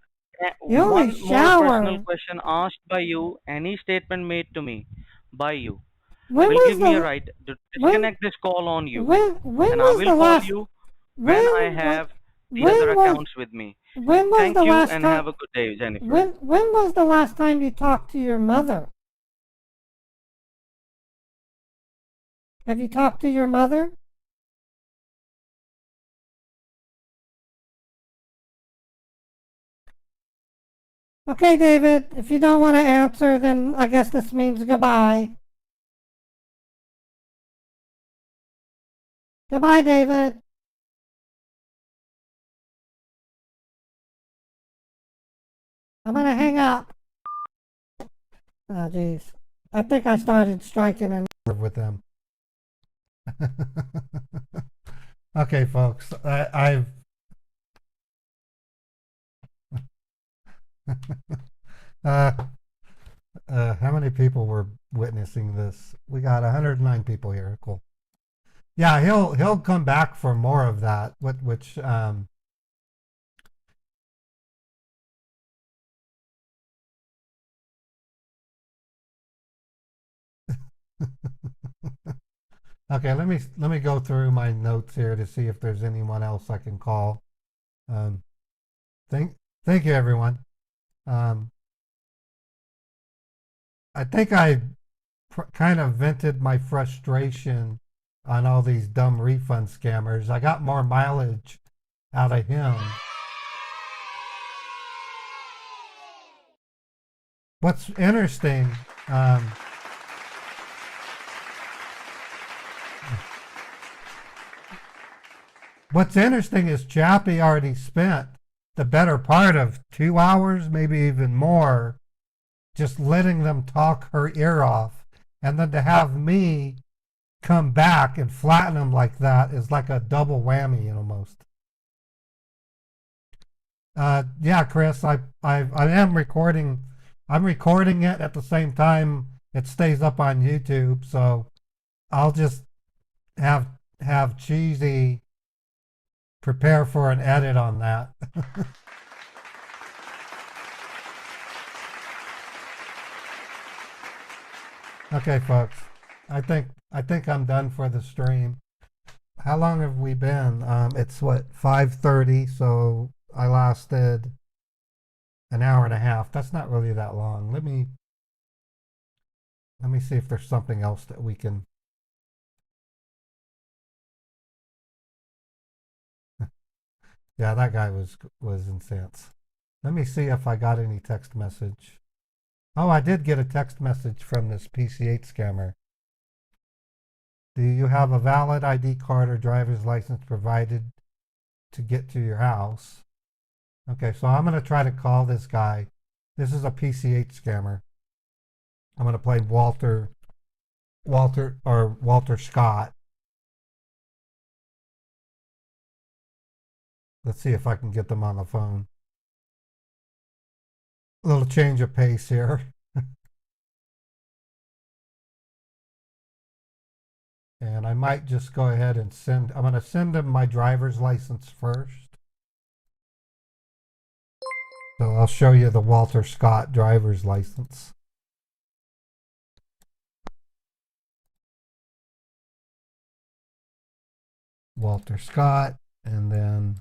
Speaker 5: You only
Speaker 8: one more personal
Speaker 5: shower.
Speaker 8: question asked by you, any statement made to me by you,
Speaker 5: When
Speaker 8: will
Speaker 5: was
Speaker 8: give me a
Speaker 5: the
Speaker 8: right to
Speaker 5: when
Speaker 8: disconnect this call on you.
Speaker 5: when
Speaker 8: And I
Speaker 5: was
Speaker 8: will
Speaker 5: the
Speaker 8: call
Speaker 5: last
Speaker 8: you when I
Speaker 5: when wa-
Speaker 8: have the other
Speaker 5: when was
Speaker 8: accounts with me.
Speaker 5: when was
Speaker 8: Thank
Speaker 5: the
Speaker 8: you
Speaker 5: last
Speaker 8: and
Speaker 5: time
Speaker 8: have a good day, Jennifer.
Speaker 5: when was the last time you talked to your mother? Have you talked to your mother? Okay, David, if you don't want to answer, then I guess this means goodbye. Goodbye, David. I'm gonna hang up. Oh, jeez. I think I started striking and
Speaker 3: with them. Okay, folks. I've uh, how many people were witnessing this? We got 109 people here. Cool. Yeah, he'll come back for more of that. Which okay, let me go through my notes here to see if there's anyone else I can call. Um, thank you, everyone. I think I kind of vented my frustration on all these dumb refund scammers. I got more mileage out of him what's interesting, what's interesting is Chappie already spent the better part of 2 hours, maybe even more, just letting them talk her ear off. And then to have me come back and flatten them like that is like a double whammy almost. Yeah, Chris, I am recording. I'm recording it at the same time it stays up on YouTube, so I'll just have Cheesy prepare for an edit on that. Okay, folks. I think I'm done for the stream. How long have we been? It's what, 5:30, so I lasted an hour and a half. That's not really that long. Let me see if there's something else that we can. Yeah, that guy was intense. Let me see if I got any text message. Oh, I did get a text message from this PC8 scammer. Do you have a valid ID card or driver's license provided to get to your house? Okay, so I'm going to try to call this guy. This is a PC8 scammer. I'm going to play Walter Scott. Let's see if I can get them on the phone. A little change of pace here. And I might just go ahead and I'm going to send him my driver's license first. So I'll show you the Walter Scott driver's license. Walter Scott, and then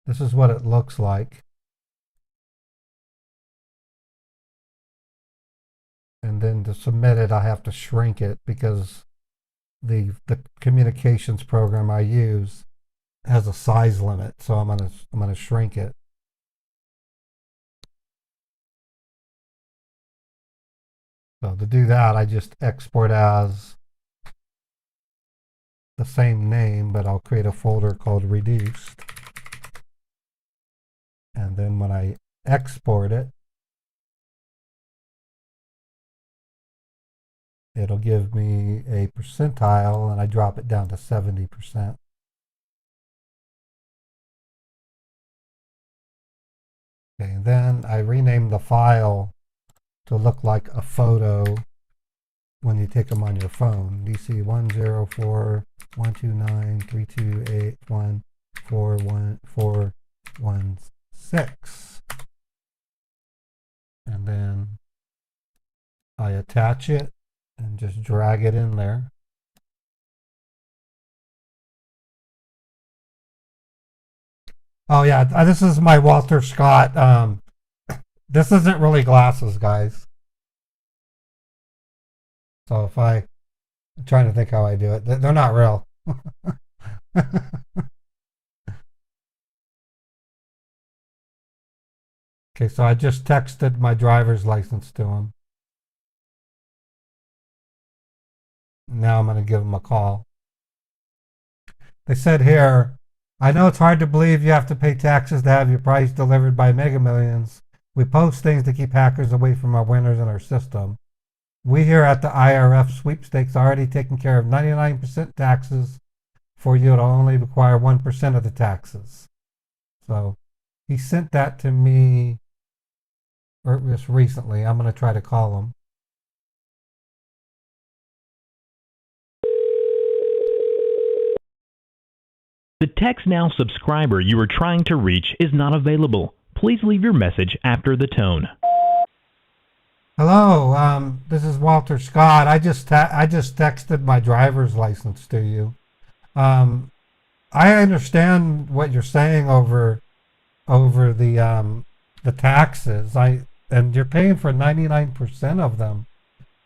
Speaker 3: this is what it looks like. And then to submit it, I have to shrink it because the communications program I use has a size limit, so I'm gonna shrink it. So to do that, I just export as the same name, but I'll create a folder called reduced. And then when I export it, it'll give me a percentile, and I drop it down to 70%. Okay, and then I rename the file to look like a photo when you take them on your phone. DC 104-129-328-141-416. And then I attach it and just drag it in there. Oh yeah, this is my Walter Scott. This isn't really glasses, guys. So I'm trying to think how I do it. They're not real. Okay, so I just texted my driver's license to him. Now I'm going to give him a call. They said here, I know it's hard to believe you have to pay taxes to have your prize delivered by Mega Millions. We post things to keep hackers away from our winners in our system. We here at the IRF sweepstakes already taking care of 99% taxes for you to only require 1% of the taxes. So he sent that to me just recently. I'm going to try to call him.
Speaker 7: The Text Now subscriber you are trying to reach is not available. Please leave your message after the tone.
Speaker 3: Hello, this is Walter Scott. I just texted my driver's license to you. I understand what you're saying over the taxes. And you're paying for 99% of them.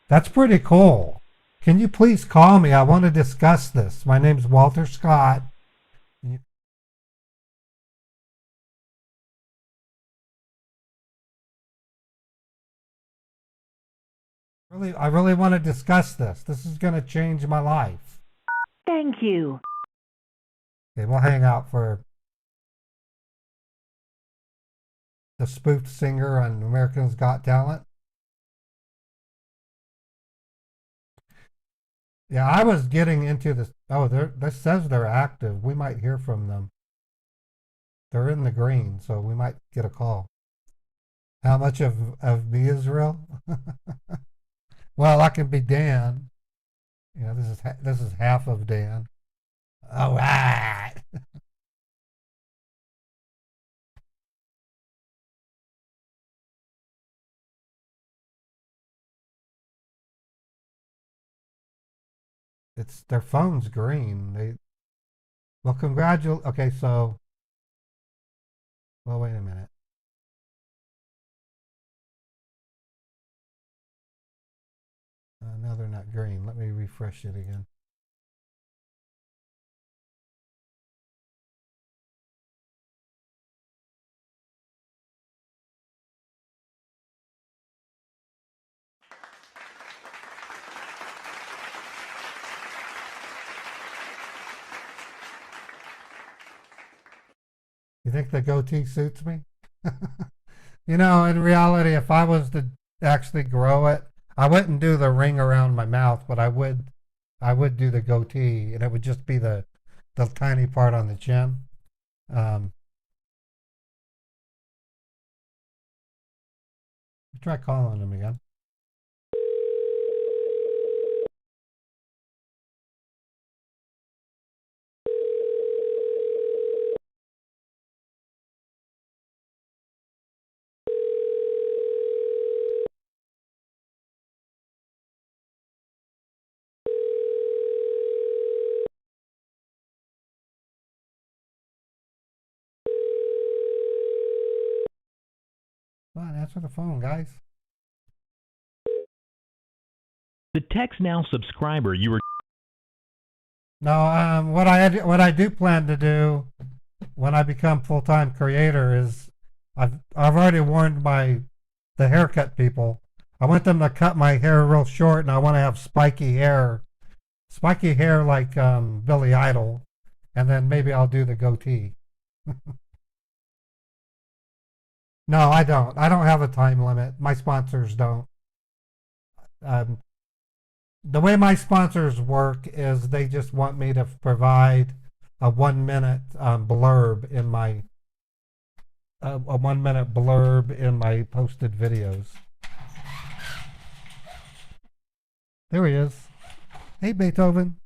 Speaker 3: That's pretty cool. Can you please call me? I want to discuss this. My name's Walter Scott. I really want to discuss this. This is going to change my life.
Speaker 6: Thank you.
Speaker 3: Okay, we'll hang out for the spoofed singer on America's Got Talent. Yeah, I was getting into this. Oh, this says they're active. We might hear from them. They're in the green, so we might get a call. How much of me is real? Well, I can be Dan. You know, this is half of Dan. All right. It's their phone's green. Well, congratulate. Okay, so. Well, wait a minute. No, they're not green. Let me refresh it again. You think the goatee suits me? You know, in reality, if I was to actually grow it, I wouldn't do the ring around my mouth, but I would do the goatee, and it would just be the tiny part on the chin. Try calling him again. Come on, answer the phone, guys.
Speaker 7: The Text Now subscriber you were
Speaker 3: No, what I do plan to do when I become full-time creator is I've already warned the haircut people. I want them to cut my hair real short, and I want to have spiky hair like Billy Idol, and then maybe I'll do the goatee. No, I don't. I don't have a time limit. My sponsors don't. The way my sponsors work is they just want me to provide a 1 minute blurb in my a 1 minute blurb in my posted videos. There he is. Hey, Beethoven.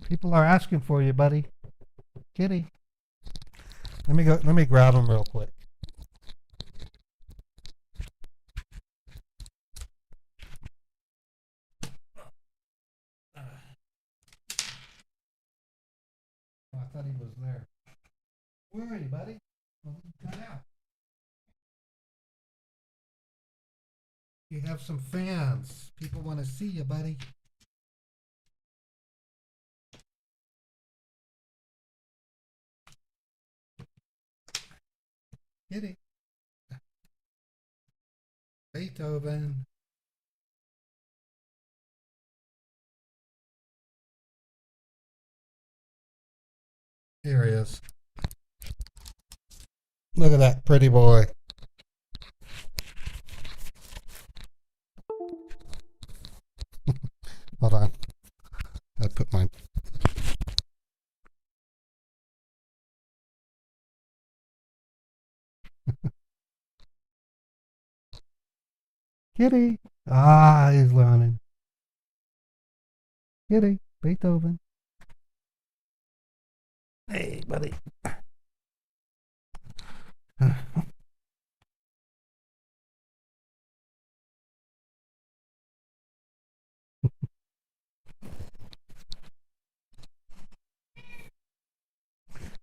Speaker 3: People are asking for you, buddy. Kitty. Let me grab him real quick. Oh, I thought he was there. Where are you, buddy? Well, cut out. You have some fans. People want to see you, buddy. Kitty. Beethoven. Here he is. Look at that pretty boy. Hold on. I put mine. Kitty. Ah, he's learning. Kitty. Beethoven. Hey, buddy.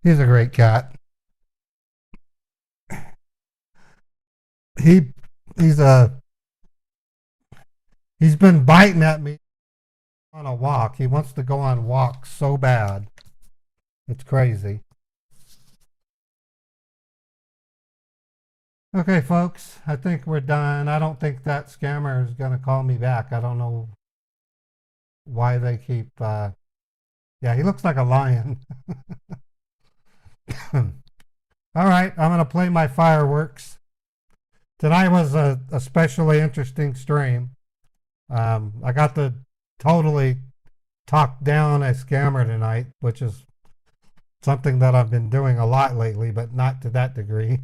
Speaker 3: He's a great cat. He's been biting at me on a walk. He wants to go on walks so bad. It's crazy. Okay, folks, I think we're done. I don't think that scammer is going to call me back. I don't know why they keep, yeah, he looks like a lion. All right, I'm going to play my fireworks. Tonight was a especially interesting stream. I got to totally talk down a scammer tonight, which is something that I've been doing a lot lately, but not to that degree.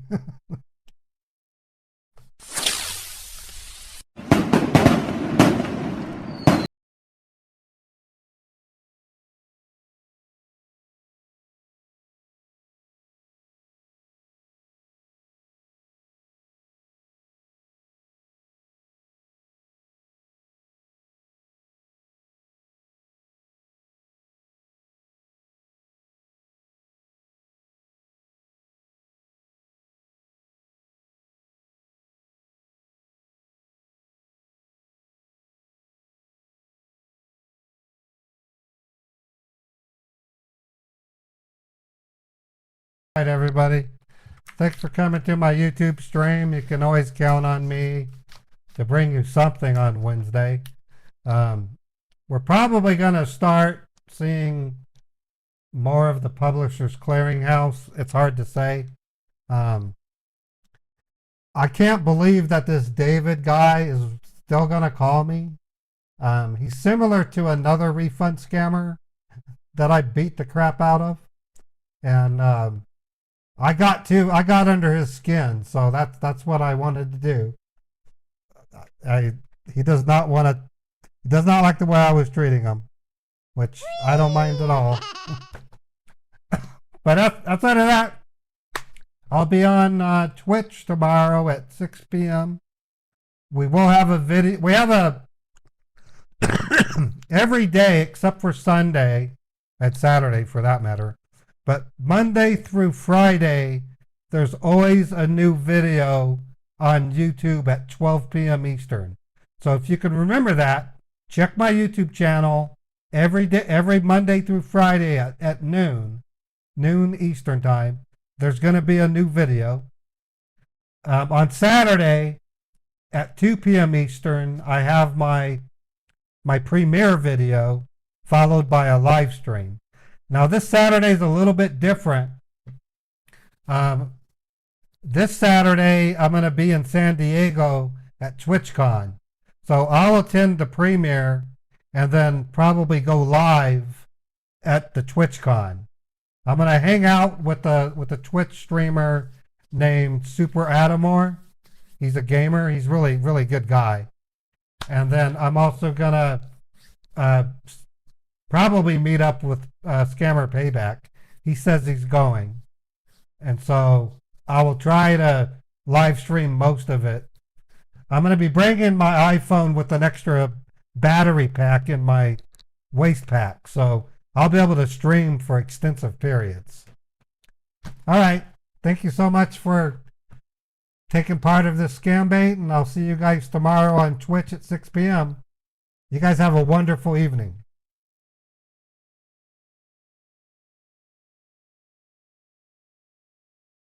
Speaker 3: All right, everybody. Thanks for coming to my YouTube stream. You can always count on me to bring you something on Wednesday. We're probably going to start seeing more of the Publishers Clearinghouse. It's hard to say. I can't believe that this David guy is still going to call me. He's similar to another refund scammer that I beat the crap out of. And I got under his skin, so that's what I wanted to do. He does not like the way I was treating him, which I don't mind at all. But outside of that, I'll be on Twitch tomorrow at 6 p.m. We will have a video. We have a every day except for Sunday and Saturday, for that matter. But Monday through Friday, there's always a new video on YouTube at 12 p.m. Eastern. So if you can remember that, check my YouTube channel every Monday through Friday at noon Eastern time. There's going to be a new video. On Saturday at 2 p.m. Eastern, I have my premiere video followed by a live stream. Now, this Saturday is a little bit different. This Saturday, I'm going to be in San Diego at TwitchCon. So I'll attend the premiere and then probably go live at the TwitchCon. I'm going to hang out with a Twitch streamer named Super Adamore. He's a gamer. He's really, really good guy. And then I'm also going to probably meet up with Scammer Payback. He says he's going. And so I will try to live stream most of it. I'm going to be bringing my iPhone with an extra battery pack in my waist pack. So I'll be able to stream for extensive periods. All right. Thank you so much for taking part of this scam bait, and I'll see you guys tomorrow on Twitch at 6 p.m. You guys have a wonderful evening.